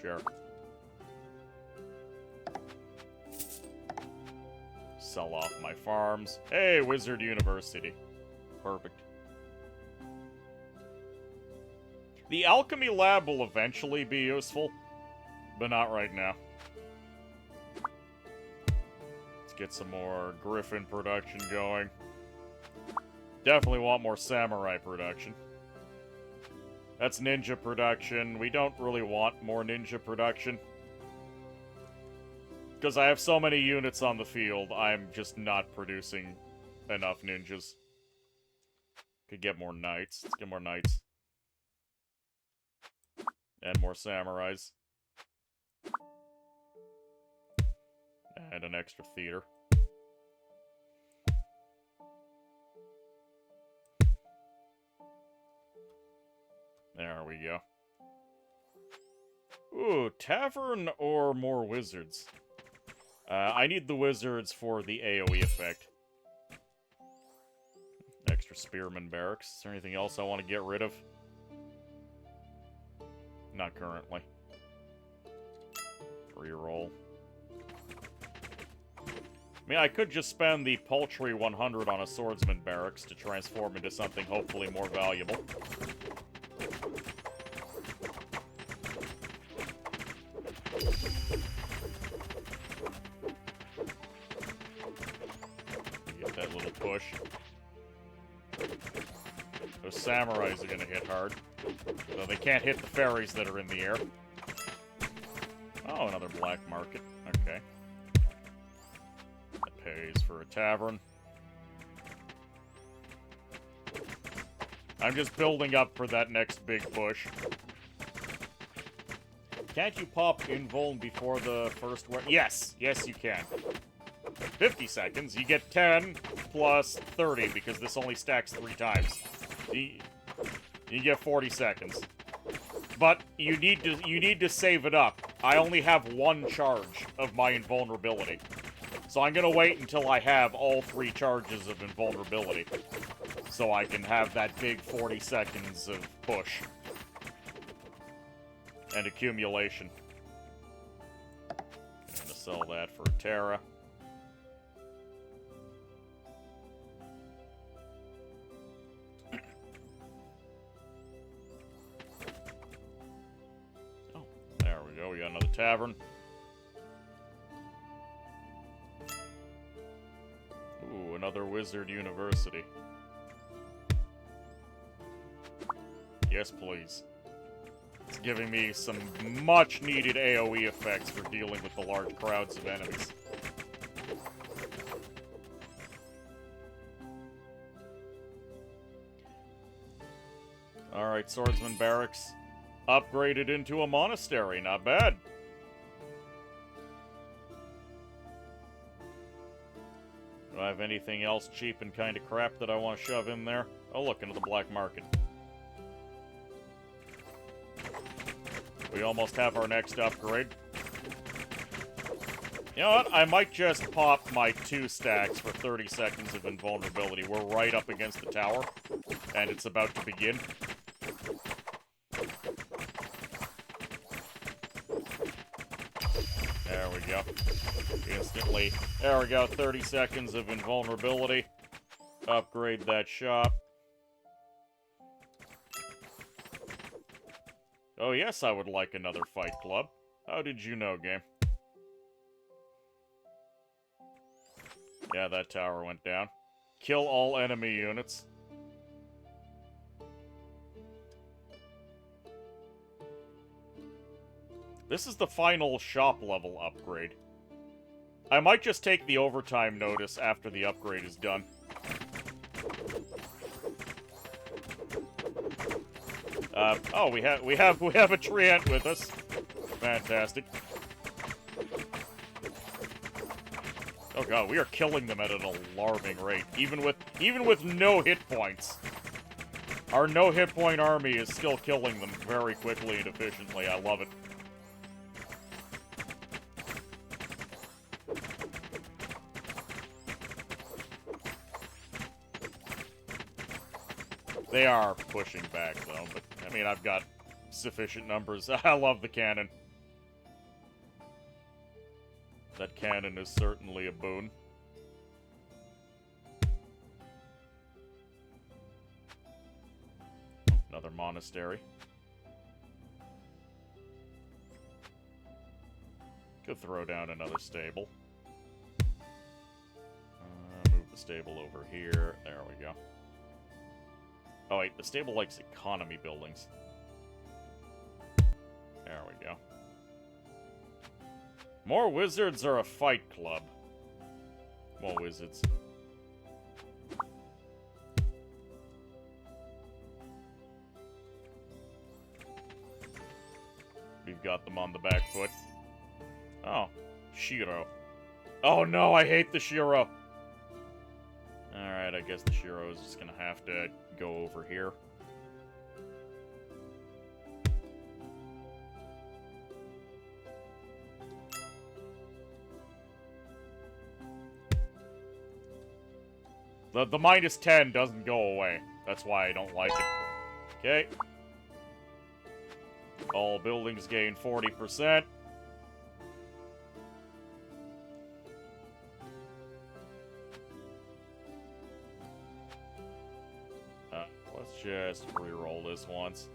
Sure. Sell off my farms. Hey, Wizard University. Perfect. The alchemy lab will eventually be useful, but not right now. Let's get some more Griffin production going. Definitely want more samurai production. That's ninja production. We don't really want more ninja production. Because I have so many units on the field, I'm just not producing enough ninjas. Could get more knights. Let's get more knights. And more samurais. And an extra theater. There we go. Ooh, tavern or more wizards? I need the wizards for the AoE effect. Extra spearman barracks. Is there anything else I want to get rid of? Not currently. Reroll. I mean, I could just spend the paltry 100 on a swordsman barracks to transform into something hopefully more valuable. Get that little push. Those samurais are gonna hit hard. Though they can't hit the ferries that are in the air. Oh, another black market. Okay. That pays for a tavern. I'm just building up for that next big push. can't you pop invuln before the first word? Yes, yes you can. 50 seconds, you get 10 plus 30 because this only stacks 3 times. You get 40 seconds. But you need to save it up. I only have 1 charge of my invulnerability. So I'm gonna wait until I have all 3 charges of invulnerability. So I can have that big 40 seconds of push. And accumulation. I'm gonna sell that for Terra. Oh, there we go. We got another tavern. Ooh, another wizard university. Yes, please. It's giving me some much-needed AoE effects for dealing with the large crowds of enemies. Alright, Swordsman Barracks. Upgraded into a monastery, not bad. Do I have anything else cheap and kind of crap that I want to shove in there? I'll look into the black market. We almost have our next upgrade. You know what? I might just pop my 2 stacks for 30 seconds of invulnerability. We're right up against the tower, and it's about to begin. There we go. Instantly. There we go, 30 seconds of invulnerability. Upgrade that shop. Oh yes, I would like another fight club. How did you know, game? Yeah, that tower went down. Kill all enemy units. This is the final shop level upgrade. I might just take the overtime notice after the upgrade is done. Oh, we have a treant with us. Fantastic. Oh god, we are killing them at an alarming rate, even with no hit points. Our no hit point army is still killing them very quickly and efficiently. I love it. They are pushing back, though, but, I mean, I've got sufficient numbers. I love the cannon. That cannon is certainly a boon. Another monastery. Could throw down another stable. Move the stable over here. There we go. Oh wait, the stable likes economy buildings. There we go. More wizards or a fight club? More wizards. We've got them on the back foot. Oh, Shiro. Oh no, I hate the Shiro. Alright, I guess the Shiro is just gonna have to go over here. The minus 10 doesn't go away. That's why I don't like it. Okay. All buildings gain 40%. Let's just reroll this once.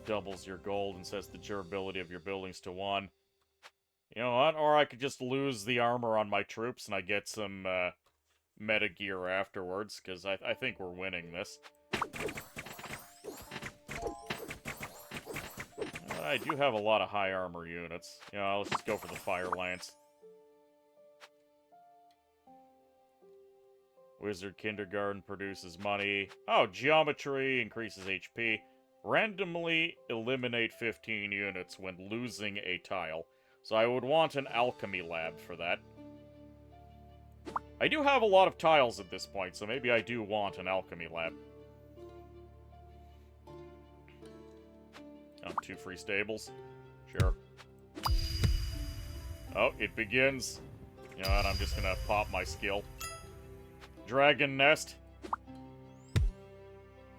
Doubles your gold and sets the durability of your buildings to 1. You know what? Or I could just lose the armor on my troops and I get some meta gear afterwards, because I think we're winning this. I do have a lot of high armor units. You know, let's just go for the Fire Lance. Wizard Kindergarten produces money. Oh, Geometry increases HP. Randomly eliminate 15 units when losing a tile. So I would want an alchemy lab for that. I do have a lot of tiles at this point, so maybe I do want an alchemy lab. Oh, 2 free stables. Sure. Oh, it begins. You know what, I'm just gonna pop my skill. Dragon nest.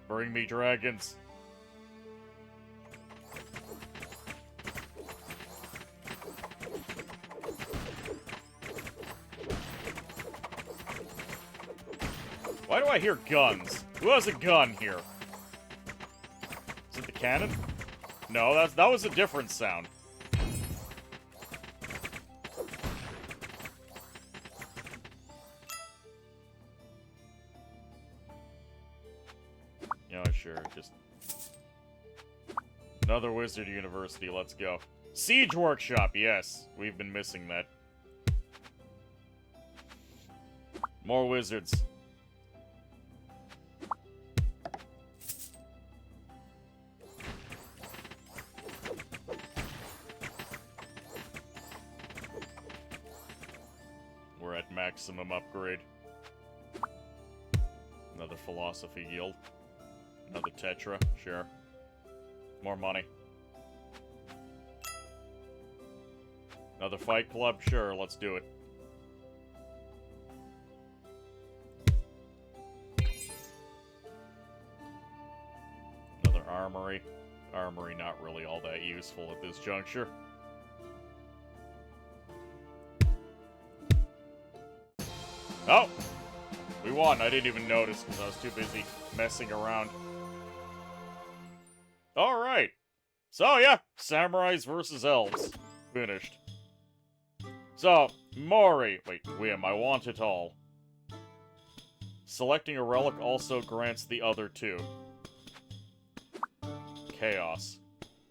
Bring me dragons. Why do I hear guns? Who has a gun here? Is it the cannon? No, that was a different sound. Yeah, sure, just... Another Wizard University, let's go. Siege Workshop, yes. We've been missing that. More wizards. We're at maximum upgrade. Another Philosophy Guild. Another Tetra, sure. More money. Another Fight Club, sure, let's do it. Another Armory. Armory not really all that useful at this juncture. Oh! We won. I didn't even notice because I was too busy messing around. Alright. So, yeah. Samurais versus elves. Finished. So, Mori. Wait, Whim, I want it all. Selecting a relic also grants the other two. Chaos.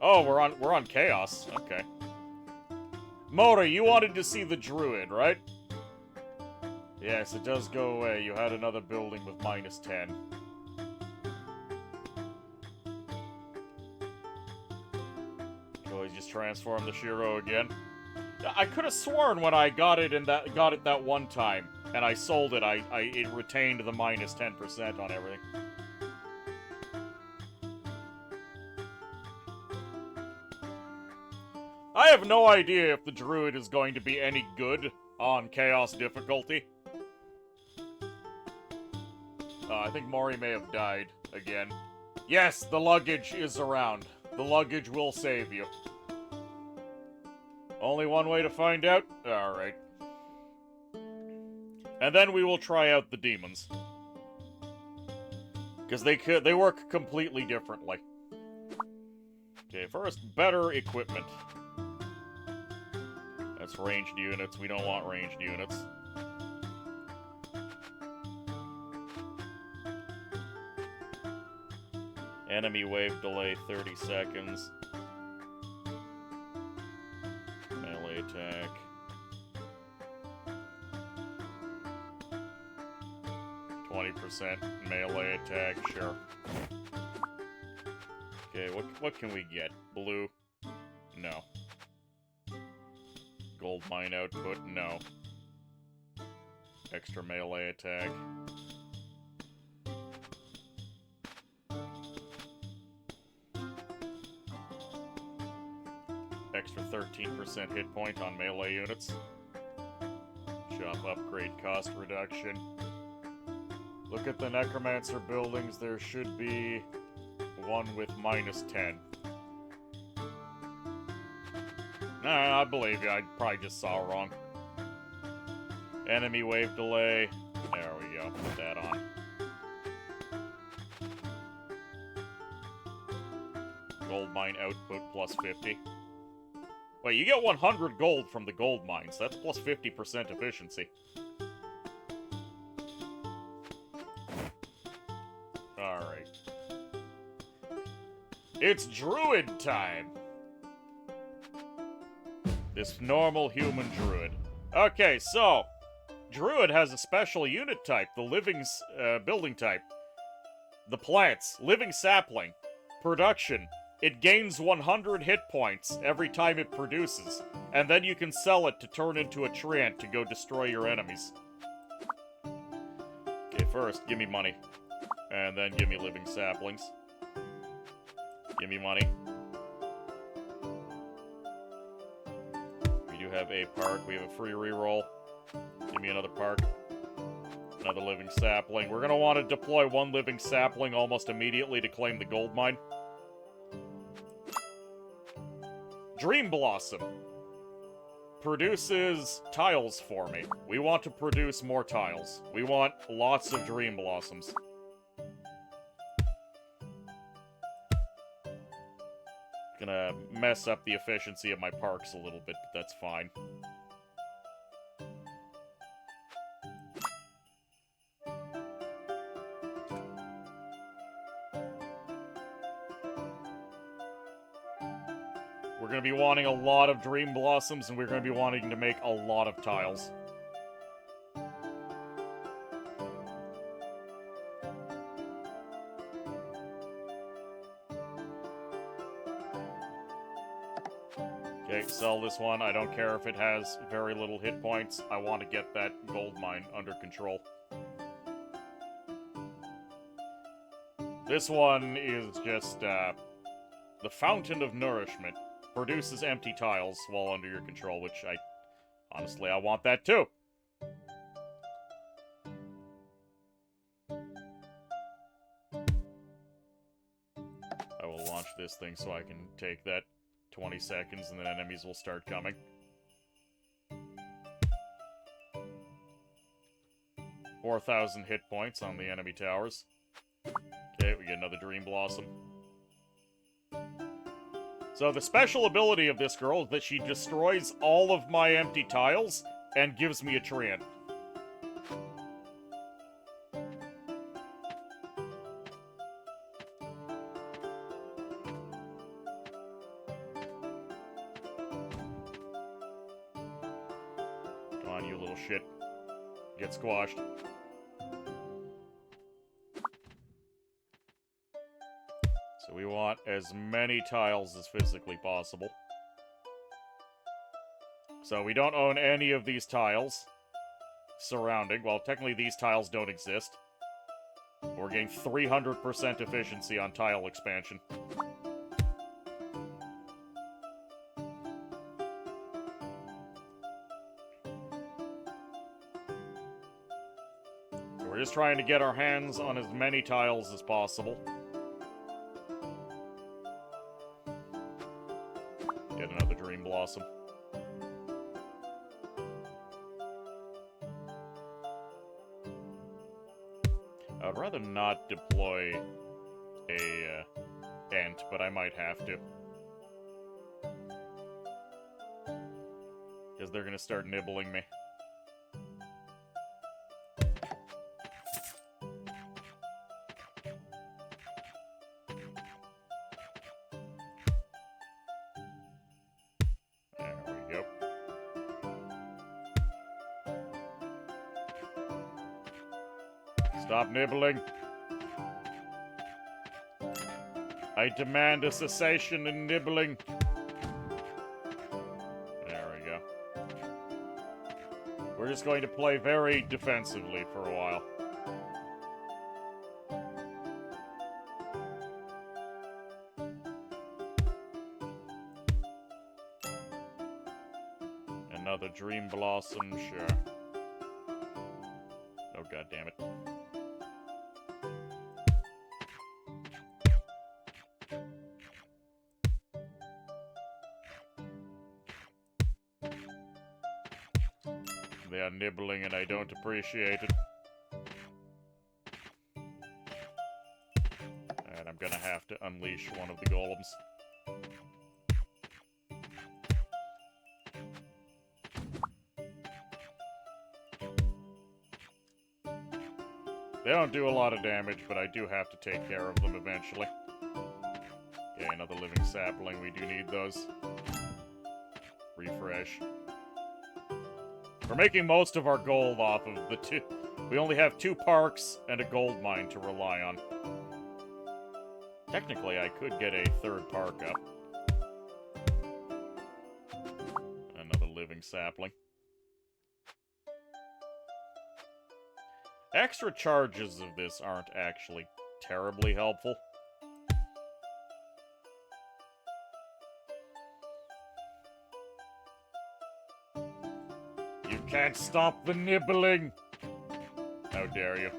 Oh, we're on Chaos. Okay. Mori, you wanted to see the Druid, right? Yes, it does go away. You had another building with -10. Oh, he just transformed the Shiro again. I could have sworn when I got it that one time, and I sold it, it retained the -10% on everything. I have no idea if the Druid is going to be any good on Chaos difficulty. I think Mori may have died again. Yes, the luggage is around. The luggage will save you. Only one way to find out? Alright. And then we will try out the demons. Because they work completely differently. Okay, first, better equipment. That's ranged units. We don't want ranged units. Enemy wave delay 30 seconds. Melee attack. %, melee attack, sure. Okay, what can we get? Blue? No. Gold mine output? No. Extra melee attack. Extra 13% hit point on melee units. Shop upgrade cost reduction. Look at the Necromancer buildings, there should be one with -10. Nah, I believe you, I probably just saw wrong. Enemy wave delay. There we go, put that on. Gold mine output +50. Wait, you get 100 gold from the gold mines. That's +50% efficiency. Alright. It's Druid time! This normal human Druid. Okay, so... Druid has a special unit type, the living building type. The plants. Living sapling. production. It gains 100 hit points every time it produces, and then you can sell it to turn into a treant to go destroy your enemies. Okay, first, give me money. And then give me living saplings. Give me money. We do have a park. We have a free reroll. Give me another park. Another living sapling. We're gonna want to deploy one living sapling almost immediately to claim the gold mine. Dream Blossom produces tiles for me. We want to produce more tiles. We want lots of Dream Blossoms. Gonna mess up the efficiency of my parks a little bit, but that's fine. We're going to be wanting a lot of Dream Blossoms, and we're going to be wanting to make a lot of tiles. Okay, sell this one. I don't care if it has very little hit points. I want to get that gold mine under control. This one is just, the Fountain of Nourishment. Produces empty tiles while under your control, which honestly, I want that too. I will launch this thing so I can take that 20 seconds and then enemies will start coming. $4,000 hit points on the enemy towers. Okay, we get another Dream Blossom. So the special ability of this girl is that she destroys all of my empty tiles and gives me a treant. Come on, you little shit. Get squashed. So we want as many tiles as physically possible. So we don't own any of these tiles surrounding. Well, technically these tiles don't exist. We're getting 300% efficiency on tile expansion. So we're just trying to get our hands on as many tiles as possible. Get another Dream Blossom. I would rather not deploy a ant, but I might have to. Because they're gonna start nibbling me. Stop nibbling. I demand a cessation in nibbling. There we go. We're just going to play very defensively for a while. Another Dream Blossom, sure. Oh, god damn it. They are nibbling and I don't appreciate it. And I'm gonna have to unleash one of the golems. They don't do a lot of damage, but I do have to take care of them eventually. Okay, another living sapling. We do need those. Refresh. We're making most of our gold off of the two. We only have 2 parks and a gold mine to rely on. Technically, I could get a third parka. Another living sapling. Extra charges of this aren't actually terribly helpful. You can't stop the nibbling! How dare you.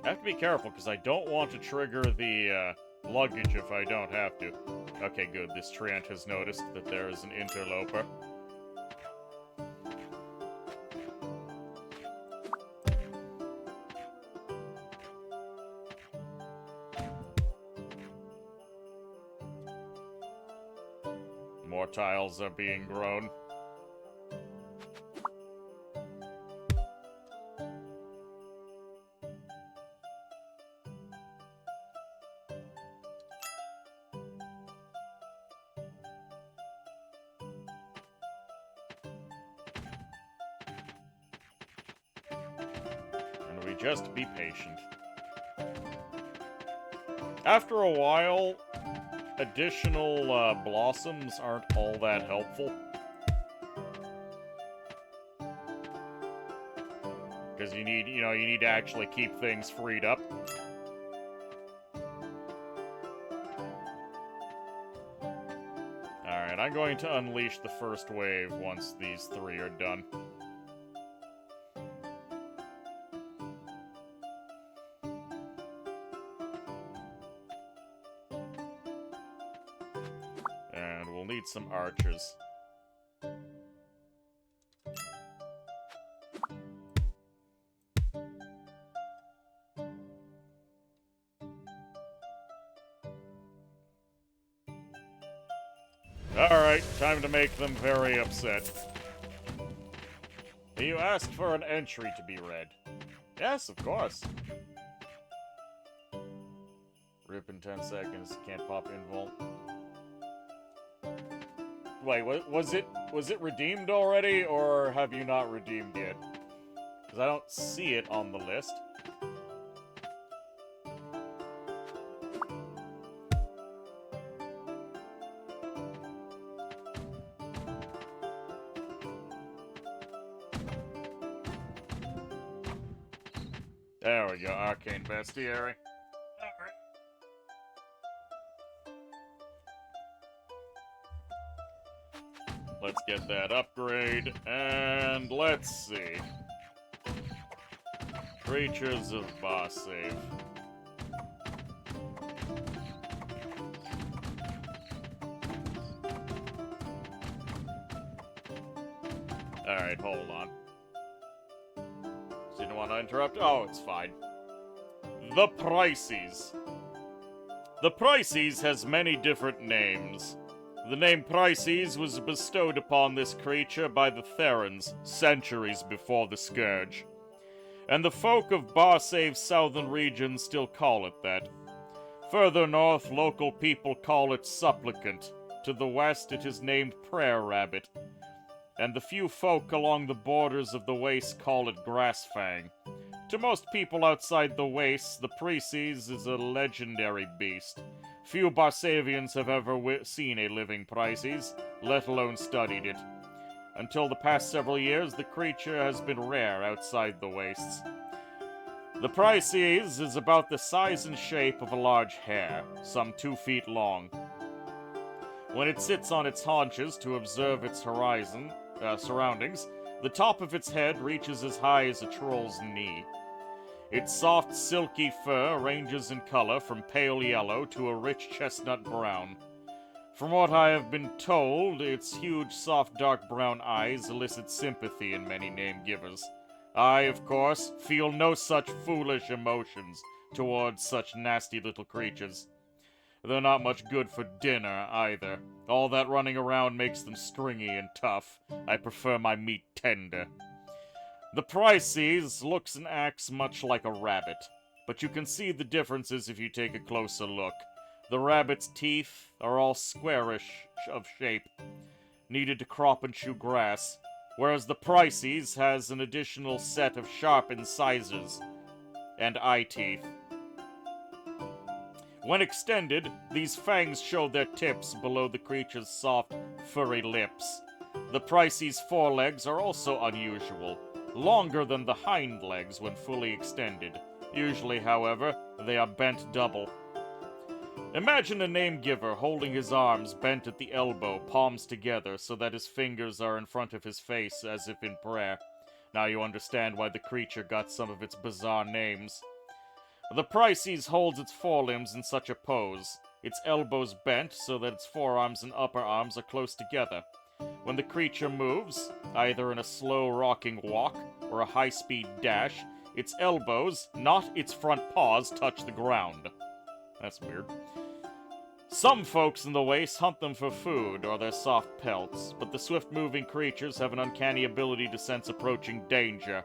I have to be careful, because I don't want to trigger the luggage if I don't have to. Okay, good. This treant has noticed that there is an interloper. More tiles are being grown. And we just be patient. After a while, additional blossoms aren't all that helpful. Because you need to actually keep things freed up. Alright, I'm going to unleash the first wave once these three are done. And we'll need some archers. Alright, time to make them very upset. You asked for an entry to be read. Yes, of course. Rip in 10 seconds, can't pop invul. Wait, was it redeemed already, or have you not redeemed yet? Because I don't see it on the list. There we go, Arcane Bestiary. Alright. Let's get that upgrade, and let's see. Creatures of Boss Save. Alright, hold on. Didn't want to interrupt. Oh, it's fine. The Prices. The Prices has many different names. The name Prices was bestowed upon this creature by the Therans centuries before the Scourge. And the folk of Barsave's southern region still call it that. Further north, local people call it Supplicant. To the west, it is named Prayer Rabbit. And the few folk along the borders of the Waste call it Grassfang. To most people outside the Waste, the Prices is a legendary beast. Few Barsavians have ever seen a living Prices, let alone studied it. Until the past several years, the creature has been rare outside the Wastes. The Prices is about the size and shape of a large hare, some 2 feet long. When it sits on its haunches to observe its surroundings, the top of its head reaches as high as a troll's knee. Its soft, silky fur ranges in color from pale yellow to a rich chestnut brown. From what I have been told, its huge, soft, dark brown eyes elicit sympathy in many name-givers. I, of course, feel no such foolish emotions towards such nasty little creatures. They're not much good for dinner, either. All that running around makes them stringy and tough. I prefer my meat tender. The Prices looks and acts much like a rabbit, but you can see the differences if you take a closer look. The rabbit's teeth are all squarish of shape, needed to crop and chew grass, whereas the Prices has an additional set of sharp incisors and eye teeth. When extended, these fangs show their tips below the creature's soft, furry lips. The Prices' forelegs are also unusual, longer than the hind legs when fully extended. Usually, however, they are bent double. Imagine a name giver holding his arms bent at the elbow, palms together, so that his fingers are in front of his face as if in prayer. Now you understand why the creature got some of its bizarre names. The Prices holds its forelimbs in such a pose, its elbows bent so that its forearms and upper arms are close together. When the creature moves, either in a slow rocking walk or a high-speed dash, its elbows, not its front paws, touch the ground. That's weird. Some folks in the Waste hunt them for food or their soft pelts, but the swift-moving creatures have an uncanny ability to sense approaching danger.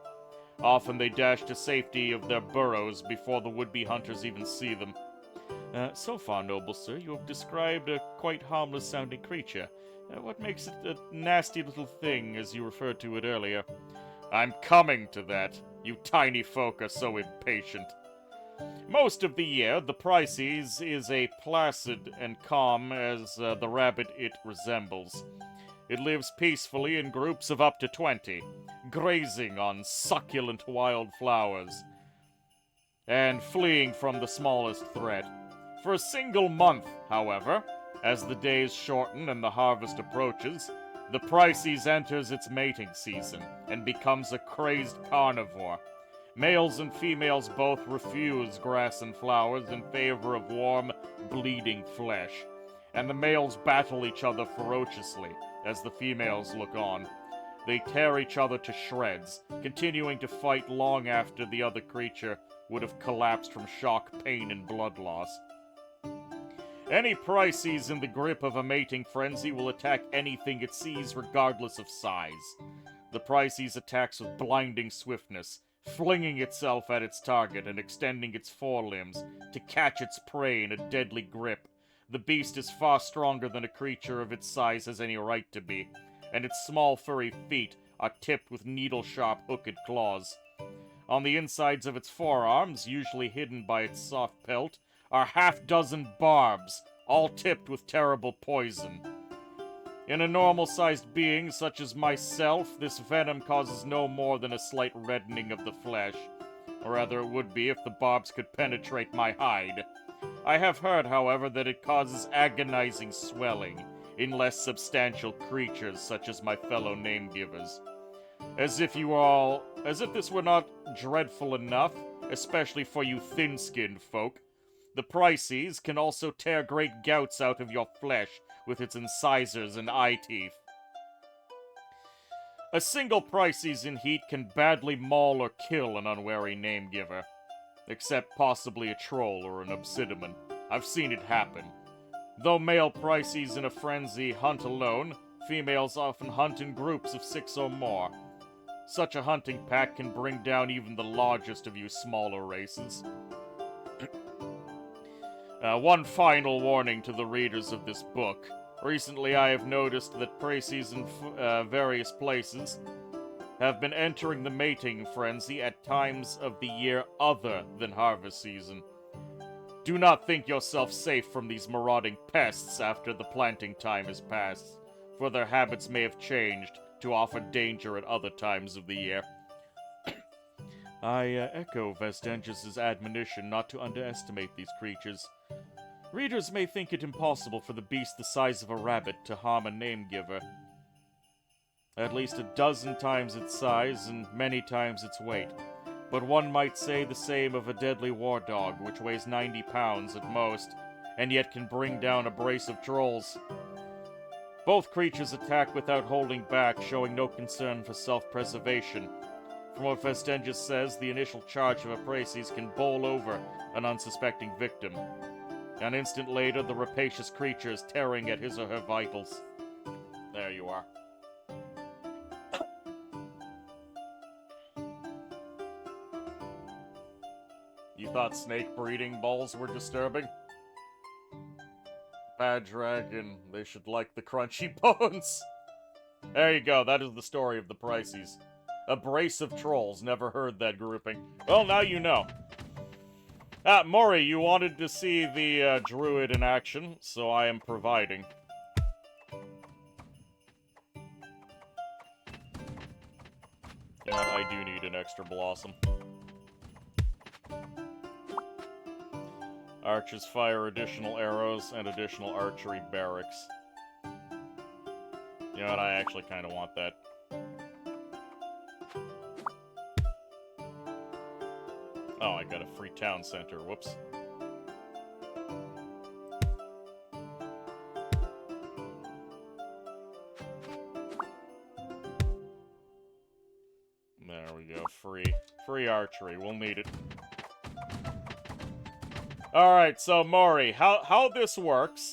Often they dash to safety of their burrows before the would-be hunters even see them. So far, noble sir, you have described a quite harmless-sounding creature. What makes it a nasty little thing, as you referred to it earlier? I'm coming to that. You tiny folk are so impatient. Most of the year, the Prices is a placid and calm as the rabbit it resembles. It lives peacefully in groups of up to 20, grazing on succulent wild flowers, and fleeing from the smallest threat. For a single month, however, as the days shorten and the harvest approaches, the Prices enters its mating season and becomes a crazed carnivore. Males and females both refuse grass and flowers in favor of warm, bleeding flesh, and the males battle each other ferociously as the females look on. They tear each other to shreds, continuing to fight long after the other creature would have collapsed from shock, pain, and blood loss. Any Prices in the grip of a mating frenzy will attack anything it sees regardless of size. The Prices attacks with blinding swiftness, flinging itself at its target and extending its forelimbs to catch its prey in a deadly grip. The beast is far stronger than a creature of its size has any right to be, and its small furry feet are tipped with needle-sharp hooked claws. On the insides of its forearms, usually hidden by its soft pelt, are half-dozen barbs, all tipped with terrible poison. In a normal-sized being such as myself, this venom causes no more than a slight reddening of the flesh. Or rather, it would be if the barbs could penetrate my hide. I have heard, however, that it causes agonizing swelling in less substantial creatures such as my fellow name-givers. As if this were not dreadful enough, especially for you thin-skinned folk, the Prices can also tear great gouts out of your flesh with its incisors and eye teeth. A single Prices in heat can badly maul or kill an unwary name-giver. Except possibly a troll or an obsidian. I've seen it happen. Though male Prices in a frenzy hunt alone, females often hunt in groups of 6 or more. Such a hunting pack can bring down even the largest of you smaller races. One final warning to the readers of this book. Recently I have noticed that Prices in various places have been entering the mating frenzy at times of the year other than harvest season. Do not think yourself safe from these marauding pests after the planting time is past, for their habits may have changed to offer danger at other times of the year. I echo Vestengus' admonition not to underestimate these creatures. Readers may think it impossible for the beast the size of a rabbit to harm a name-giver. At least a dozen times its size and many times its weight. But one might say the same of a deadly war dog, which weighs 90 pounds at most, and yet can bring down a brace of trolls. Both creatures attack without holding back, showing no concern for self-preservation. From what Vestengus says, the initial charge of a Prices can bowl over an unsuspecting victim. An instant later, the rapacious creature is tearing at his or her vitals. There you are. You thought snake breeding balls were disturbing? Bad dragon, they should like the crunchy bones. There you go, that is the story of the Prices. A brace of trolls, never heard that grouping. Well, now you know. Mori, you wanted to see the druid in action, so I am providing. Yeah, I do need an extra blossom. Archers fire additional arrows and additional archery barracks. You know what, I actually kind of want that. Oh, I got a free town center, whoops. There we go, free archery, we'll need it. Alright, so Mori, how this works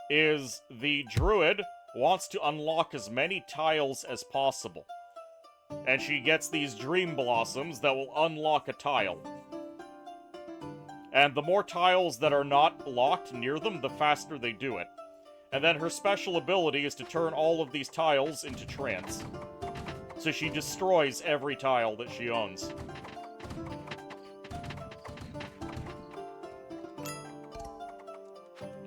is the druid wants to unlock as many tiles as possible. And she gets these dream blossoms that will unlock a tile. And the more tiles that are not locked near them, the faster they do it. And then her special ability is to turn all of these tiles into trance. So she destroys every tile that she owns.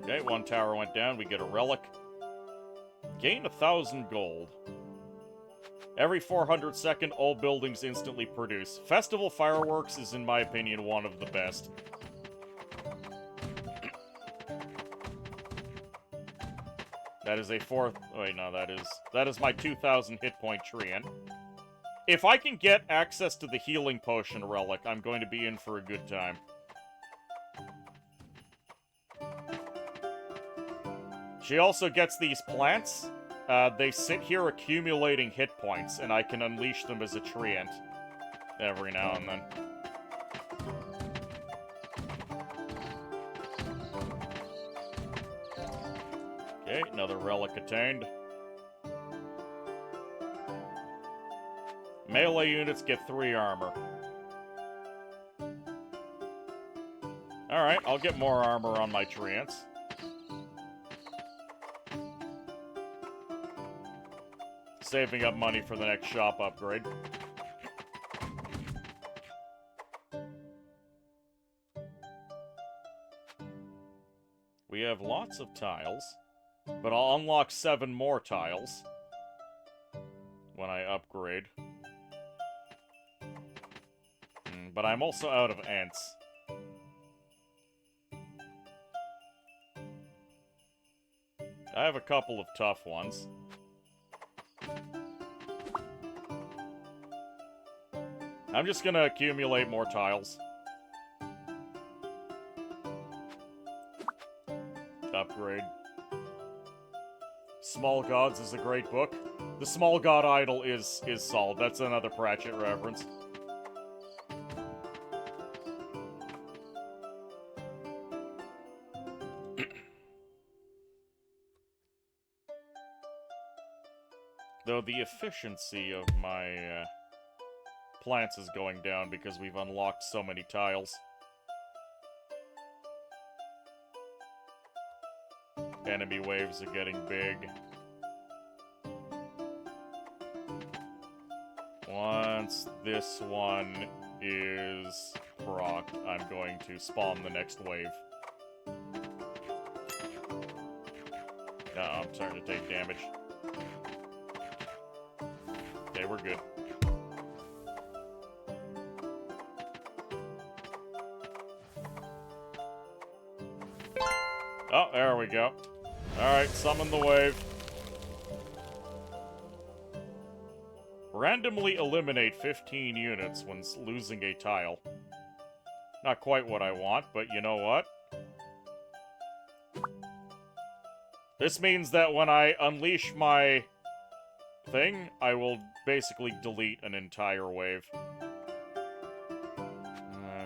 Okay, one tower went down, we get a relic. Gain 1,000 gold. Every 400 second, all buildings instantly produce. Festival fireworks is, in my opinion, one of the best. That is a fourth... Wait, no, that is my 2,000 hit point treant. If I can get access to the healing potion relic, I'm going to be in for a good time. She also gets these plants. They sit here accumulating hit points, and I can unleash them as a treant every now and then. Okay, another relic attained. Melee units get 3 armor. Alright, I'll get more armor on my treants. Saving up money for the next shop upgrade. We have lots of tiles, but I'll unlock 7 more tiles when I upgrade. But I'm also out of ants. I have a couple of tough ones. I'm just gonna accumulate more tiles. Upgrade. Small Gods is a great book. The Small God Idol is solid. That's another Pratchett reference. Though the efficiency of my plants is going down because we've unlocked so many tiles. Enemy waves are getting big. Once this one is procced, I'm going to spawn the next wave. I'm starting to take damage. Okay, we're good. Oh, there we go. Alright, summon the wave. Randomly eliminate 15 units when losing a tile. Not quite what I want, but you know what? This means that when I unleash my thing, I will basically delete an entire wave.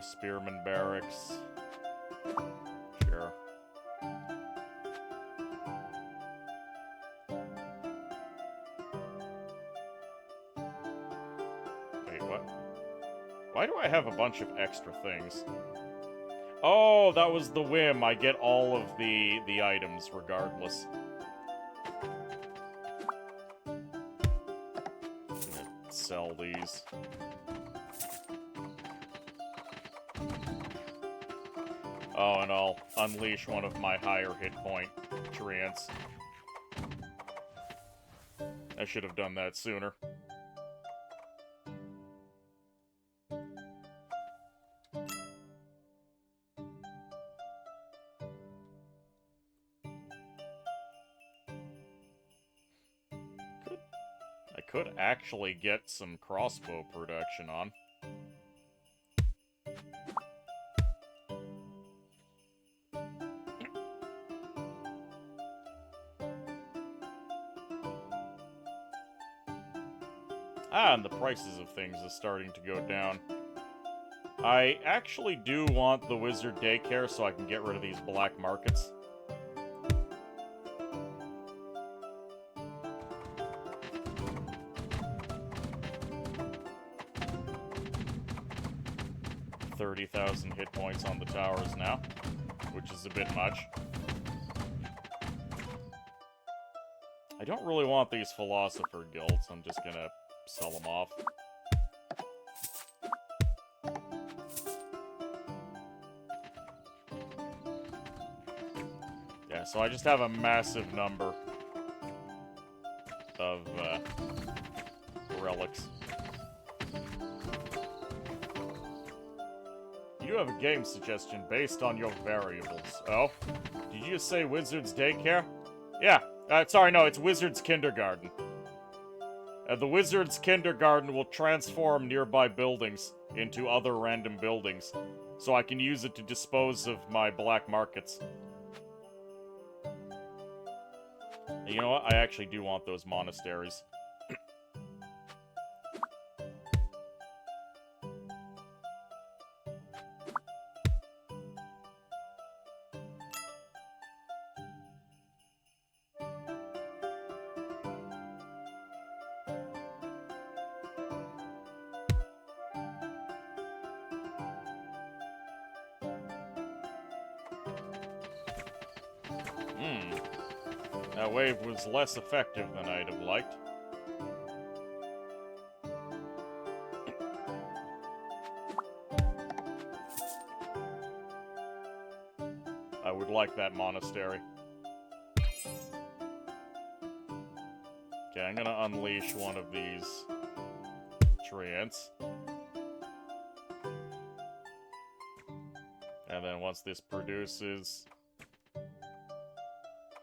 Spearman Barracks. Sure. Wait, what? Why do I have a bunch of extra things? Oh, that was the whim. I get all of the items regardless. sell these. Oh, and I'll unleash one of my higher hit point treants. I should have done that sooner. I could actually get some crossbow production on. Ah, and the prices of things is starting to go down. I actually do want the wizard daycare so I can get rid of these black markets. $30,000 hit points on the towers now, which is a bit much. I don't really want these philosopher guilds. I'm just gonna sell them off. Yeah, so I just have a massive number of relics. You have a game suggestion based on your variables. Oh? Did you just say Wizard's Daycare? Yeah. Sorry, no, it's Wizard's Kindergarten. The Wizard's Kindergarten will transform nearby buildings into other random buildings, so I can use it to dispose of my black markets. You know what? I actually do want those monasteries. That wave was less effective than I'd have liked. I would like that monastery. Okay, I'm gonna unleash one of these treants. And then once this produces,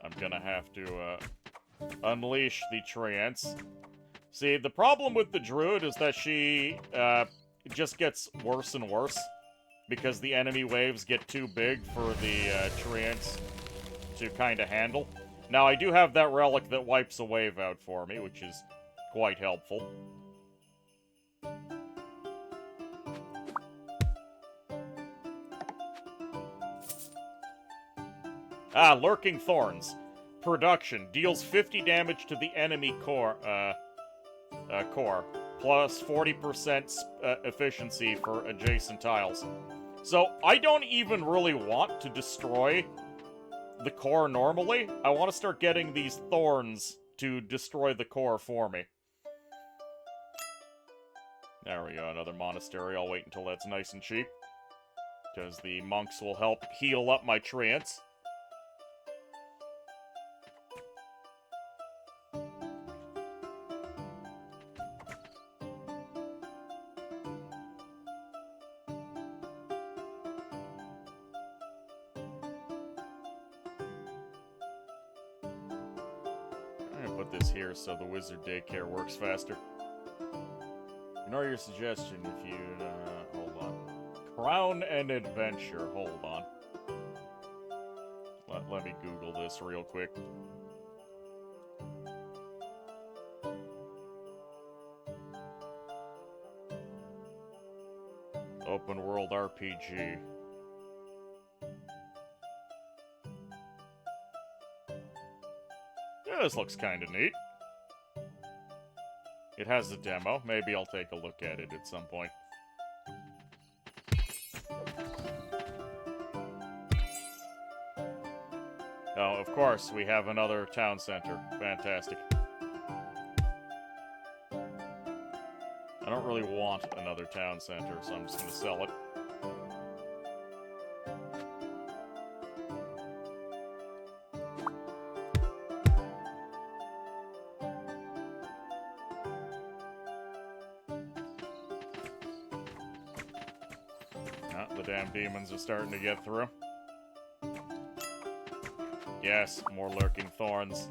I'm gonna have to unleash the treants. See, the problem with the druid is that she just gets worse and worse because the enemy waves get too big for the treants to kind of handle. Now, I do have that relic that wipes a wave out for me, which is quite helpful. Ah, Lurking Thorns. Production. Deals 50 damage to the enemy core, plus 40% efficiency for adjacent tiles. So, I don't even really want to destroy the core normally. I want to start getting these thorns to destroy the core for me. There we go, another monastery. I'll wait until that's nice and cheap, because the monks will help heal up my treants. This here so the wizard daycare works faster. Ignore your suggestion if you hold on. Crown and adventure. Hold on. Let me Google this real quick. Open world RPG. Yeah, this looks kind of neat. It has a demo. Maybe I'll take a look at it at some point. Oh, of course, we have another town center. Fantastic. I don't really want another town center, so I'm just gonna sell it. The damn demons are starting to get through. Yes, more lurking thorns.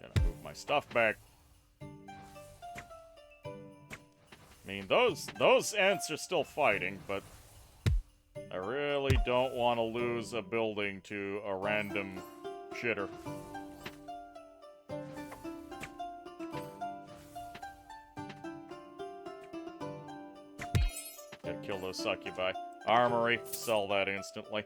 Gotta move my stuff back. I mean, those ants are still fighting, but I really don't want to lose a building to a random shitter. Gotta kill those succubi. Armory, sell that instantly.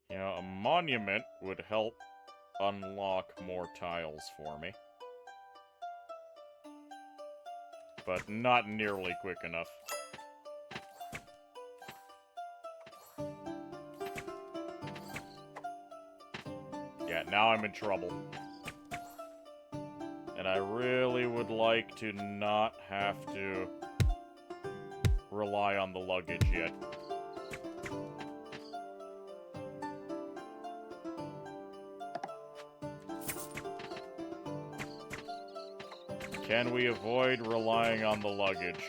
You know, a monument would help unlock more tiles for me. But not nearly quick enough. Yeah, now I'm in trouble. And I really would like to not have to rely on the luggage yet. Can we avoid relying on the luggage?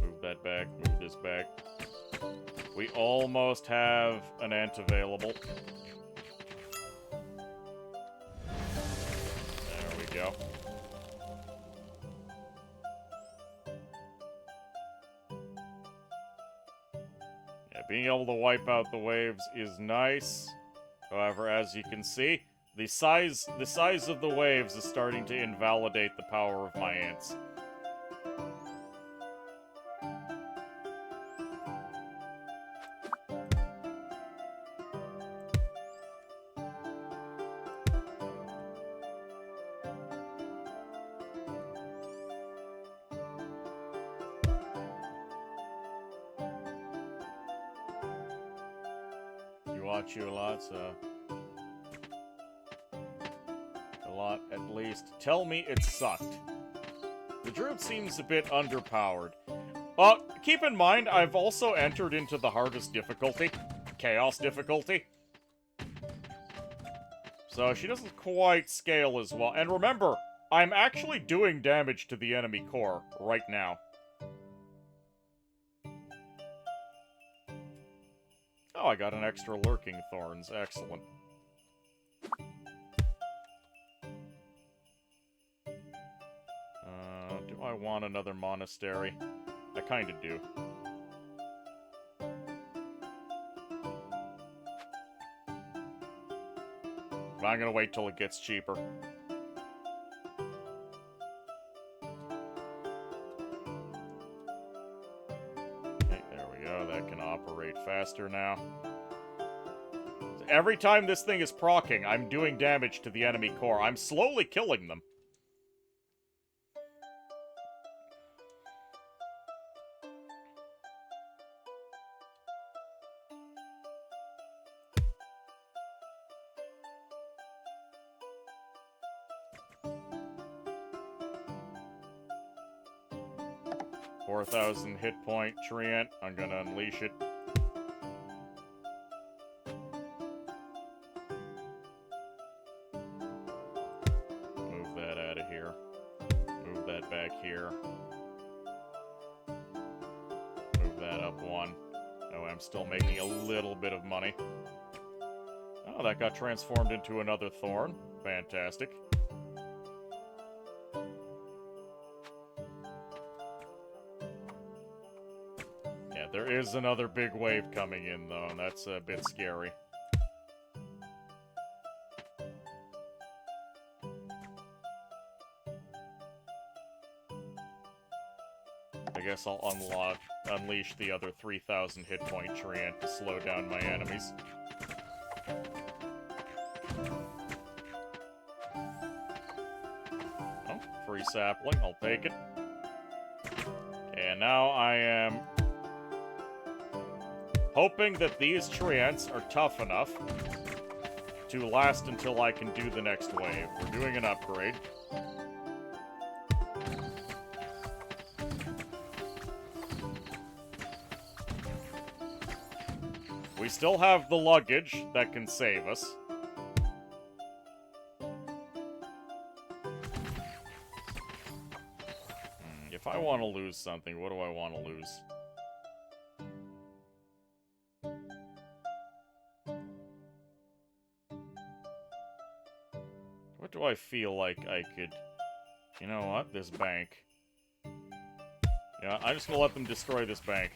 Move that back, move this back. We almost have an ant available. There we go. Yeah, being able to wipe out the waves is nice. However, as you can see, the size of the waves is starting to invalidate the power of my ants. You watch you a lot, so... at least. Tell me it sucked. The druid seems a bit underpowered. Keep in mind, I've also entered into the hardest difficulty. Chaos difficulty. So she doesn't quite scale as well. And remember, I'm actually doing damage to the enemy core right now. Oh, I got an extra lurking thorns. Excellent. Do I want another monastery? I kinda do. But I'm gonna wait till it gets cheaper. Okay, there we go. That can operate faster now. Every time this thing is proccing, I'm doing damage to the enemy core. I'm slowly killing them. $4,000 hit point Treant. I'm gonna unleash it. Move that out of here. Move that back here. Move that up one. Oh, I'm still making a little bit of money. Oh, that got transformed into another thorn. Fantastic. There is another big wave coming in, though, and that's a bit scary. I guess I'll unleash the other 3,000 hit point Treant to slow down my enemies. Oh, free sapling, I'll take it. And now I am hoping that these Treants are tough enough to last until I can do the next wave. We're doing an upgrade. We still have the luggage that can save us. If I want to lose something, what do I want to lose? What do I feel like I could... You know what? This bank. Yeah, I'm just gonna let them destroy this bank.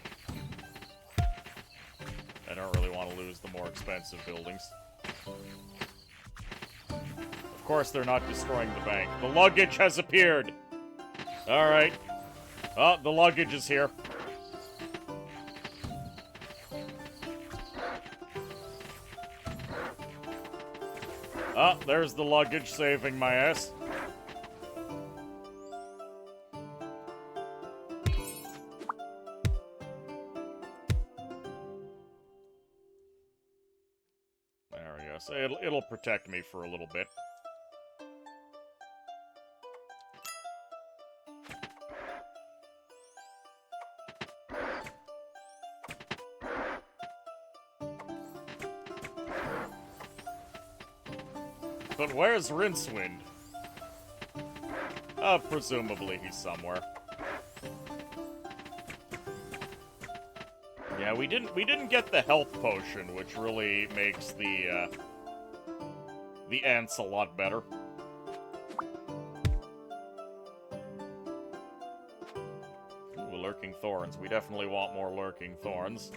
I don't really want to lose the more expensive buildings. Of course they're not destroying the bank. The luggage has appeared! Alright. Oh, the luggage is here. Oh, there's the luggage saving my ass. There we go. So it'll protect me for a little bit. But where's Rincewind? Presumably he's somewhere. Yeah, we didn't get the health potion, which really makes the ants a lot better. Ooh, lurking thorns. We definitely want more lurking thorns.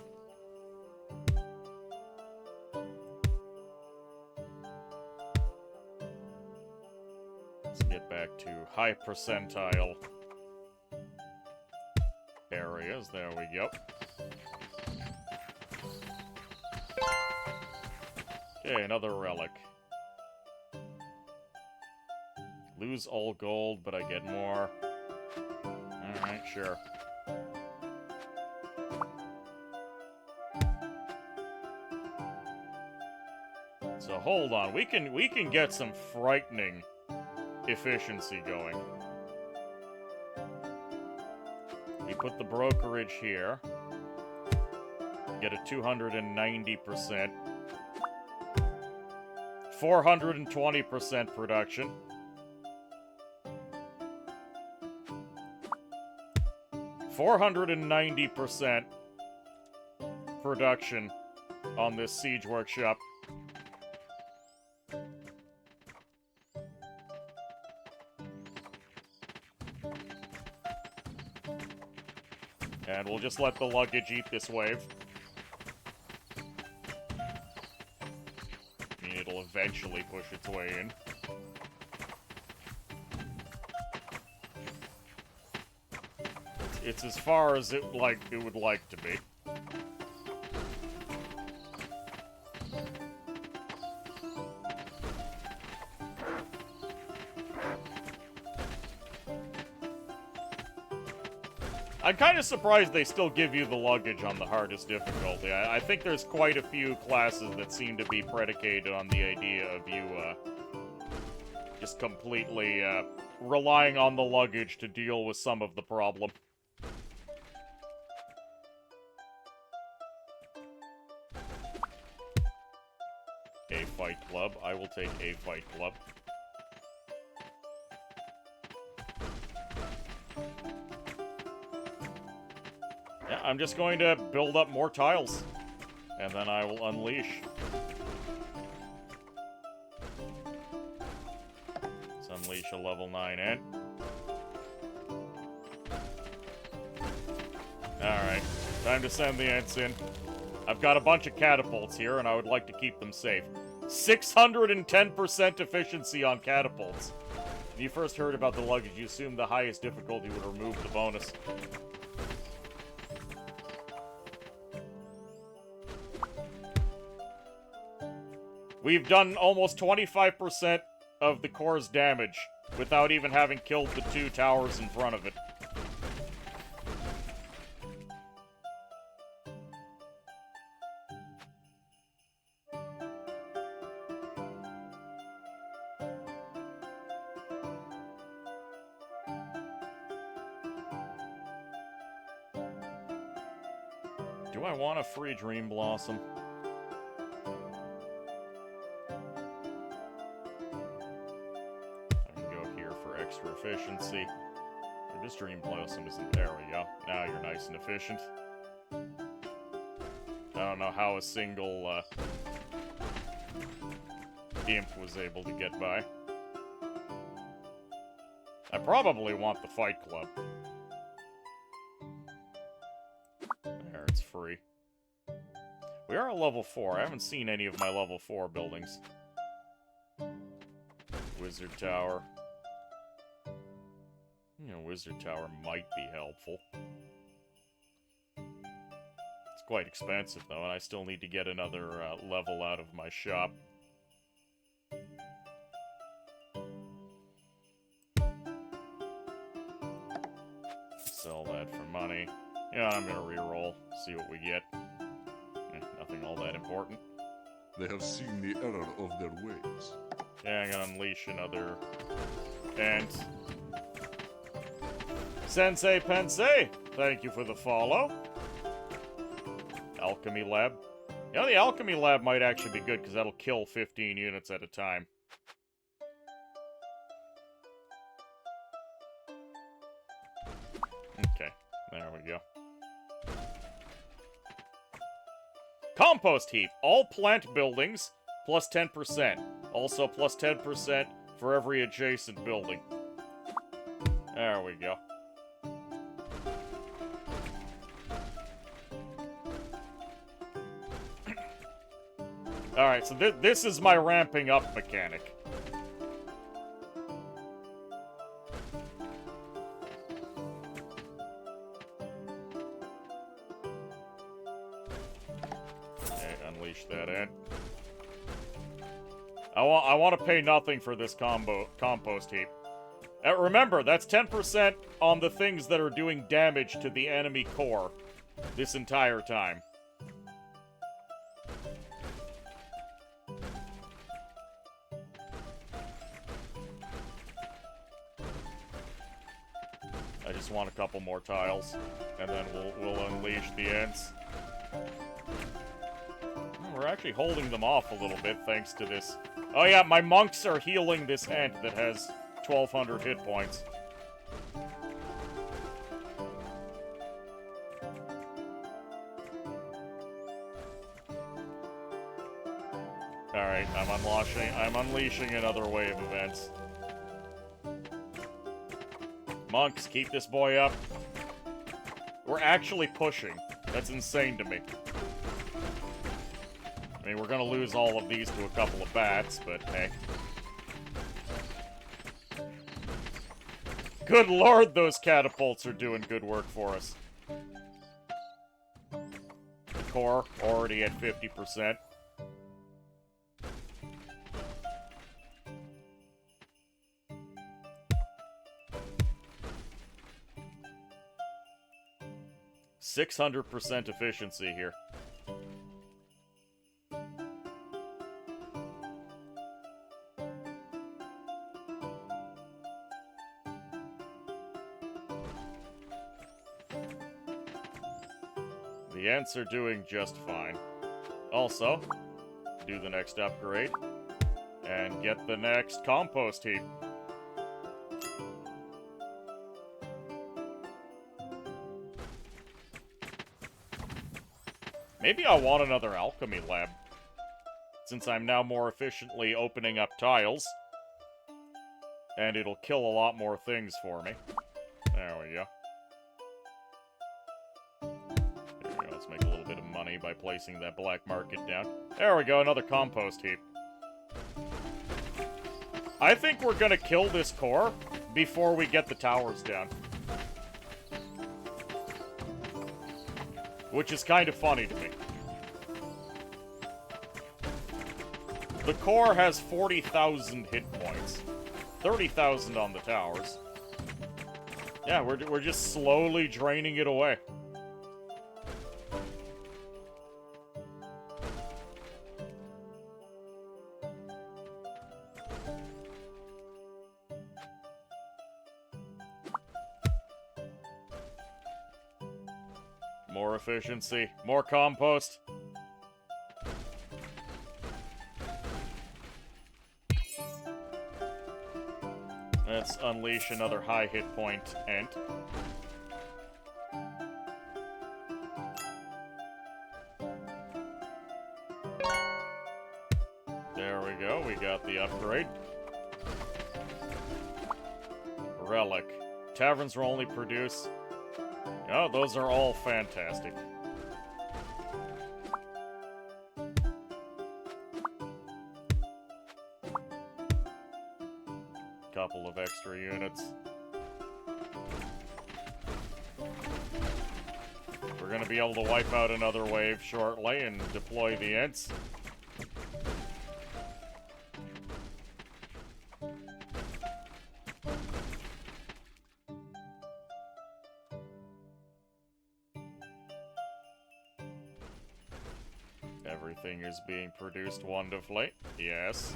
Get back to high percentile areas. There we go. Okay, another relic. Lose all gold, but I get more. Alright, sure. So hold on, we can get some frightening efficiency going. We put the brokerage here. Get a 290%. 420% production. $490% production on this siege workshop. And we'll just let the luggage eat this wave. I mean, it'll eventually push its way in. It's as far as it would like to be. I'm kind of surprised they still give you the luggage on the hardest difficulty. I think there's quite a few classes that seem to be predicated on the idea of you, just completely, relying on the luggage to deal with some of the problem. A Fight Club. I will take a Fight Club. Yeah, I'm just going to build up more tiles, and then I will unleash. Let's unleash a level 9 ant. Alright, time to send the ants in. I've got a bunch of catapults here, and I would like to keep them safe. 610% efficiency on catapults. When you first heard about the luggage, you assumed the highest difficulty would remove the bonus. We've done almost 25% of the core's damage without even having killed the 2 towers in front of it. Do I want a free Dream Blossom? I can go here for extra efficiency. This Dream Blossom isn't. There we go. Now you're nice and efficient. I don't know how a single imp was able to get by. I probably want the Fight Club. There, it's free. We are at level 4. I haven't seen any of my level 4 buildings. Wizard Tower. You know, Wizard Tower might be helpful. It's quite expensive, though, and I still need to get another level out of my shop. Sell that for money. Yeah, I'm gonna reroll, see what we get. Nothing all that important. They have seen the error of their ways. Yeah, I'm gonna unleash another ant. Sensei Pensei, thank you for the follow. Alchemy Lab. You know, the Alchemy Lab might actually be good, because that'll kill 15 units at a time. Okay, there we go. Compost heap. All plant buildings, plus 10%. Also, plus 10% for every adjacent building. There we go. Alright, so this is my ramping up mechanic. Okay, unleash that ant. I want to pay nothing for this compost heap. Remember, that's 10% on the things that are doing damage to the enemy core this entire time. I just want a couple more tiles, and then we'll unleash the ants. We're actually holding them off a little bit thanks to this. Oh yeah, my monks are healing this ant that has 1,200 hit points. Alright, I'm unleashing another wave of events. Monks, keep this boy up. We're actually pushing. That's insane to me. I mean, we're gonna lose all of these to a couple of bats, but hey. Good lord, those catapults are doing good work for us. The core already at 50%. %600 efficiency here. The ants are doing just fine. Also, do the next upgrade, and get the next compost heap. Maybe I want another alchemy lab, since I'm now more efficiently opening up tiles, and it'll kill a lot more things for me. There we go. Let's make a little bit of money by placing that black market down. There we go, another compost heap. I think we're gonna kill this core before we get the towers down. Which is kind of funny to me. The core has 40,000 hit points. 30,000 on the towers. Yeah, we're just slowly draining it away. More efficiency, more compost. Let's unleash another high hit point ant. There we go, we got the upgrade. Relic. Taverns will only produce... Oh, those are all fantastic. Couple of extra units. We're gonna be able to wipe out another wave shortly and deploy the Ents. Everything is being produced wonderfully. Yes.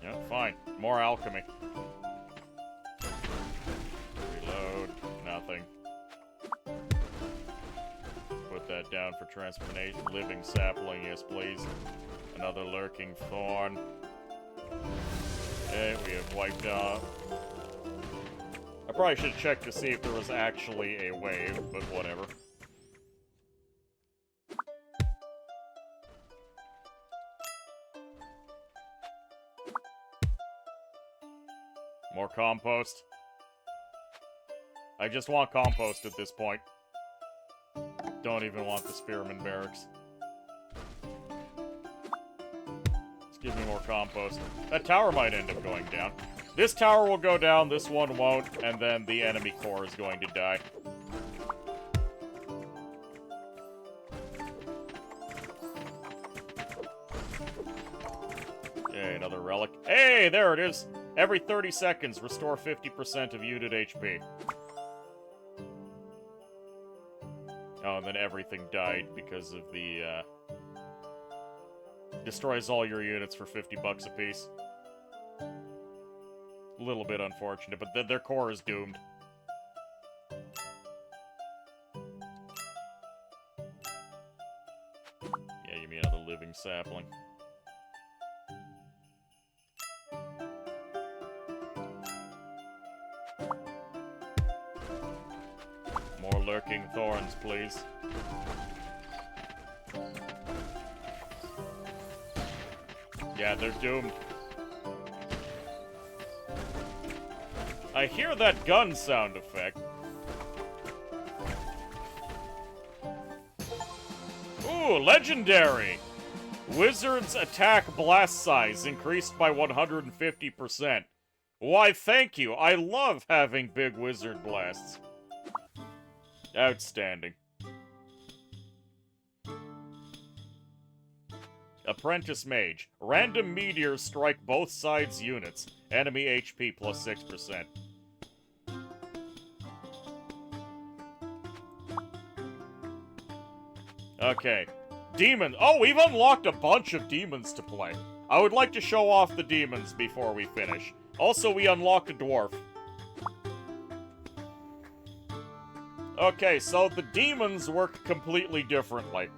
Yeah, fine. More alchemy. Reload. Nothing. Put that down for transportation. Living sapling, yes please. Another lurking thorn. Okay, we have wiped out. I probably should check to see if there was actually a wave, but whatever. More compost. I just want compost at this point. Don't even want the Spearman Barracks. Give me more compost. That tower might end up going down. This tower will go down, this one won't, and then the enemy core is going to die. Okay, another relic. Hey, there it is! Every 30 seconds, restore 50% of unit HP. Oh, and then everything died because of the, destroys all your units for 50 bucks a piece. A little bit unfortunate, but their core is doomed. Yeah, give me another living sapling. More lurking thorns, please. Yeah, they're doomed. I hear that gun sound effect. Ooh, legendary! Wizard's attack blast size increased by 150%. Why, thank you. I love having big wizard blasts. Outstanding. Apprentice Mage. Random meteors strike both sides' units. Enemy HP plus 6%. Okay. Demon. Oh, we've unlocked a bunch of demons to play. I would like to show off the demons before we finish. Also, we unlocked a dwarf. Okay, so the demons work completely differently.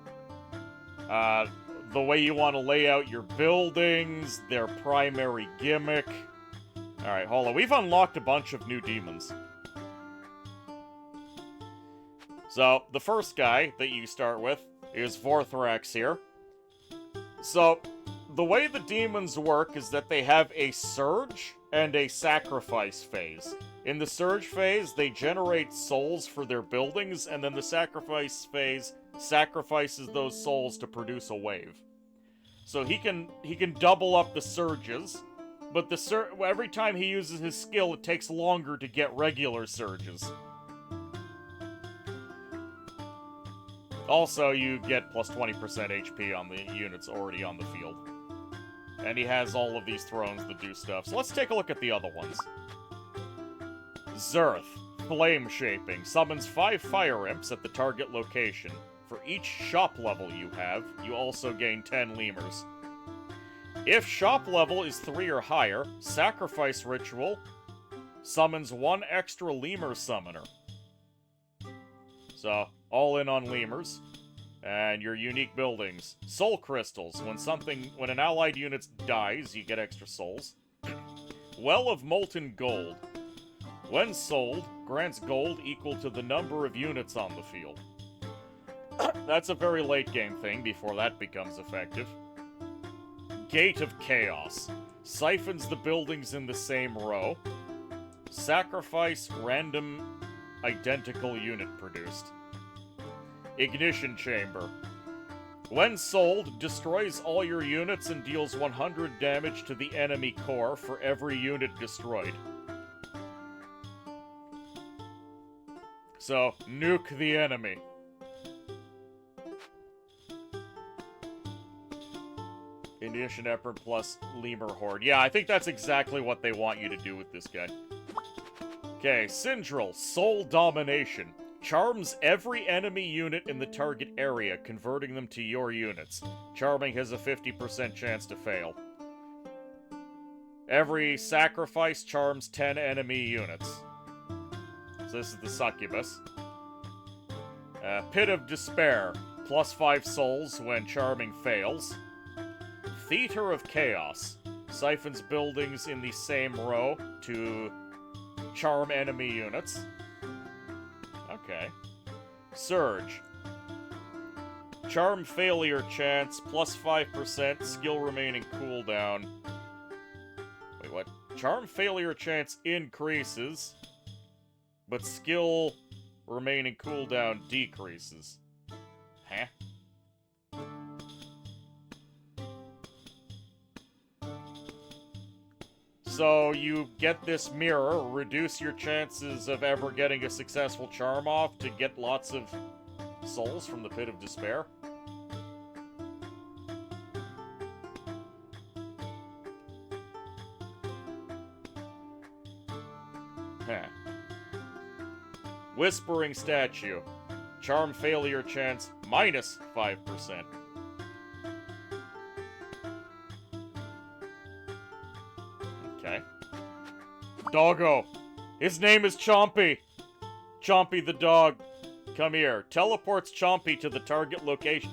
The way you want to lay out your buildings, their primary gimmick. Alright, hold on. We've unlocked a bunch of new demons. So, the first guy that you start with is Vorthrax here. So, the way the demons work is that they have a surge and a sacrifice phase. In the surge phase, they generate souls for their buildings, and then the sacrifice phase sacrifices those souls to produce a wave. So he can double up the surges, but every time he uses his skill, it takes longer to get regular surges. Also, you get plus 20% HP on the units already on the field. And he has all of these thrones that do stuff. So let's take a look at the other ones. Zerth, Flame Shaping, summons 5 fire imps at the target location. For each shop level you have, you also gain 10 lemurs. If shop level is 3 or higher, Sacrifice Ritual summons 1 extra lemur summoner. So, all in on lemurs. And your unique buildings. Soul Crystals. When an allied unit dies, you get extra souls. Well of Molten Gold. When sold, grants gold equal to the number of units on the field. That's a very late game thing before that becomes effective. Gate of Chaos. Siphons the buildings in the same row. Sacrifice random identical unit produced. Ignition Chamber. When sold, destroys all your units and deals 100 damage to the enemy core for every unit destroyed. So, nuke the enemy. Ignition Effort plus Lemur Horde. Yeah, I think that's exactly what they want you to do with this guy. Okay, Syndril, Soul Domination. Charms every enemy unit in the target area, converting them to your units. Charming has a 50% chance to fail. Every sacrifice charms 10 enemy units. So this is the Succubus. Pit of Despair. Plus 5 souls when charming fails. Theater of Chaos. Siphons buildings in the same row to charm enemy units. Okay. Surge. Charm failure chance, plus 5%, skill remaining cooldown. Wait, what? Charm failure chance increases, but skill remaining cooldown decreases. Huh? So you get this mirror, reduce your chances of ever getting a successful charm off to get lots of souls from the Pit of Despair. Huh. Whispering Statue. Charm failure chance minus 5%. Okay. Doggo. His name is Chompy. Chompy the dog. Come here. Teleports Chompy to the target location.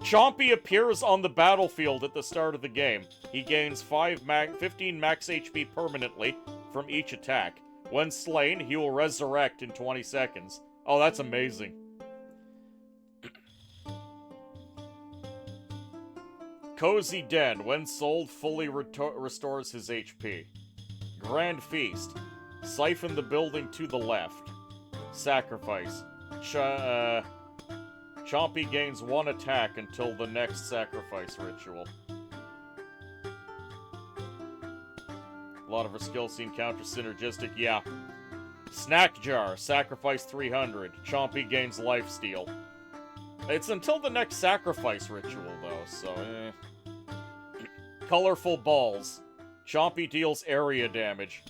Chompy appears on the battlefield at the start of the game. He gains 15 max HP permanently from each attack. When slain, he will resurrect in 20 seconds. Oh, that's amazing. Cozy Den. When sold, fully restores his HP. Grand Feast. Siphon the building to the left. Sacrifice. Chompy gains 1 attack until the next sacrifice ritual. A lot of her skills seem counter-synergistic, yeah. Snack Jar. Sacrifice 300. Chompy gains lifesteal. It's until the next sacrifice ritual, though, so Colorful Balls. Chompy deals area damage.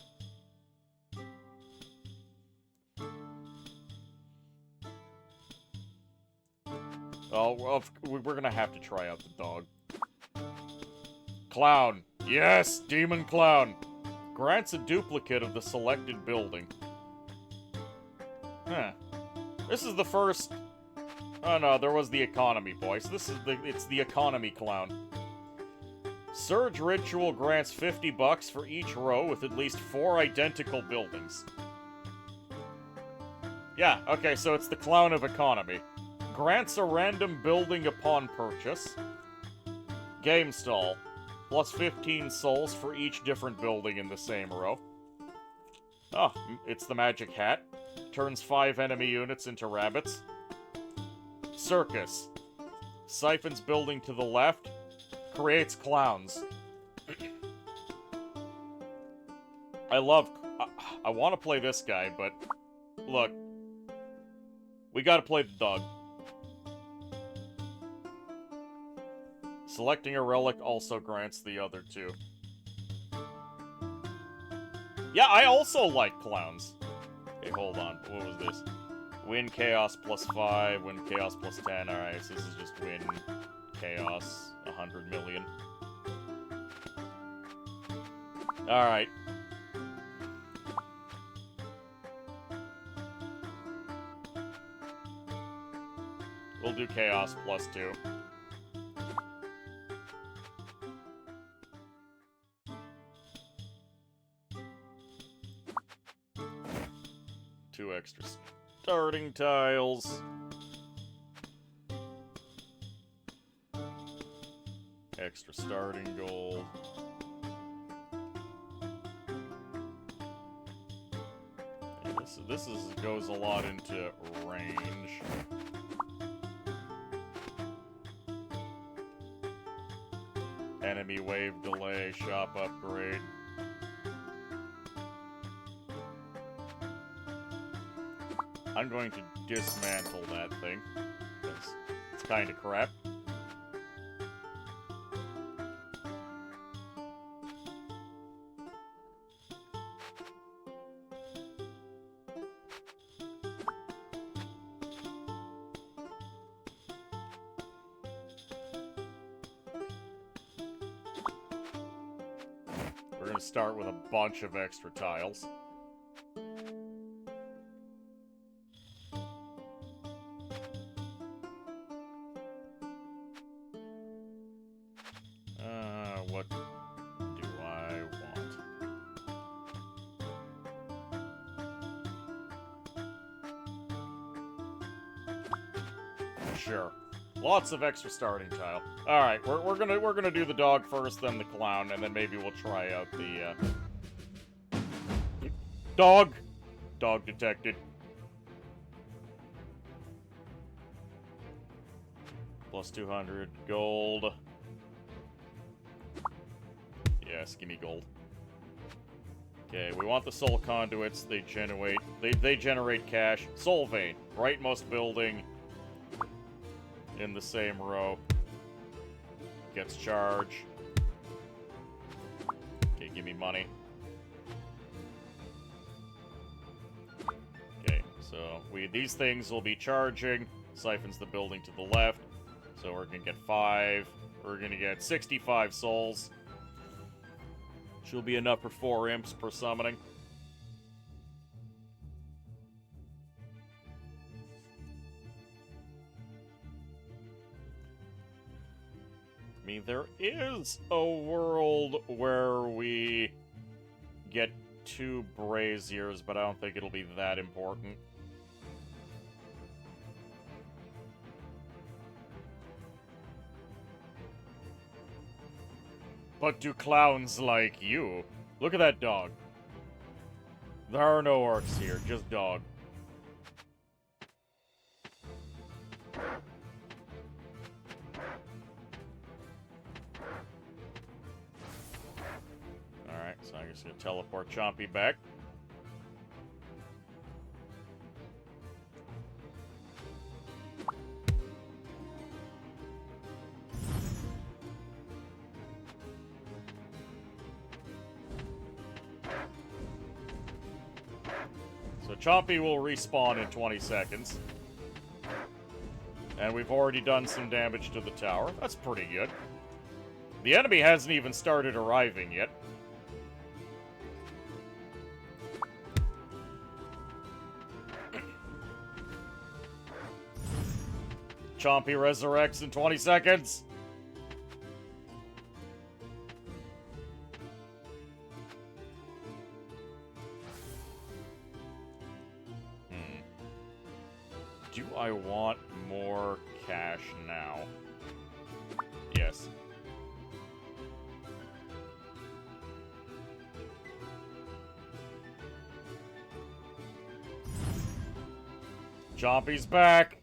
Oh, we're gonna have to try out the dog. Clown. Yes, Demon Clown. Grants a duplicate of the selected building. Huh. This is the first... Oh no, there was the economy boy. So it's the economy clown. Surge Ritual grants $50 for each row with at least 4 identical buildings. Yeah, okay, so it's the clown of economy. Grants a random building upon purchase. Game Stall. Plus 15 souls for each different building in the same row. Oh, it's the Magic Hat. Turns 5 enemy units into rabbits. Circus. Siphons building to the left. Creates clowns. I love... I want to play this guy, but... Look. We gotta play the dog. Selecting a relic also grants the other two. Yeah, I also like clowns. Okay, hold on. What was this? Win chaos +5, win chaos +10. Alright, so this is just win chaos 100 million. Alright. We'll do chaos +2. Two extra starting tiles. Extra starting gold. And this goes a lot into range. Enemy wave delay, shop upgrade. I'm going to dismantle that thing, because it's kind of crap. We're going to start with a bunch of extra tiles. What do I want? Sure. Lots of extra starting tile. All right, we're gonna do the dog first, then the clown, and then maybe we'll try out the dog. Dog detected. Plus 200 gold. Yes, give me gold. Okay, we want the soul conduits. They generate cash. Soul vein, rightmost building in the same row. Gets charge. Okay, give me money. Okay, so these things will be charging. Siphons the building to the left. So we're gonna get 5. We're gonna get 65 souls. She'll be enough for 4 imps per summoning. I mean, there is a world where we get 2 braziers, but I don't think it'll be that important. But do clowns like you? Look at that dog. There are no orcs here, just dog. Alright, so I'm just gonna teleport Chompy back. So Chompy will respawn in 20 seconds. And we've already done some damage to the tower. That's pretty good. The enemy hasn't even started arriving yet. Chompy resurrects in 20 seconds. Do I want more cash now? Yes. Chompy's back!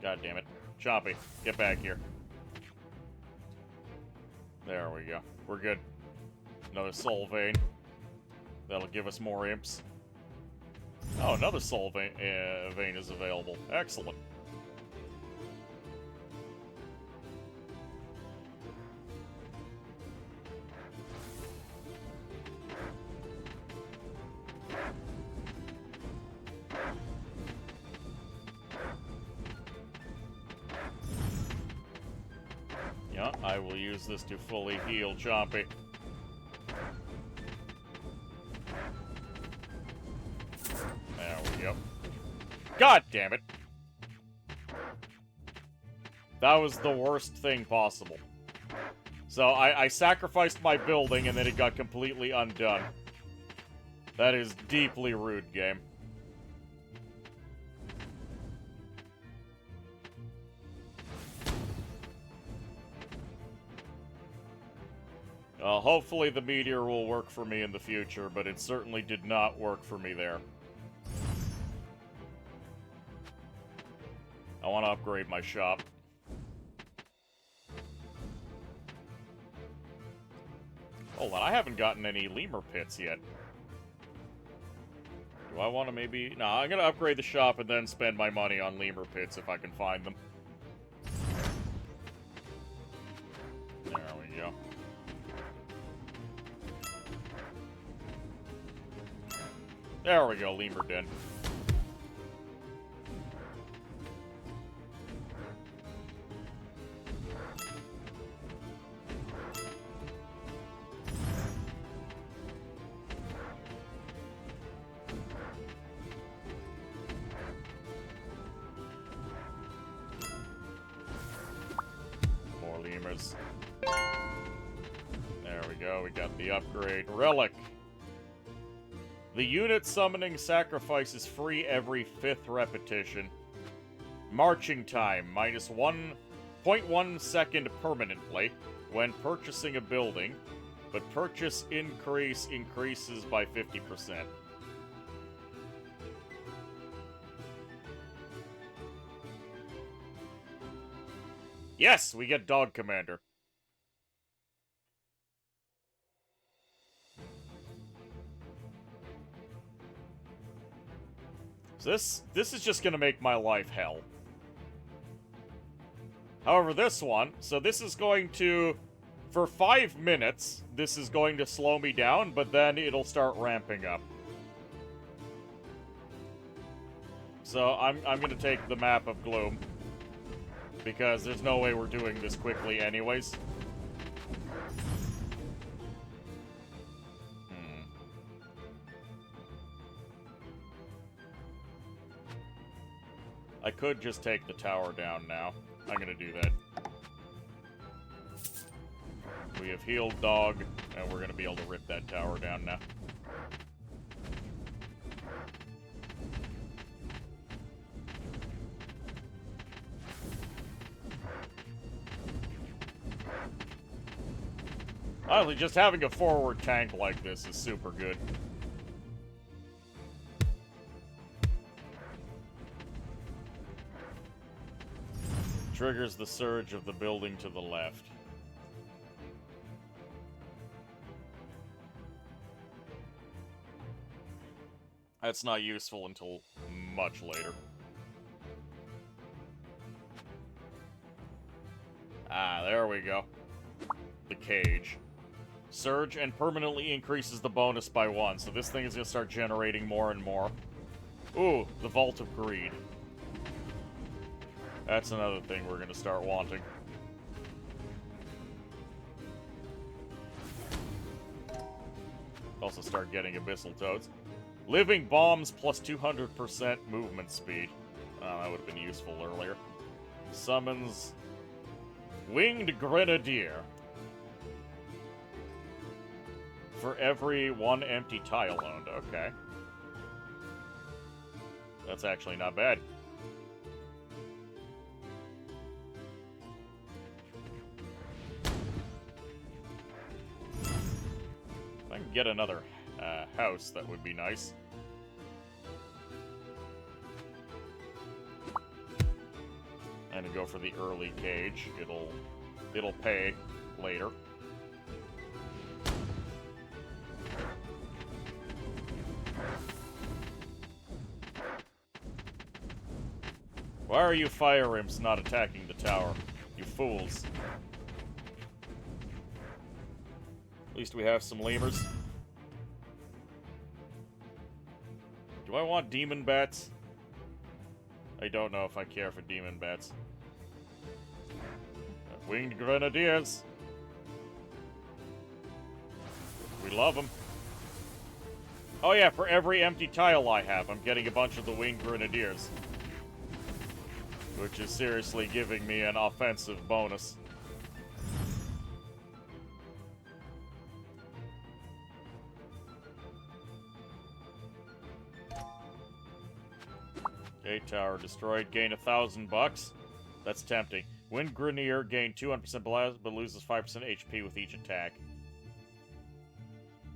God damn it. Chompy, get back here. There we go. We're good. Another soul vein. That'll give us more imps. Oh, another soul vein is available. Excellent. Yeah, I will use this to fully heal Chompy. There we go. God damn it! That was the worst thing possible. So I sacrificed my building and then it got completely undone. That is deeply rude, game. Hopefully the meteor will work for me in the future, but it certainly did not work for me there. I want to upgrade my shop. Hold on, I haven't gotten any lemur pits yet. Do I want to maybe... No, I'm going to upgrade the shop and then spend my money on lemur pits if I can find them. There we go. There we go, lemur den. More lemurs. There we go, we got the upgrade. Relic. The unit summoning sacrifice is free every 5th repetition. Marching time, minus 1.1 second permanently when purchasing a building, but purchase increases by 50%. Yes, we get Dog Commander. So this is just gonna make my life hell. However, this one, so this is going to, for 5 minutes, this is going to slow me down, but then it'll start ramping up. So I'm gonna take the Map of Gloom, because there's no way we're doing this quickly anyways. I could just take the tower down now. I'm gonna do that. We have healed Dog, and we're gonna be able to rip that tower down now. Honestly, just having a forward tank like this is super good. Triggers the surge of the building to the left. That's not useful until much later. Ah, there we go. The cage. Surge and permanently increases the bonus by 1, so this thing is going to start generating more and more. Ooh, the Vault of Greed. That's another thing we're going to start wanting. Also start getting Abyssal Toads. Living Bombs plus 200% movement speed. Oh, that would have been useful earlier. Summons Winged Grenadier. For every 1 empty tile owned. Okay. That's actually not bad. If I can get another house, that would be nice. And to go for the early cage. It'll pay later. Why are you fire imps not attacking the tower? You fools. At least we have some lemurs. Do I want demon bats? I don't know if I care for demon bats. Winged grenadiers. We love them. Oh yeah, for every empty tile I have, I'm getting a bunch of the winged grenadiers. Which is seriously giving me an offensive bonus. Gate tower destroyed. Gain $1,000. That's tempting. Wind Grenadier gain 200% blast, but loses 5% HP with each attack.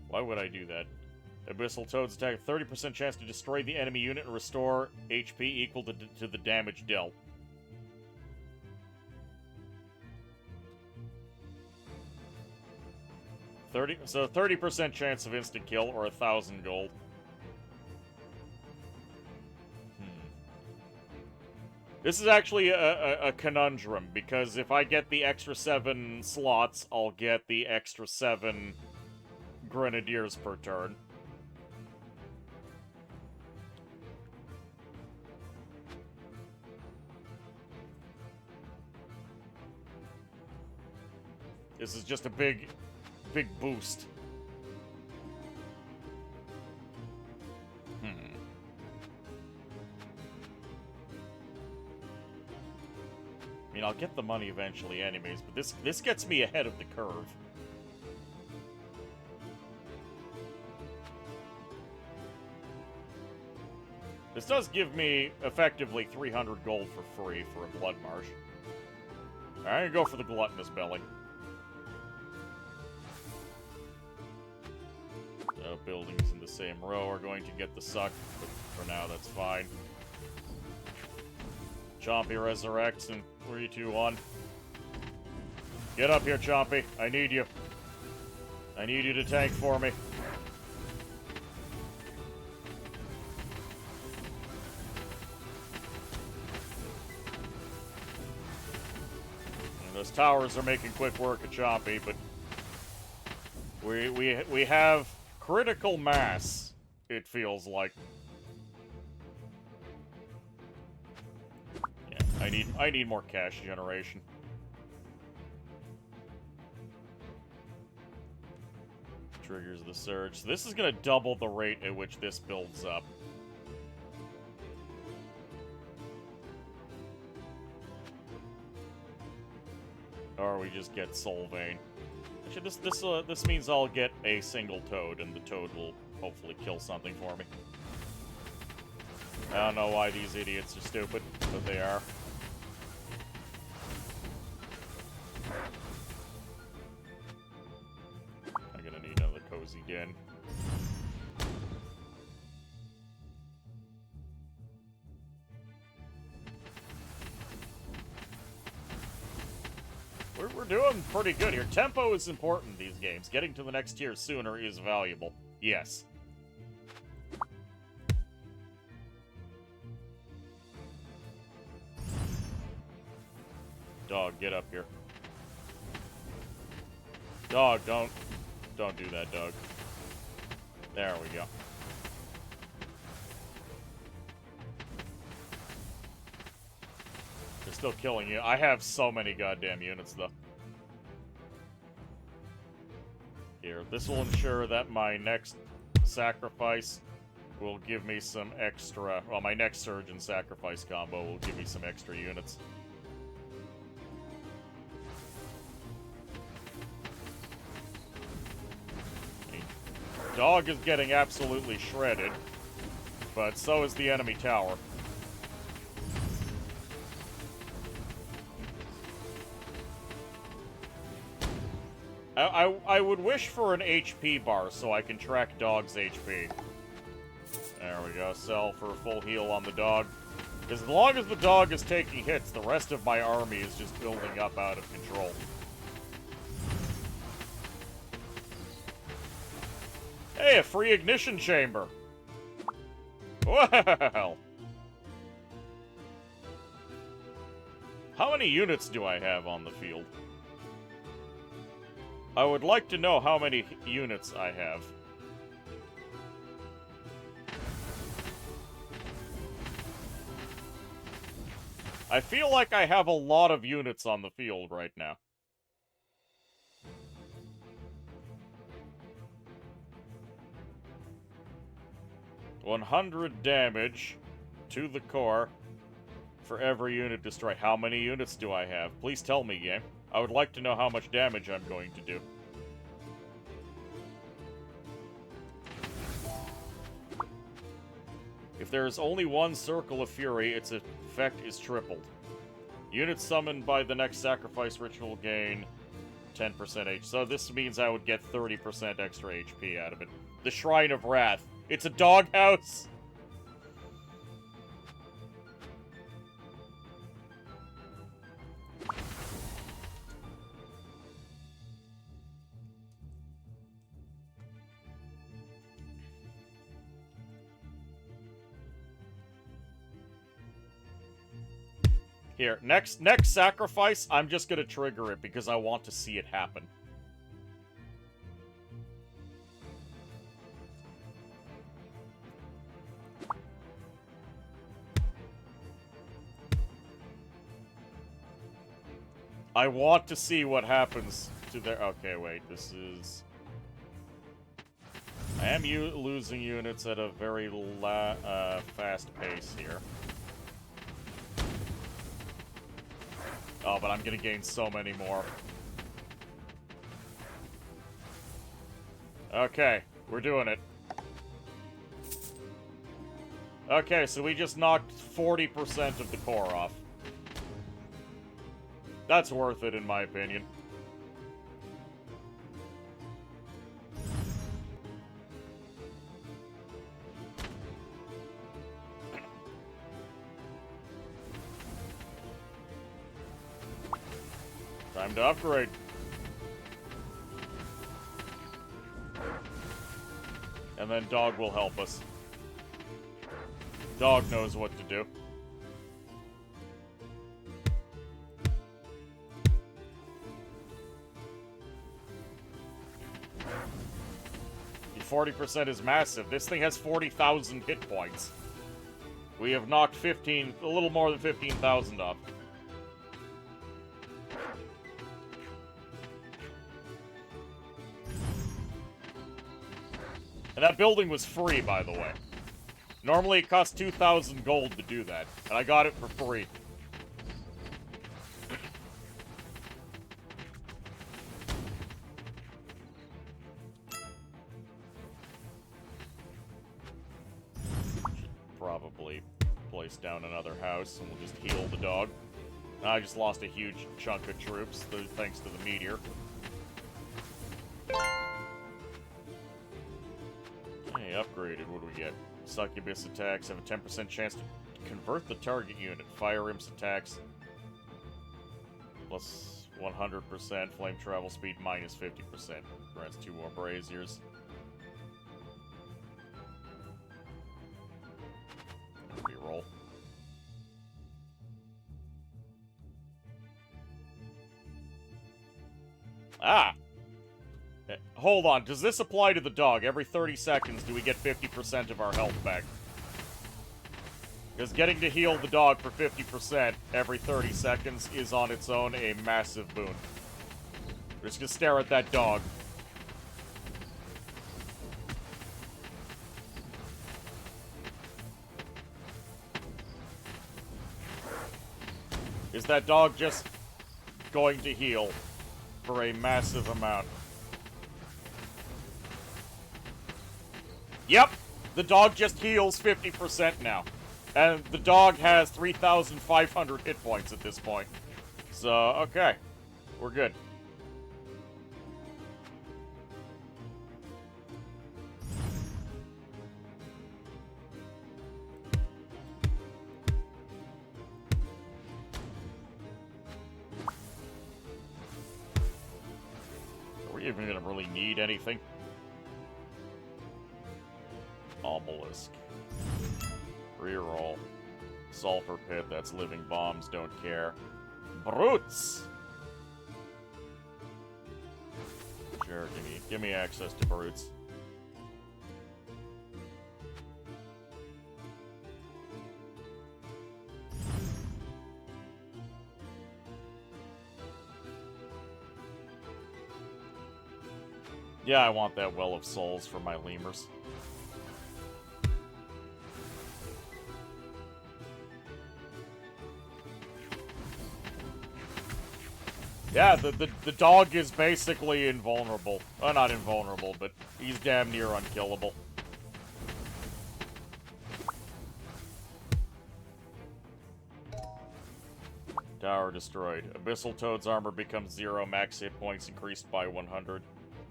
Why would I do that? Abyssal Toads attack 30% chance to destroy the enemy unit and restore HP equal to the damage dealt. So 30% chance of instant kill or 1,000 gold. This is actually a conundrum, because if I get the extra 7 slots, I'll get the extra 7 grenadiers per turn. This is just a big boost. I mean, I'll get the money eventually anyways, but this gets me ahead of the curve. This does give me, effectively, 300 gold for free for a Blood Marsh. Alright, I'm gonna go for the Gluttonous Belly. Buildings in the same row are going to get the suck, but for now that's fine. Chompy resurrects in 3, 2, 1. Get up here, Chompy. I need you. I need you to tank for me. And those towers are making quick work of Chompy, but we have critical mass, it feels like. Yeah, I need more cash generation. Triggers the surge. So this is gonna double the rate at which this builds up. Or we just get Soul Vein. Actually, this means I'll get a single toad, and the toad will hopefully kill something for me. I don't know why these idiots are stupid, but they are. I'm gonna need another cozy den. We're doing pretty good here. Tempo is important in these games. Getting to the next tier sooner is valuable. Yes. Dog, get up here. Dog, don't do that, dog. There we go. They're still killing you. I have so many goddamn units, though. Here, this will ensure that my next sacrifice will give me some extra... Well, my next Surge and Sacrifice combo will give me some extra units. Dog is getting absolutely shredded, but so is the enemy tower. I would wish for an HP bar so I can track Dog's HP. There we go. Sell for a full heal on the dog. Because as long as the dog is taking hits, the rest of my army is just building up out of control. Hey, a free ignition chamber! Well! How many units do I have on the field? I would like to know how many units I have. I feel like I have a lot of units on the field right now. $100 damage to the core for every unit destroyed. How many units do I have? Please tell me, game. I would like to know how much damage I'm going to do. If there is only one Circle of Fury, its effect is tripled. Units summoned by the next sacrifice ritual gain 10% HP. So this means I would get 30% extra HP out of it. The Shrine of Wrath. It's a doghouse! Here, next sacrifice, I'm just gonna trigger it because I want to see it happen. I want to see what happens to their... Okay, wait, this is... I am losing units at a very fast pace here. Oh, but I'm gonna gain so many more. Okay, we're doing it. Okay, so we just knocked 40% of the core off. That's worth it, in my opinion. Time to upgrade. And then Dog will help us. Dog knows what to do. 40% is massive. This thing has 40,000 hit points. We have knocked a little more than 15,000 off. And that building was free, by the way. Normally it costs 2,000 gold to do that, and I got it for free. Probably place down another house, and we'll just heal the dog. I just lost a huge chunk of troops, thanks to the meteor. Hey, upgraded. What do we get? Succubus attacks have a 10% chance to convert the target unit. Fire Imps attacks plus 100%. Flame travel speed minus 50%. Grants 2 more braziers. Reroll. Ah! Hold on, does this apply to the dog? Every 30 seconds do we get 50% of our health back? Because getting to heal the dog for 50% every 30 seconds is on its own a massive boon. We're just gonna stare at that dog. Is that dog just going to heal for a massive amount? Yep, the dog just heals 50% now. And the dog has 3,500 hit points at this point. So, okay. We're good. Are we even gonna really need anything? Obelisk. Reroll. Sulfur Pit, that's living bombs, don't care. Brutes! Sure, give me access to brutes. Yeah, I want that Well of Souls for my lemurs. Yeah, the dog is basically invulnerable. Not invulnerable, but he's damn near unkillable. Tower destroyed. Abyssal Toad's armor becomes 0, max hit points increased by 100.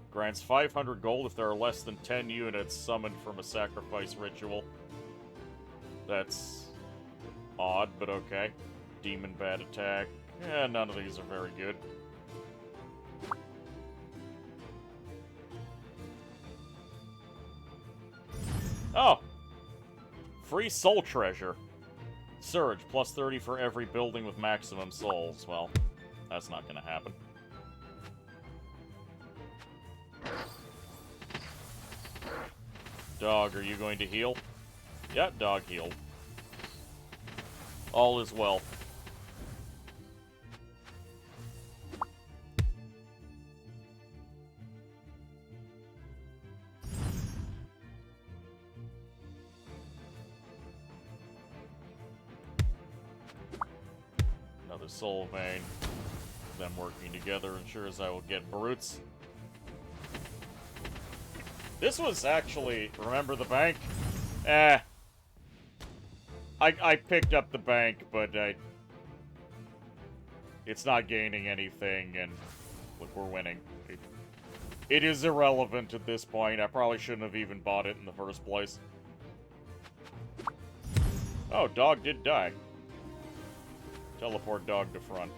Grants 500 gold if there are less than 10 units summoned from a sacrifice ritual. That's odd, but okay. Demon Bat attack. Yeah, none of these are very good. Oh! Free soul treasure. Surge, plus 30 for every building with maximum souls. Well, that's not gonna happen. Dog, are you going to heal? Yep, dog healed. All is well. Another soul vein. Them working together ensures I will get brutes. This was actually, remember the bank? I picked up the bank, but it's not gaining anything, and look, we're winning. It is irrelevant at this point. I probably shouldn't have even bought it in the first place. Oh, dog did die. Teleport dog to front.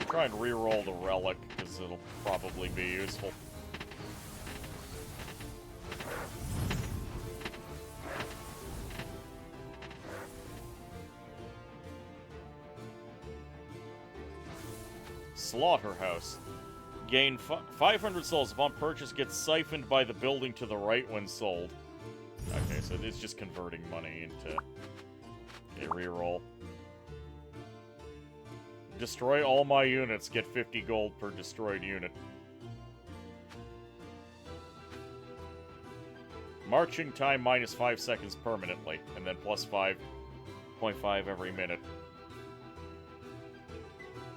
Try and re-roll the relic, because it'll probably be useful. Slaughterhouse. Gain 500 souls upon purchase, gets siphoned by the building to the right when sold. Okay, so it's just converting money into a reroll. Destroy all my units, get 50 gold per destroyed unit. Marching time minus 5 seconds permanently, and then plus 5.5 every minute.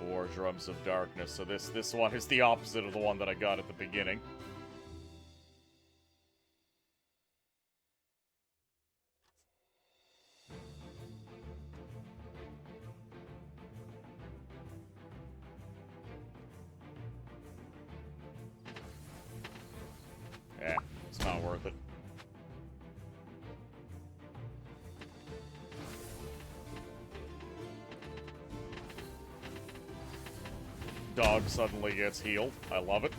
War Drums of Darkness, so this one is the opposite of the one that I got at the beginning. Yeah, it's not worth it. Dog suddenly gets healed. I love it.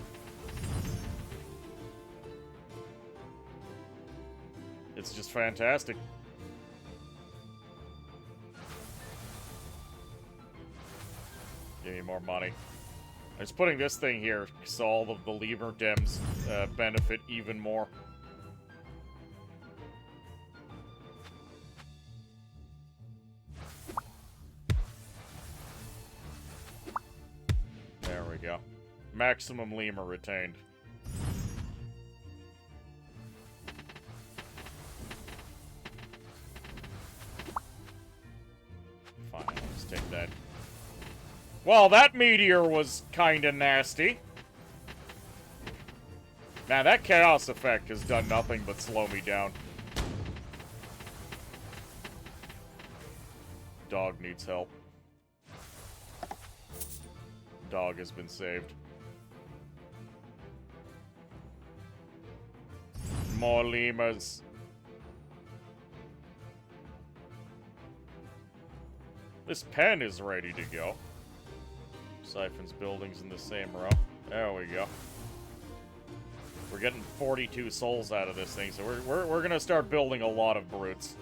It's just fantastic. Give me more money. I'm just putting this thing here so all of the lemur dems benefit even more. There we go. Maximum lemur retained. Fine, let's take that. Well, that meteor was kinda nasty. Man, that chaos effect has done nothing but slow me down. Dog needs help. Dog has been saved. More lemurs. This pen is ready to go. Siphons buildings in the same row. There we go. We're getting 42 souls out of this thing, so we're gonna start building a lot of brutes.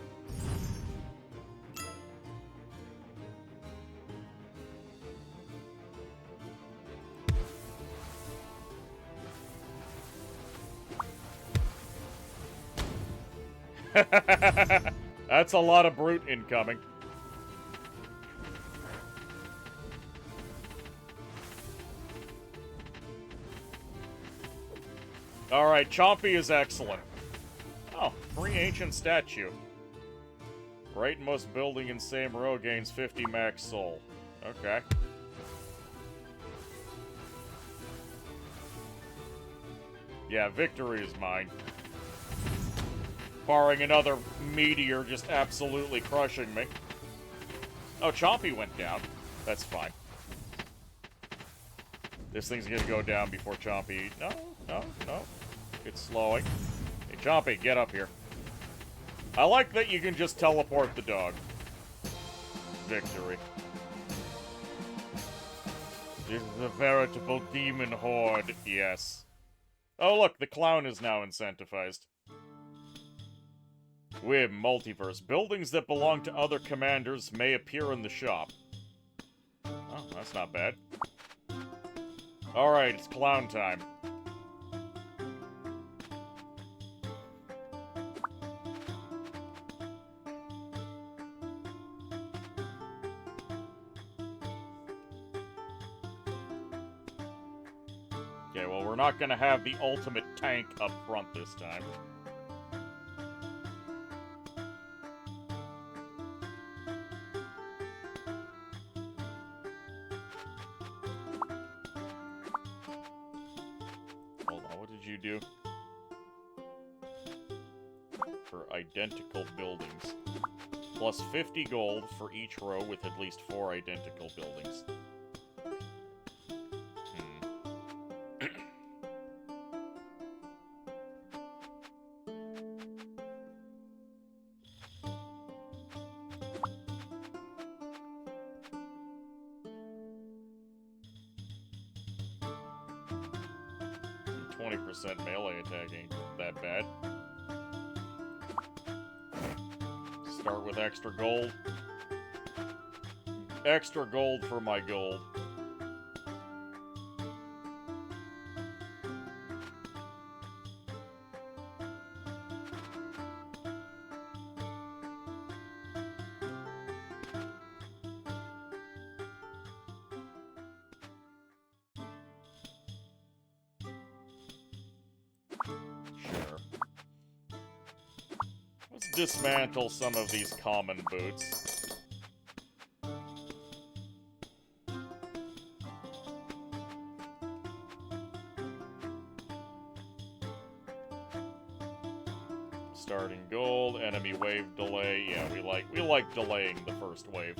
That's a lot of brute incoming. Alright, Chompy is excellent. Oh, free ancient statue. Rightmost building in same row gains 50 max soul. Okay. Yeah, victory is mine. Barring another meteor just absolutely crushing me. Oh, Chompy went down. That's fine. This thing's gonna go down before Chompy... No. It's slowing. Hey, Chompy, get up here. I like that you can just teleport the dog. Victory. This is a veritable demon horde. Yes. Oh, look, the clown is now incentivized. Wib, multiverse. Buildings that belong to other commanders may appear in the shop. Oh, that's not bad. Alright, it's clown time. Okay, well, we're not gonna have the ultimate tank up front this time. Hold on, what did you do? For identical buildings. Plus 50 gold for each row with at least 4 identical buildings. 20% melee attack ain't that bad. Start with extra gold. Extra gold for my gold. Dismantle some of these common boots. Starting gold, enemy wave delay. Yeah, we like delaying the first wave.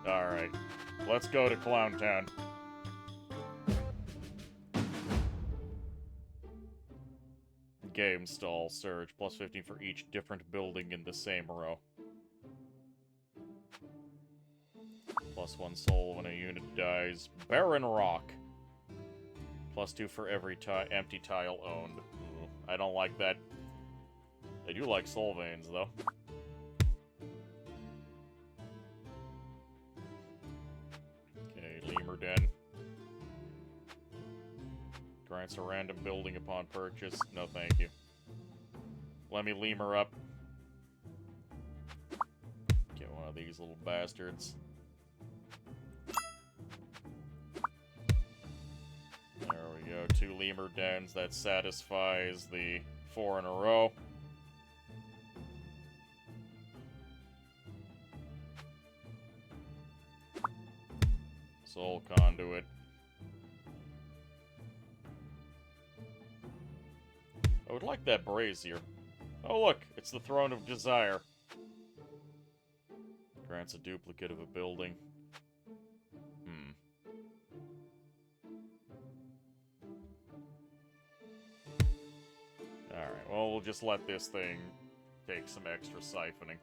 Alright. Let's go to Clown Town. Game stall surge, plus 15 for each different building in the same row. Plus 1 soul when a unit dies. Barren Rock. Plus 2 for every empty tile owned. Ooh, I don't like that. I do like soul veins, though. Okay, Lemur Den. Grants a random building upon purchase. No, thank you. Let me lemur up. Get one of these little bastards. There we go. 2 lemur dens. That satisfies the 4 in a row. Soul conduit. I would like that brazier. Oh look, it's the Throne of Desire. Grants a duplicate of a building. Alright, well, we'll just let this thing take some extra siphoning.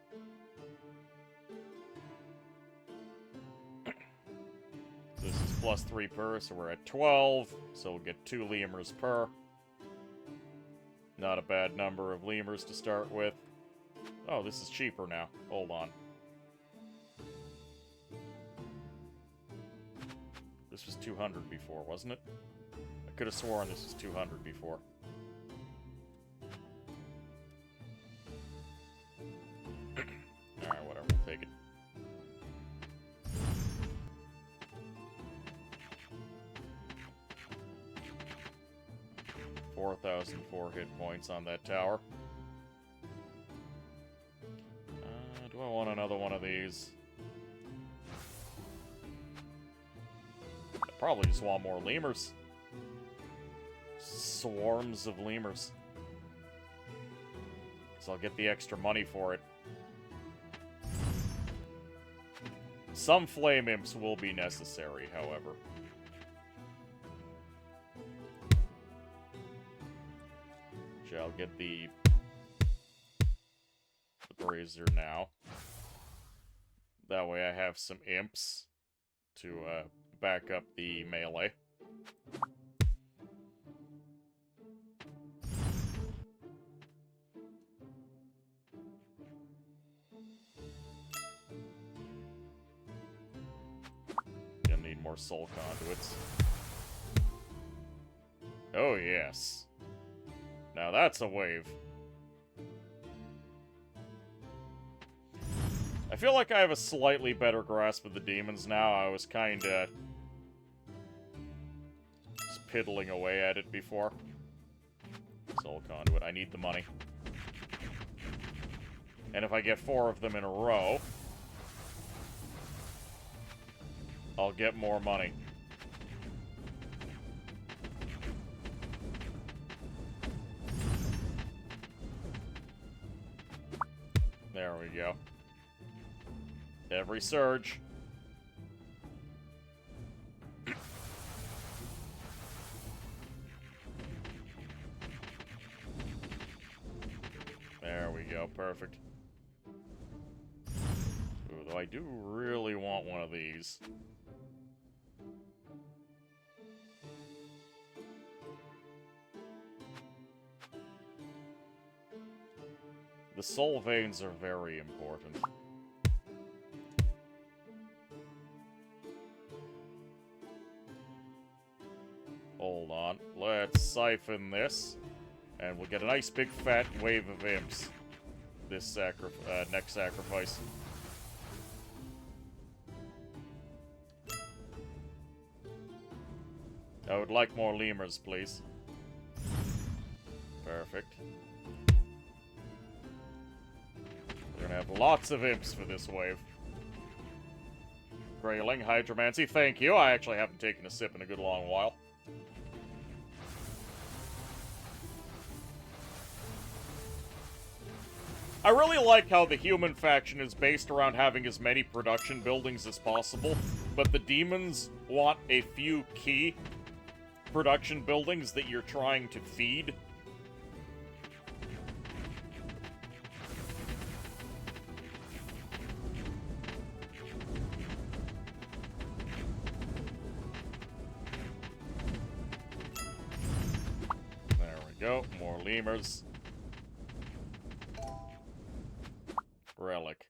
This is plus 3 per, so we're at 12. So we'll get 2 lemurs per. Not a bad number of lemurs to start with. Oh, this is cheaper now. Hold on. This was 200 before, wasn't it? I could have sworn this was 200 before. 4,004 hit points on that tower. Do I want another one of these? I probably just want more lemurs. Swarms of lemurs. So I'll get the extra money for it. Some flame imps will be necessary, however. I'll get the brazier now. That way I have some imps to back up the melee. Gonna need more soul conduits. Oh yes. Now that's a wave. I feel like I have a slightly better grasp of the demons now. I was kinda just piddling away at it before. Soul conduit, I need the money. And if I get 4 of them in a row, I'll get more money. There we go. Every surge. There we go, perfect. Ooh, though I do really want one of these. The soul veins are very important. Hold on. Let's siphon this. And we'll get a nice big fat wave of imps. This next sacrifice. I would like more lemurs, please. Perfect. We're gonna have lots of imps for this wave. Grayling, Hydromancy, thank you. I actually haven't taken a sip in a good long while. I really like how the human faction is based around having as many production buildings as possible, but the demons want a few key production buildings that you're trying to feed. There we go, more lemurs. Relic.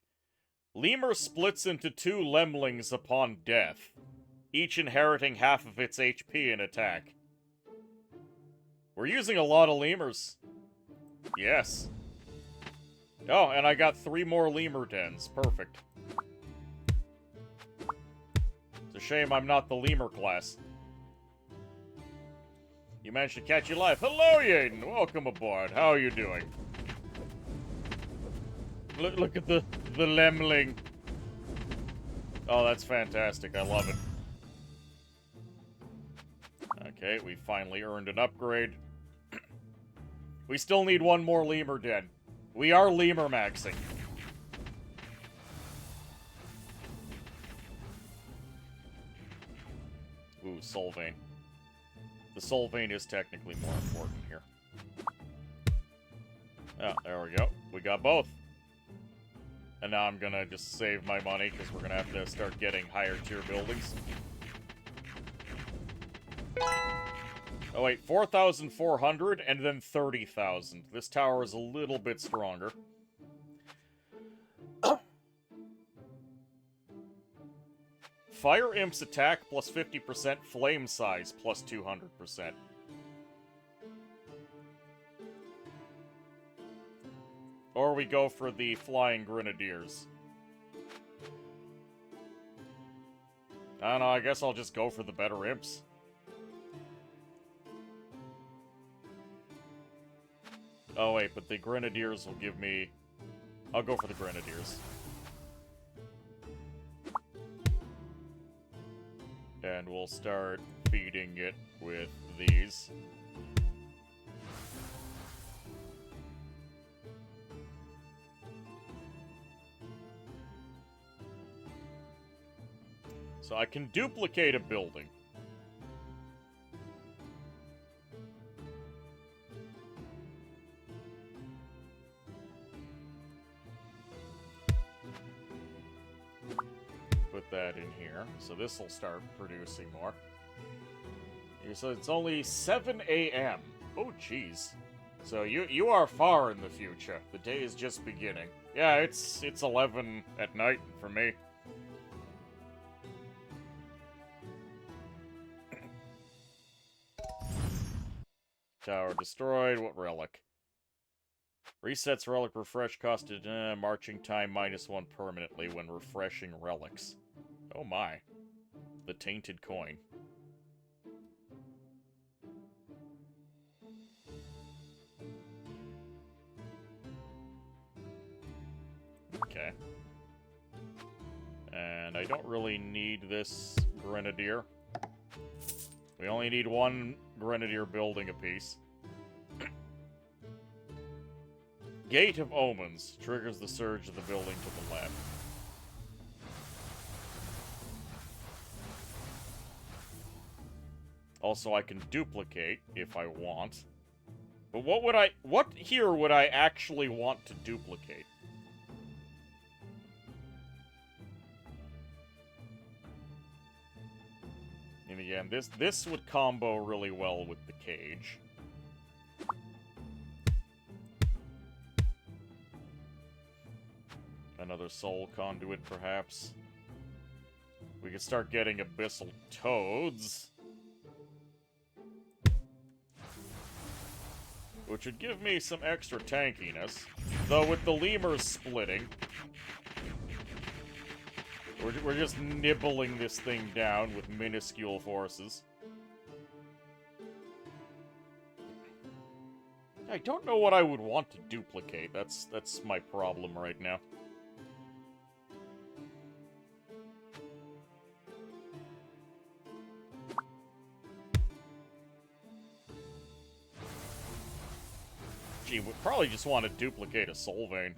Lemur splits into 2 lemlings upon death, each inheriting half of its HP in attack. We're using a lot of lemurs. Yes. Oh, and I got 3 more lemur dens. Perfect. It's a shame I'm not the lemur class. You managed to catch your life. Hello, Yaden. Welcome aboard. How are you doing? Look at the lemling. Oh, that's fantastic. I love it. Okay, we finally earned an upgrade. We still need 1 more lemur den. We are lemur maxing. Ooh, soul vein. The soul vein is technically more important here. Oh, there we go. We got both. And now I'm gonna just save my money, because we're gonna have to start getting higher tier buildings. Oh wait, 4,400 and then 30,000. This tower is a little bit stronger. Fire Imp's attack plus 50%, flame size plus 200%. Or we go for the Flying Grenadiers. I don't know, I guess I'll just go for the better imps. Oh, wait, but the Grenadiers will give me... I'll go for the Grenadiers. And we'll start feeding it with these. So I can duplicate a building. Put that in here. So this will start producing more. So it's only 7 a.m. Oh, jeez. So you are far in the future. The day is just beginning. Yeah, it's 11 at night for me. Tower destroyed. What relic? Resets relic refresh costed marching time -1 permanently when refreshing relics. Oh my. The tainted coin. Okay. And I don't really need this Grenadier. We only need 1 Grenadier building apiece. Gate of Omens triggers the surge of the building to the left. Also, I can duplicate if I want. But what here would I actually want to duplicate? And again, this would combo really well with the cage. Another soul conduit, perhaps. We could start getting abyssal toads. Which would give me some extra tankiness. Though with the lemurs splitting, we're just nibbling this thing down with minuscule forces. I don't know what I would want to duplicate. That's my problem right now. Gee, we probably just want to duplicate a soul vein.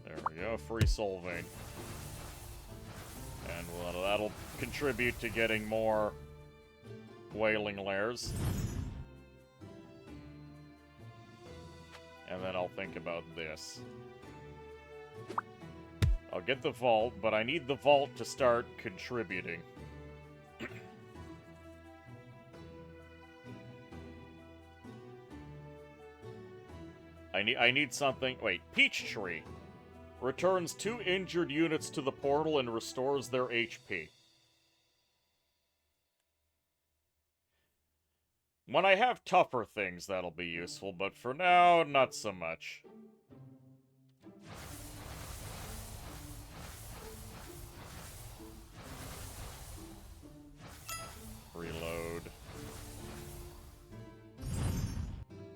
There we go, free soul vein. And well, that'll contribute to getting more wailing lairs. And then I'll think about this. I'll get the vault, but I need the vault to start contributing. I need something... Wait, Peachtree. Returns 2 injured units to the portal and restores their HP. When I have tougher things, that'll be useful, but for now, not so much. Reload.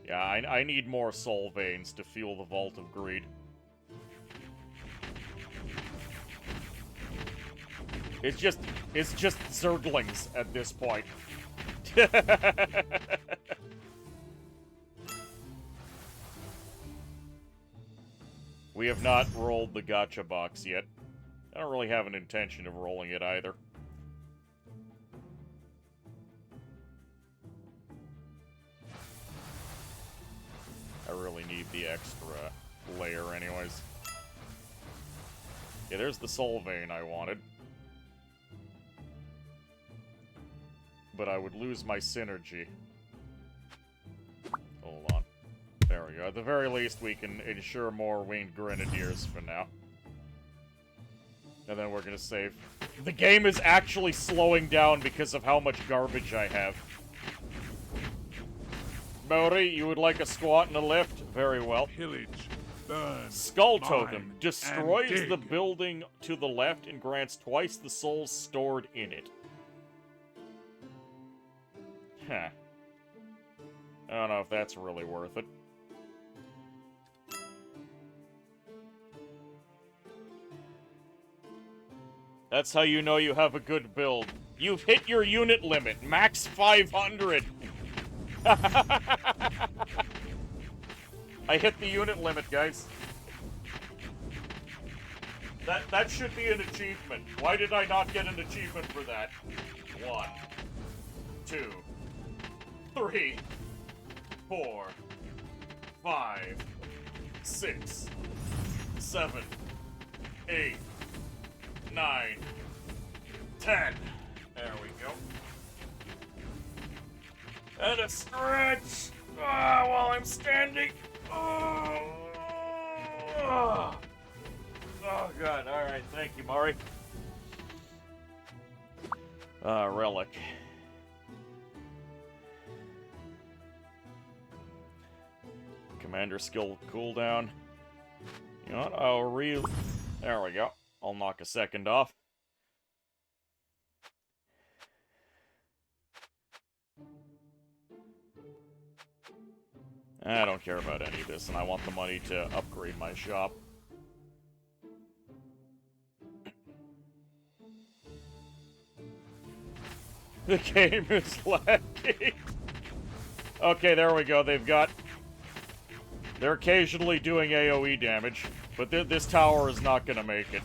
Yeah, I need more soul veins to fuel the Vault of Greed. It's just Zerglings at this point. We have not rolled the gacha box yet. I don't really have an intention of rolling it either. I really need the extra layer anyways. Yeah, there's the soul vein I wanted. But I would lose my synergy. Hold on. There we go. At the very least, we can ensure more winged grenadiers for now. And then we're gonna save. The game is actually slowing down because of how much garbage I have. Mori, you would like a squat and a lift? Very well. Pillage, burn, Skull mine, Totem destroys and the dig. building to the left and grants twice the souls stored in it. Huh. I don't know if that's really worth it. That's how you know you have a good build. You've hit your unit limit, max 500. I hit the unit limit, guys. That should be an achievement. Why did I not get an achievement for that? 1, 2, 3, 4, 5, 6, 7, 8, 9, 10. There we go. And a stretch while I'm standing. Oh, God. All right. Thank you, Mari. Relic. Commander skill cooldown. You know what? There we go. I'll knock a second off. I don't care about any of this, and I want the money to upgrade my shop. The game is lagging. Okay, there we go. They're occasionally doing AoE damage, but this tower is not gonna make it.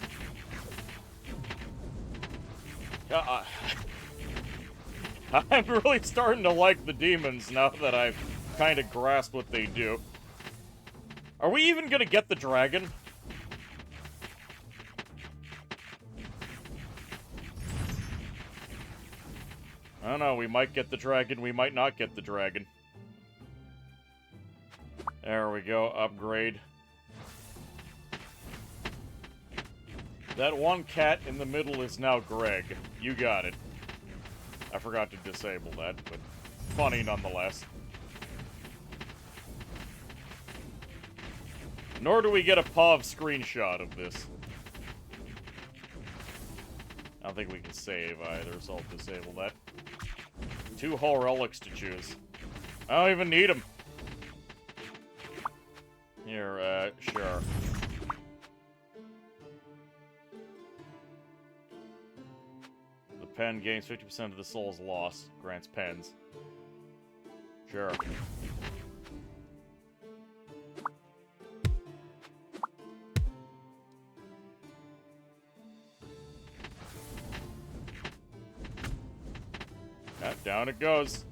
I'm really starting to like the demons now that I've kind of grasped what they do. Are we even gonna get the dragon? I don't know, we might get the dragon, we might not get the dragon. There we go, upgrade. That one cat in the middle is now Greg. You got it. I forgot to disable that, but funny nonetheless. Nor do we get a POV screenshot of this. I don't think we can save either, so I'll disable that. 2 whole relics to choose. I don't even need them. Here, sure. The pen gains 50% of the souls lost. Grants pens. Sure. Down it goes.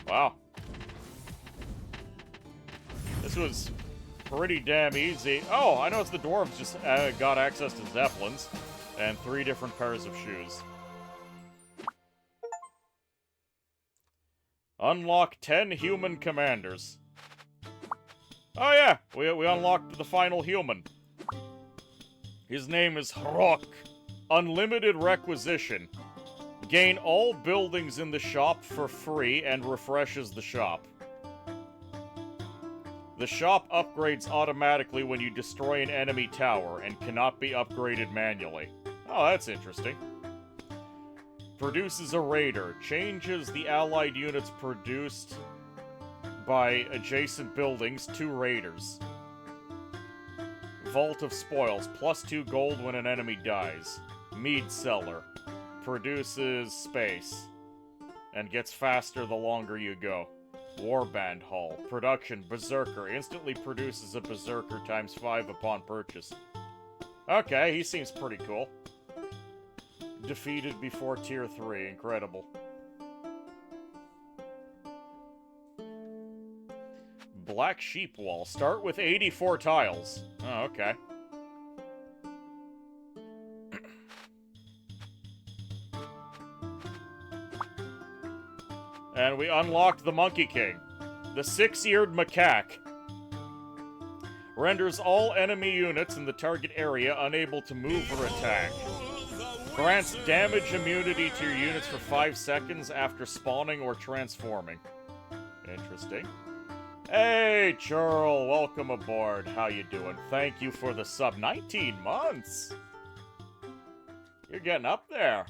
Wow. This was pretty damn easy. Oh, I noticed the dwarves just got access to zeppelins and 3 different pairs of shoes. Unlock 10 human commanders. Oh yeah, we unlocked the final human. His name is Hrok. Unlimited requisition. Gain all buildings in the shop for free and refreshes the shop. The shop upgrades automatically when you destroy an enemy tower and cannot be upgraded manually. Oh, that's interesting. Produces a raider. Changes the allied units produced by adjacent buildings to raiders. Vault of Spoils. +2 gold when an enemy dies. Mead Cellar. Produces space. And gets faster the longer you go. Warband Hall. Production. Berserker. Instantly produces a Berserker ×5 upon purchase. Okay, he seems pretty cool. Defeated before Tier 3. Incredible. Black Sheep Wall. Start with 84 tiles. Oh, okay. And we unlocked the Monkey King. The 6-eared macaque. Renders all enemy units in the target area unable to move or attack. Grants damage immunity to your units for 5 seconds after spawning or transforming. Interesting. Hey, Churl, welcome aboard. How you doing? Thank you for the sub. 19 months! You're getting up there.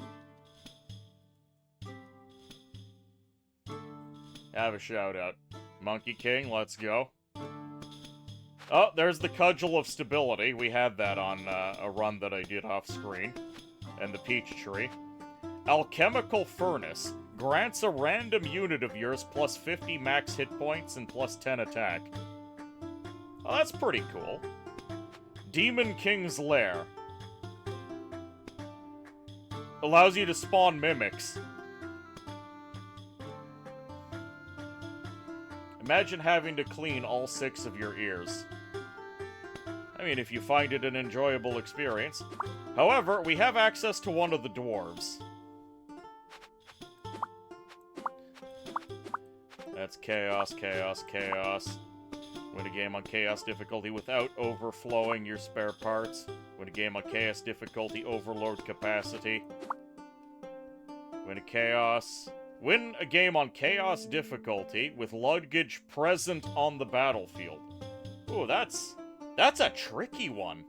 Have a shout-out. Monkey King, let's go. Oh, there's the Cudgel of Stability. We had that on a run that I did off-screen. And the Peach Tree. Alchemical Furnace. Grants a random unit of yours plus 50 max hit points and plus 10 attack. Oh, that's pretty cool. Demon King's Lair. Allows you to spawn mimics. Imagine having to clean all 6 of your ears. I mean, if you find it an enjoyable experience. However, we have access to one of the dwarves. That's chaos, chaos, chaos. Win a game on chaos difficulty without overflowing your spare parts. Win a game on chaos difficulty overload capacity. Win a game on chaos difficulty with luggage present on the battlefield. Ooh, that's a tricky one.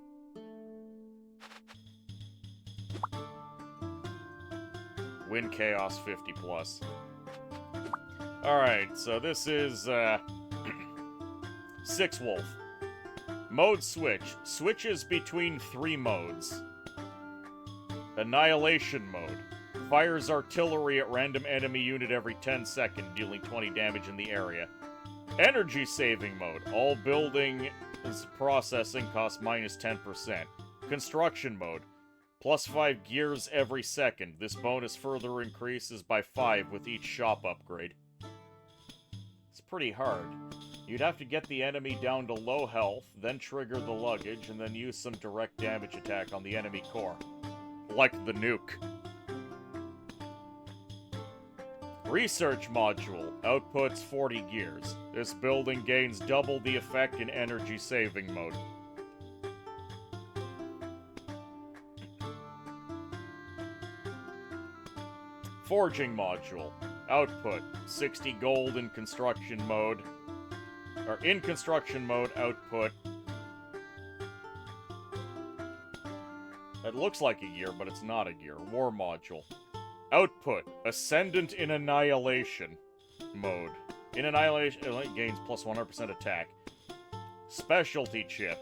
Win chaos 50 plus. Alright, so this is, Six Wolf. Mode switch. Switches between 3 modes. Annihilation mode. Fires artillery at random enemy unit every 10 seconds, dealing 20 damage in the area. Energy saving mode. All building processing costs minus 10%. Construction mode. Plus 5 gears every second. This bonus further increases by 5 with each shop upgrade. Pretty hard. You'd have to get the enemy down to low health, then trigger the luggage, and then use some direct damage attack on the enemy core. Like the nuke. Research module. Outputs 40 gears. This building gains double the effect in energy saving mode. Forging module. Output, 60 gold in construction mode. Or in construction mode, output. That looks like a gear, but it's not a gear. War module. Output, ascendant in annihilation mode. In annihilation, it gains plus 100% attack. Specialty chip.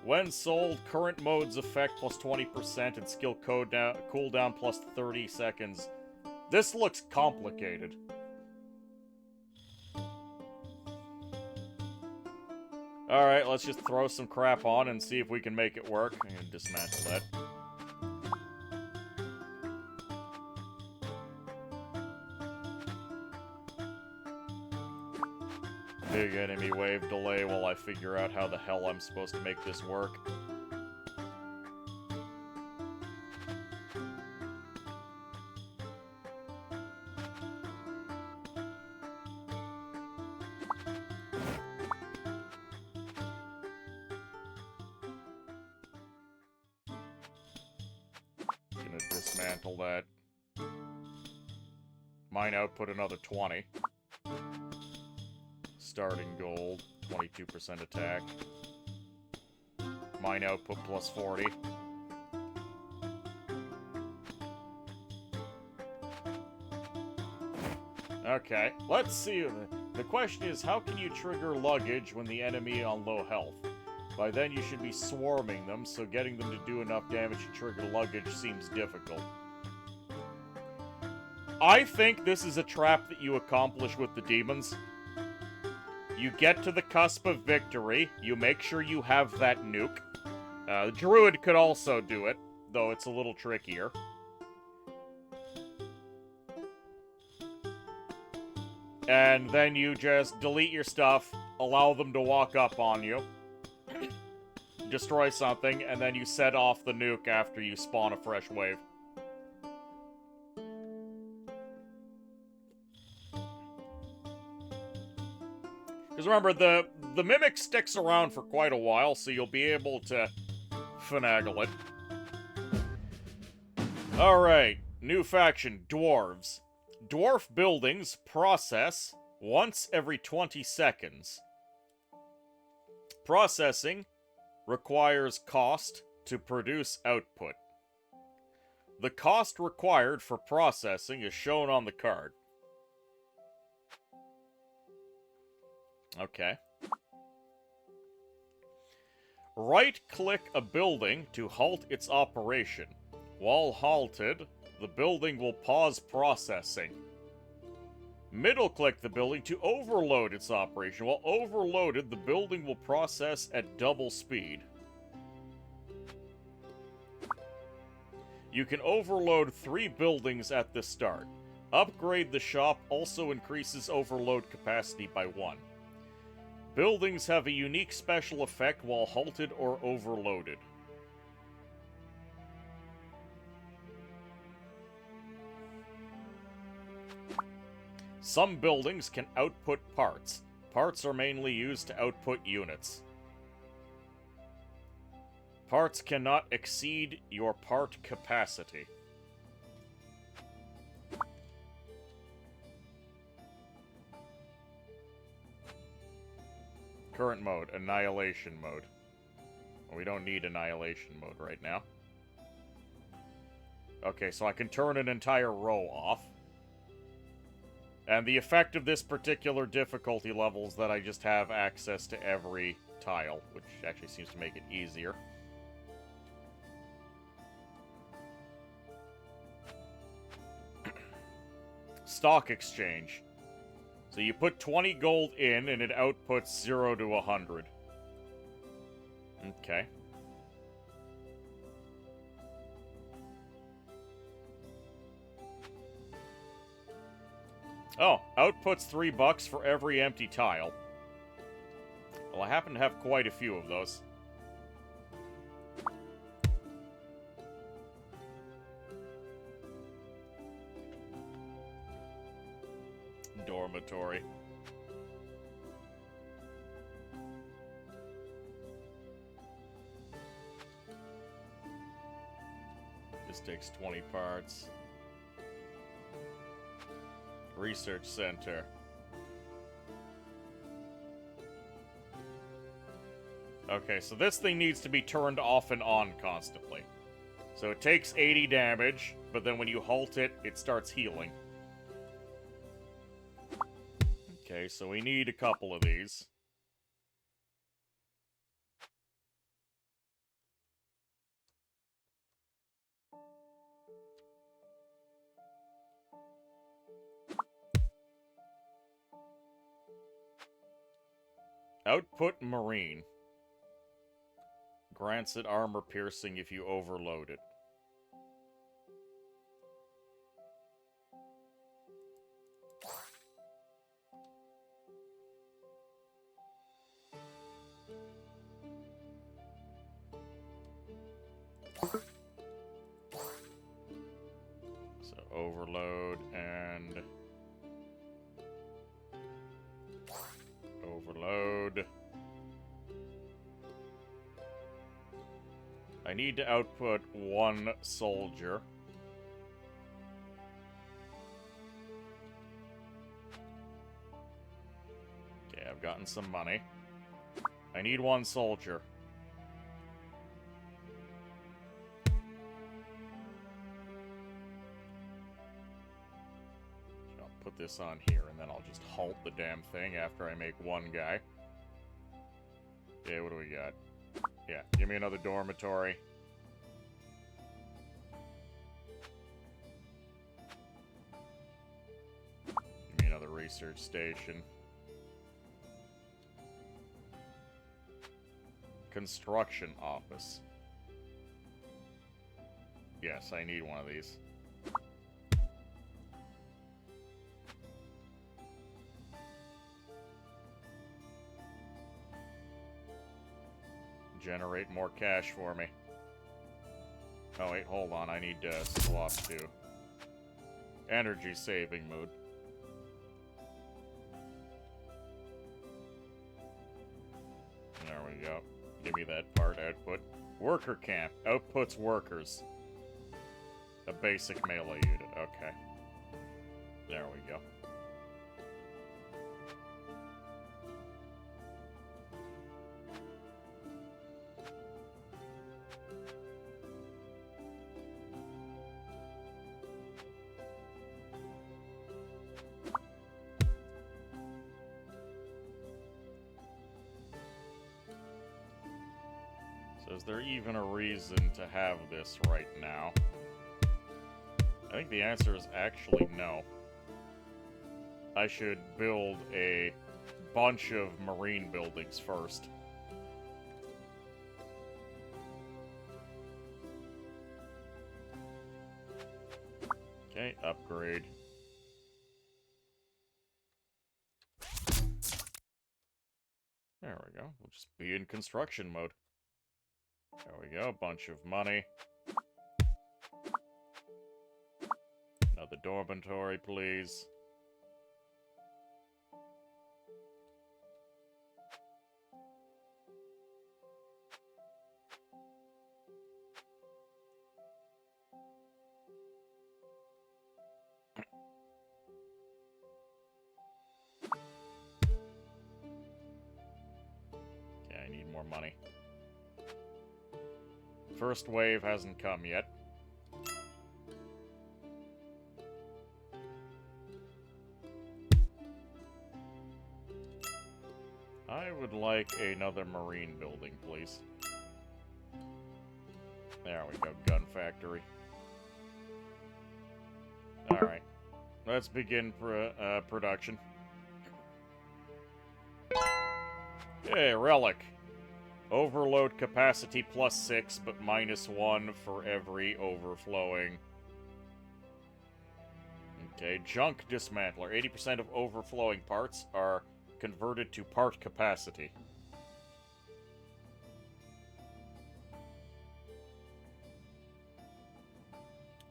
When sold, current mode's effect plus 20% and skill cooldown plus 30 seconds. This looks complicated. Alright, let's just throw some crap on and see if we can make it work. I'm gonna dismantle that. Big enemy wave delay while I figure out how the hell I'm supposed to make this work. Dismantle that. Mine output another 20. Starting gold, 22% attack. Mine output plus 40. Okay, let's see. The question is, how can you trigger luggage when the enemy on low health? By then you should be swarming them, so getting them to do enough damage to trigger luggage seems difficult. I think this is a trap that you accomplish with the demons. You get to the cusp of victory, you make sure you have that nuke. The druid could also do it, though it's a little trickier. And then you just delete your stuff, allow them to walk up on you. Destroy something, and then you set off the nuke after you spawn a fresh wave. Because remember, the Mimic sticks around for quite a while, so you'll be able to finagle it. Alright, new faction, Dwarves. Dwarf buildings process once every 20 seconds. Processing requires cost to produce output. The cost required for processing is shown on the card. Okay. Right-click a building to halt its operation. While halted, the building will pause processing. Middle-click the building to overload its operation. While overloaded, the building will process at double speed. You can overload 3 buildings at the start. Upgrade the shop also increases overload capacity by 1. Buildings have a unique special effect while halted or overloaded. Some buildings can output parts. Parts are mainly used to output units. Parts cannot exceed your part capacity. Current mode, Annihilation mode. We don't need Annihilation mode right now. Okay, so I can turn an entire row off. And the effect of this particular difficulty level is that I just have access to every tile, which actually seems to make it easier. Stock exchange. So you put 20 gold in, and it outputs 0 to 100. Okay. Oh, outputs $3 for every empty tile. Well, I happen to have quite a few of those. Dormitory. This takes 20 parts. Research center. Okay, so this thing needs to be turned off and on constantly. So it takes 80 damage, but then when you halt it, it starts healing. Okay, so we need a couple of these. Output Marine. Grants it armor piercing if you overload it. So overload and overload. I need to output 1 soldier. Okay, I've gotten some money. I need 1 soldier. I'll put this on here, and then I'll just halt the damn thing after I make 1 guy. Okay, what do we got? Yeah, give me another dormitory. Give me another research station. Construction office. Yes, I need one of these. Generate more cash for me. Oh wait, hold on, I need to swap to energy saving mode. There we go. Give me that part output. Worker camp. Outputs workers. A basic melee unit. Okay. There we go. So is there even a reason to have this right now? I think the answer is actually no. I should build a bunch of marine buildings first. Okay, upgrade. There we go. We'll just be in construction mode. There we go, bunch of money. Another dormitory, please. Okay, I need more money. First wave hasn't come yet. I would like another marine building, please. There we go, gun factory. Alright, let's begin production. Hey, relic. Overload capacity +6, but -1 for every overflowing. Okay, junk dismantler. 80% of overflowing parts are converted to part capacity.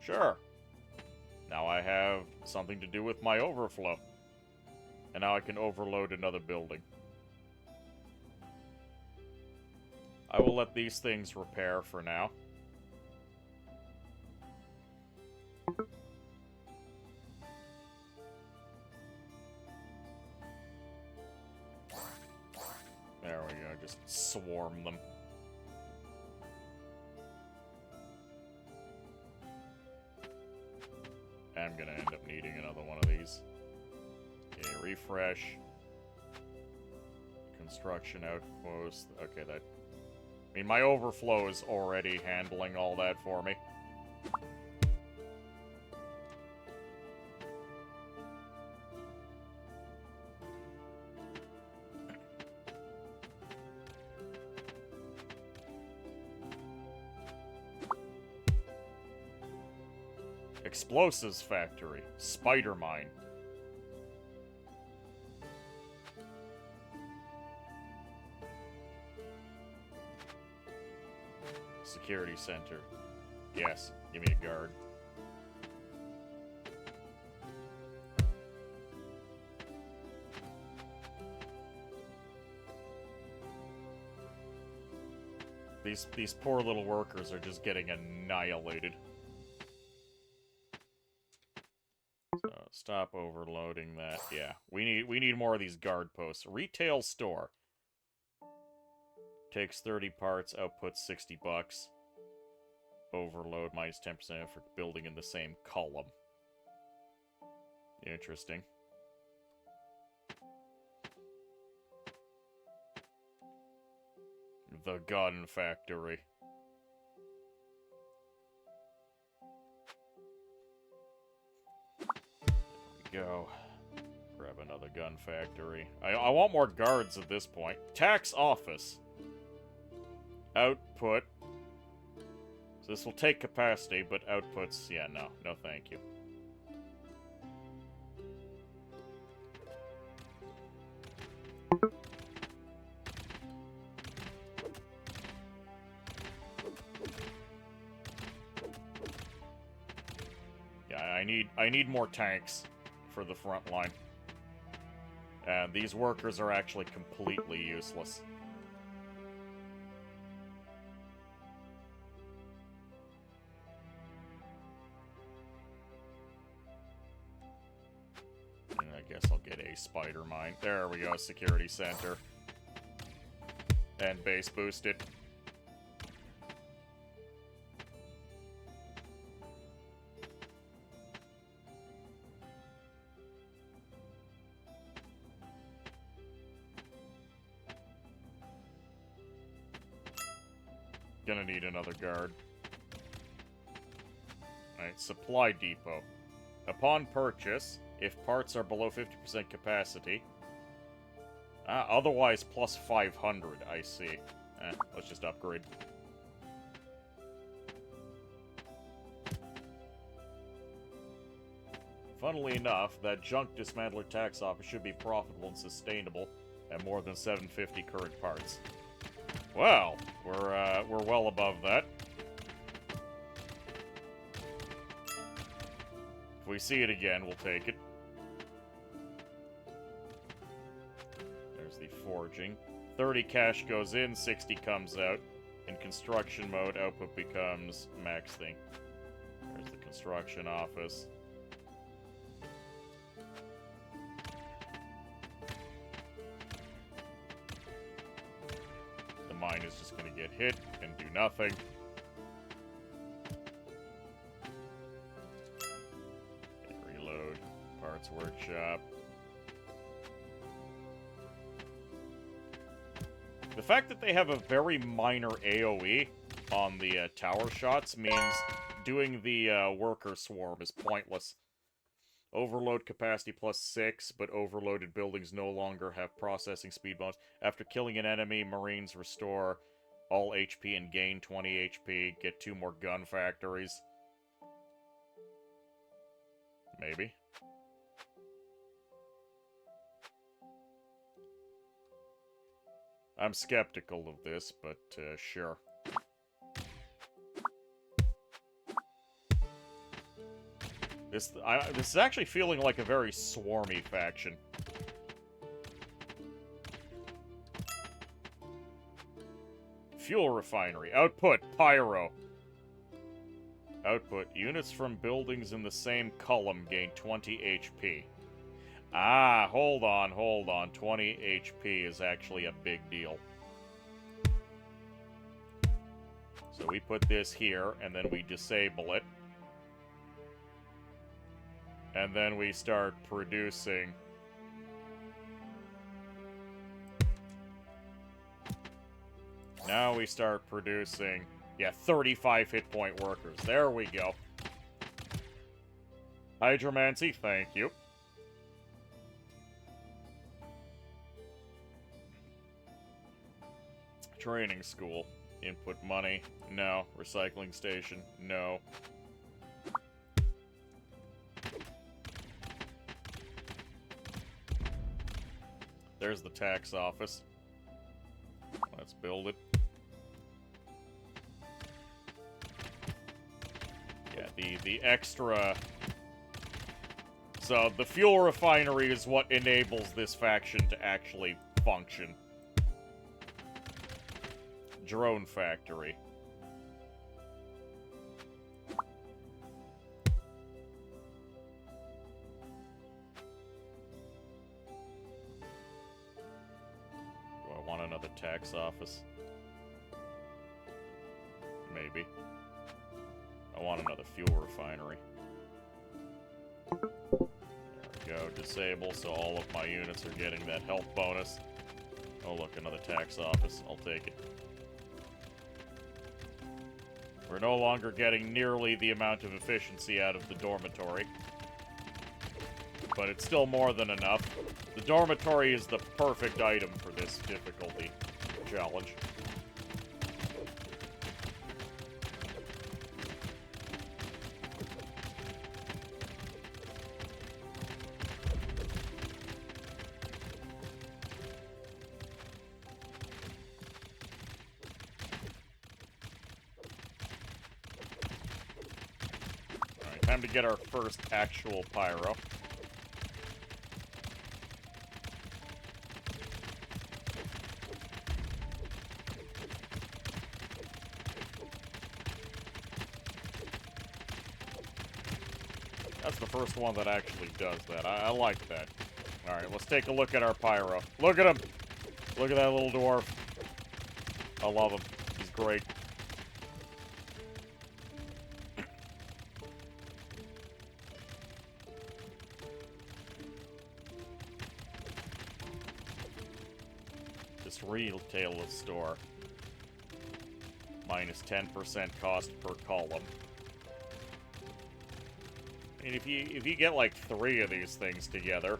Sure. Now I have something to do with my overflow. And now I can overload another building. I will let these things repair for now. There we go, just swarm them. I'm gonna end up needing another one of these. Okay, refresh. Construction outpost. Okay, that... I mean, my overflow is already handling all that for me. Explosives factory. Spider mine. Security center. Yes, give me a guard. These poor little workers are just getting annihilated. So stop overloading that. Yeah, we need more of these guard posts. Retail store. Takes 30 parts, outputs 60 bucks. Overload minus 10% for building in the same column. Interesting. The gun factory. There we go. Grab another gun factory. I want more guards at this point. Tax office. Output. So this will take capacity, but outputs... Yeah, no. No thank you. Yeah, I need more tanks for the front line. And these workers are actually completely useless. I guess I'll get a spider mine. There we go, security center. And base boosted. Gonna need another guard. Alright, supply depot. Upon purchase, if parts are below 50% capacity. Otherwise, plus 500, I see. Let's just upgrade. Funnily enough, that junk dismantler tax office should be profitable and sustainable at more than 750 current parts. Well, we're well above that. If we see it again, we'll take it. There's the forging. 30 cash goes in, 60 comes out. In construction mode, output becomes max thing. There's the construction office. The mine is just going to get hit and do nothing. Reload. Parts workshop. The fact that they have a very minor AoE on the tower shots means doing the worker swarm is pointless. Overload capacity plus 6, but overloaded buildings no longer have processing speed bonus. After killing an enemy, Marines restore all HP and gain 20 HP. Get 2 more gun factories. Maybe. I'm skeptical of this, but sure. This is actually feeling like a very swarmy faction. Fuel refinery. Output, pyro. Output, units from buildings in the same column gain 20 HP. Ah, hold on. 20 HP is actually a big deal. So we put this here, and then we disable it. And then we start producing. Now we start producing, yeah, 35 hit point workers. There we go. Hydromancy, thank you. Training school. Input money. No. Recycling station. No. There's the tax office. Let's build it. Yeah, the extra... So, the fuel refinery is what enables this faction to actually function. Drone factory. Do I want another tax office? Maybe. I want another fuel refinery. There we go. Disable, so all of my units are getting that health bonus. Oh look, another tax office. I'll take it. We're no longer getting nearly the amount of efficiency out of the dormitory. But it's still more than enough. The dormitory is the perfect item for this difficulty challenge. Time to get our first actual pyro. That's the first one that actually does that. I like that. Alright, let's take a look at our pyro. Look at him! Look at that little dwarf. I love him. He's great. Retail store. Minus 10% cost per column. I mean, if you get like 3 of these things together,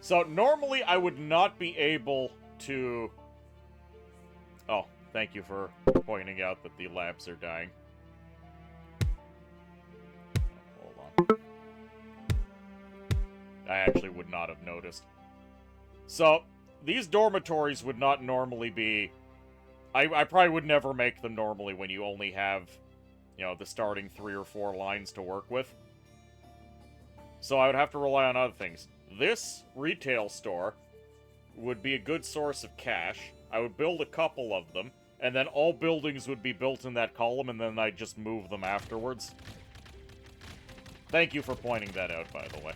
so normally I would not be able to... Oh, thank you for pointing out that the labs are dying. Hold on. I actually would not have noticed. So, these dormitories would not normally be... I probably would never make them normally when you only have, you know, the starting 3 or 4 lines to work with. So I would have to rely on other things. This retail store would be a good source of cash. I would build a couple of them, and then all buildings would be built in that column, and then I'd just move them afterwards. Thank you for pointing that out, by the way.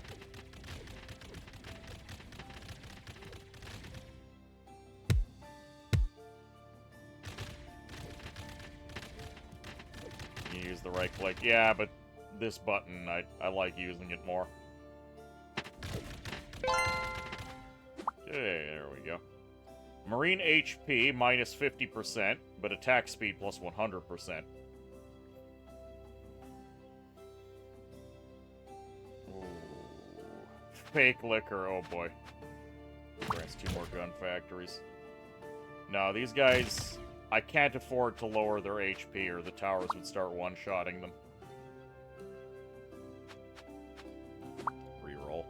You use the right click. Yeah, but this button, I like using it more. Okay, there we go. Marine HP minus 50%, but attack speed plus 100%. Ooh. Fake liquor, oh boy. Grants 2 more gun factories. No, these guys... I can't afford to lower their HP or the towers would start one-shotting them. Reroll.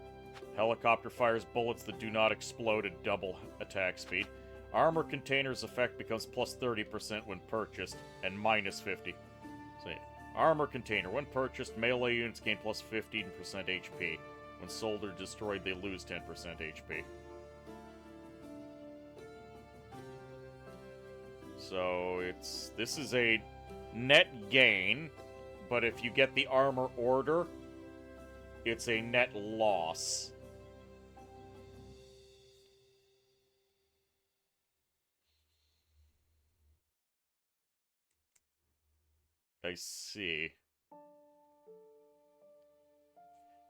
Helicopter fires bullets that do not explode at double attack speed. Armor containers effect becomes plus 30% when purchased, and minus 50. So yeah. Armor container. When purchased, melee units gain plus 15% HP. When sold or destroyed, they lose 10% HP. So this is a net gain, but if you get the armor order, it's a net loss. I see.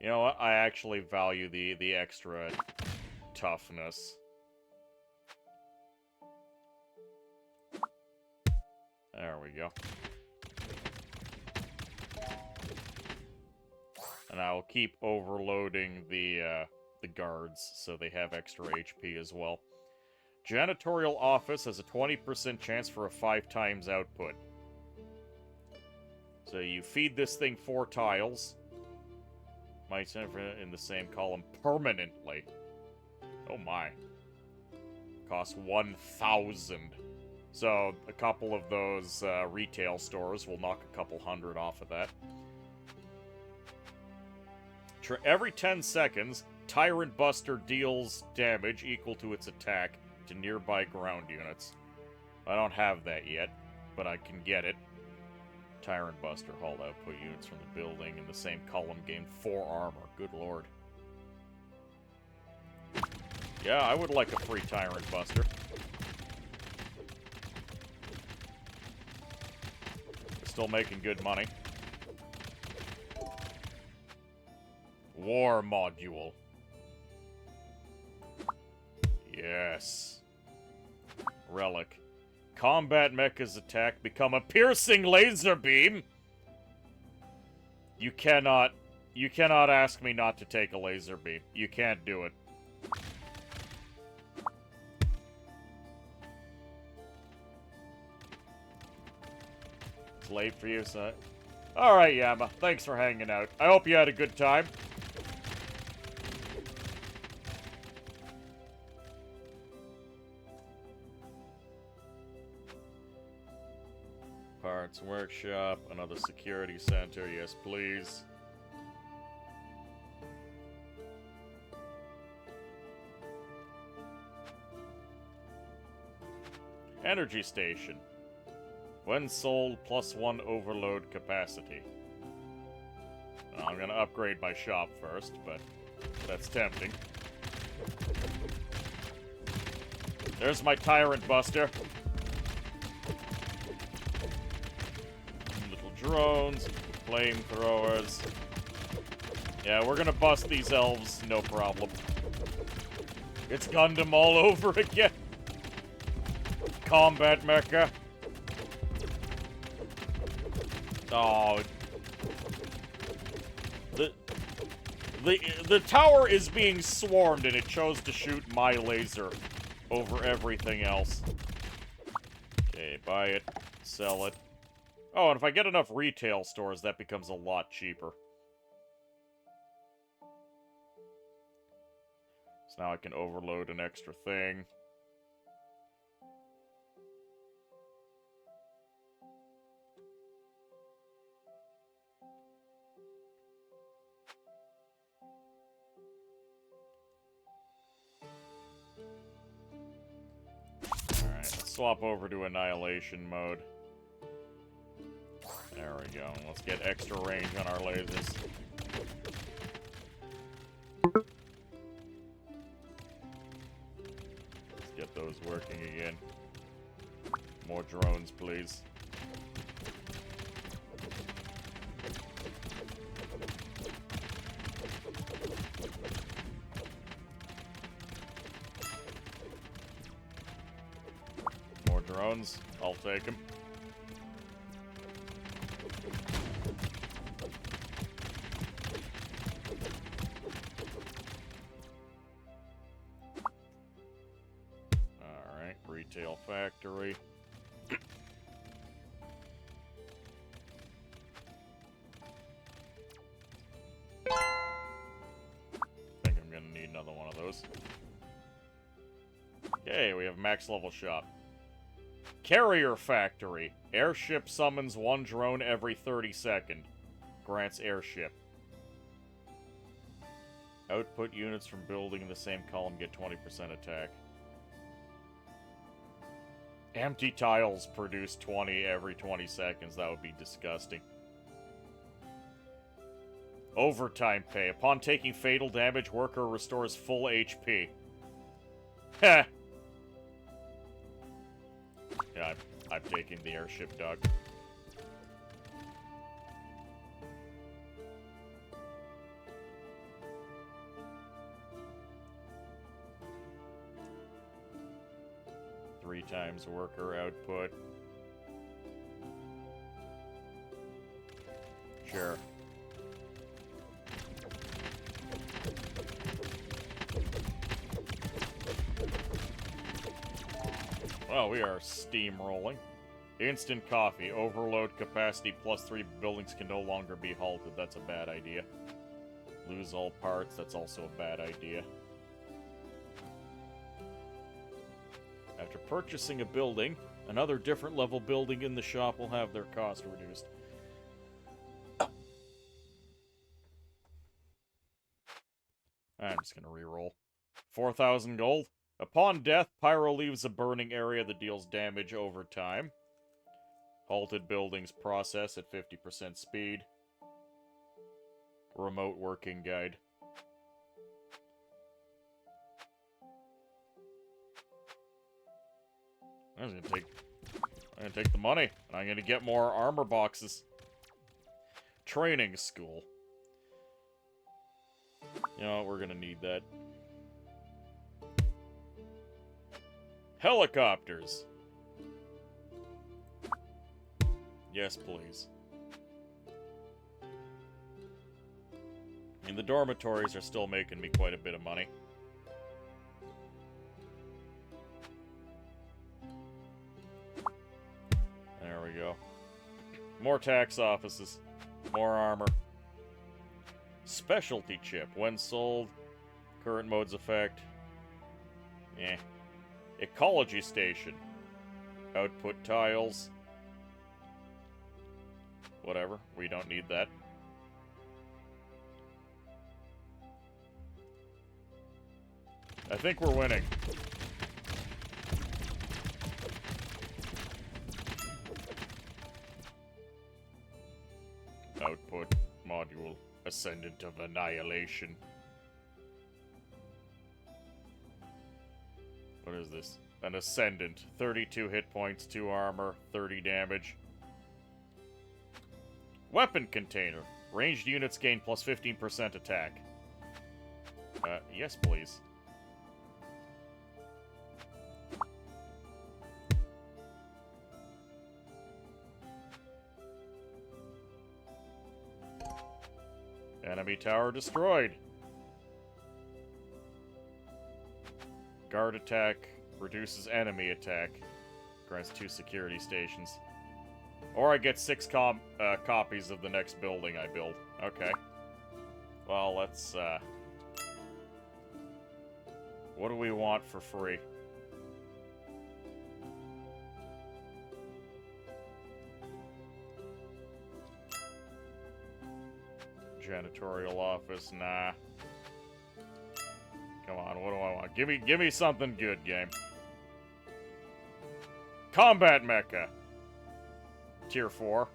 You know what? I actually value the extra toughness. There we go. And I will keep overloading the guards so they have extra HP as well. Janitorial office has a 20% chance for a 5 times output. So you feed this thing 4 tiles. Might send in the same column permanently. Oh my. Costs 1,000. So a couple of those retail stores will knock a couple hundred off of that. Every 10 seconds, Tyrant Buster deals damage equal to its attack to nearby ground units. I don't have that yet, but I can get it. Tyrant Buster hauled output units from the building in the same column gain 4 armor. Good lord. Yeah, I would like a free Tyrant Buster. Still making good money. War module. Yes. Relic. Combat mecha's attack become a piercing laser beam. You cannot ask me not to take a laser beam. You can't do it. It's late for you, so... Alright, Yama. Thanks for hanging out. I hope you had a good time. Parts workshop, another security center, yes please. Energy station. When sold, +1 overload capacity. I'm gonna upgrade my shop first, but that's tempting. There's my Tyrant Buster. Little drones, flamethrowers. Yeah, we're gonna bust these elves, no problem. It's Gundam all over again. Combat mecha. Oh. The tower is being swarmed and it chose to shoot my laser over everything else. Okay, buy it, sell it. Oh, and if I get enough retail stores, that becomes a lot cheaper. So now I can overload an extra thing. Alright, let's swap over to annihilation mode. There we go. Let's get extra range on our lasers. Let's get those working again. More drones, please. More drones. I'll take them. Retail factory. Think I'm gonna need another one of those. Okay, we have max level shop. Carrier factory. Airship summons one drone every 30 seconds. Grants airship. Output units from building in the same column get 20% attack. Empty tiles produce 20 every 20 seconds. That would be disgusting. Overtime pay. Upon taking fatal damage, worker restores full HP. Heh. Yeah, I'm taking the airship, dog. Three times worker output. Sure. Well, we are steamrolling. Instant coffee. Overload capacity +3 buildings can no longer be halted. That's a bad idea. Lose all parts. That's also a bad idea. After purchasing a building, another different level building in the shop will have their cost reduced. I'm just gonna reroll. 4,000 gold. Upon death, Pyro leaves a burning area that deals damage over time. Halted buildings process at 50% speed. Remote working guide. I'm gonna take the money, and I'm gonna get more armor boxes. Training school. You know what, we're gonna need that. Helicopters. Yes, please. And the dormitories are still making me quite a bit of money. There we go. More tax offices. More armor. Specialty chip. When sold. Current modes effect. Eh. Ecology station. Output tiles. Whatever. We don't need that. I think we're winning. Output module. Ascendant of Annihilation. What is this? An Ascendant. 32 hit points, 2 armor, 30 damage. Weapon container. Ranged units gain plus 15% attack. Yes, please. Enemy tower destroyed. Guard attack reduces enemy attack. Grants 2 security stations. Or I get 6 copies of the next building I build. Okay. Well, let's, what do we want for free? Janitorial office, nah. Come on, what do I want? Give me something good, game. Combat mecha. Tier 4.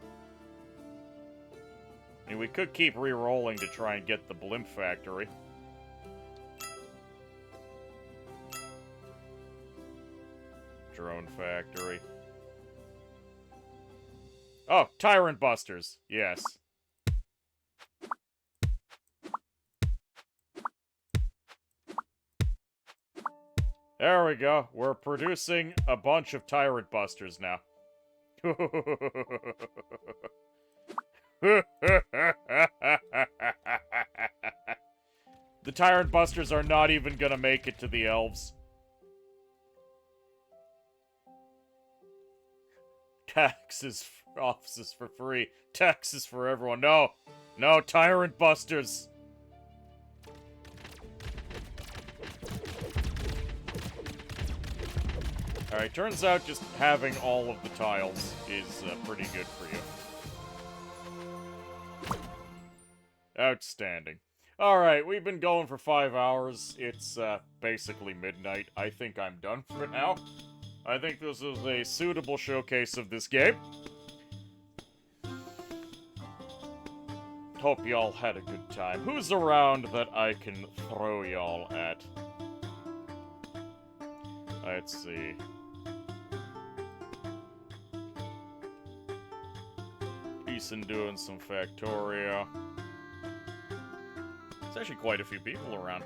I mean, we could keep re-rolling to try and get the blimp factory. Drone factory. Oh, Tyrant Busters. Yes. There we go. We're producing a bunch of Tyrant Busters now. The Tyrant Busters are not even gonna make it to the elves. Taxes, offices for free. Taxes for everyone. No. No, Tyrant Busters. Alright, turns out just having all of the tiles is pretty good for you. Outstanding. Alright, we've been going for 5 hours. It's basically midnight. I think I'm done for now. I think this is a suitable showcase of this game. Hope y'all had a good time. Who's around that I can throw y'all at? Let's see. Eason doing some Factorio. There's actually quite a few people around.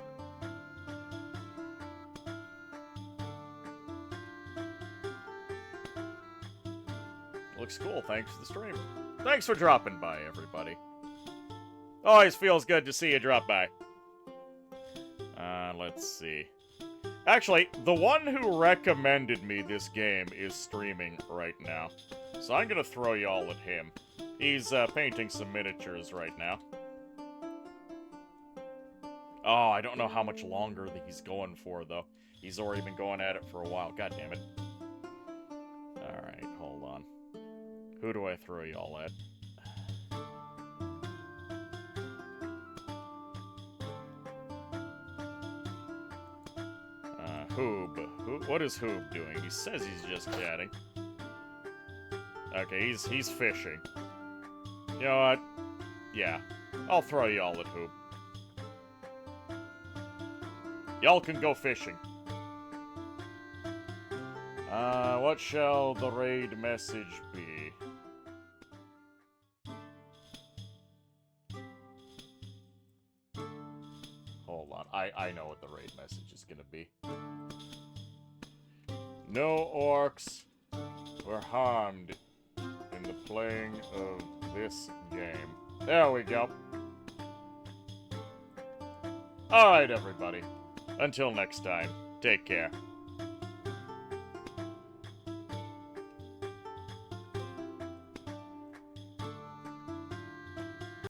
Looks cool. Thanks for the stream. Thanks for dropping by, everybody. Always feels good to see you drop by. Let's see. Actually, the one who recommended me this game is streaming right now. So I'm gonna throw y'all at him. He's painting some miniatures right now. Oh, I don't know how much longer that he's going for, though. He's already been going at it for a while. God damn it. Alright, hold on. Who do I throw y'all at? Hoob. What is Hoob doing? He says he's just chatting. Okay, he's fishing. You know what? Yeah. I'll throw y'all at Hoob. Y'all can go fishing. What shall the raid message be? Hold on. I know what the raid message is gonna be. No orcs were harmed in the playing of this game. There we go. Alright, everybody. Until next time, take care.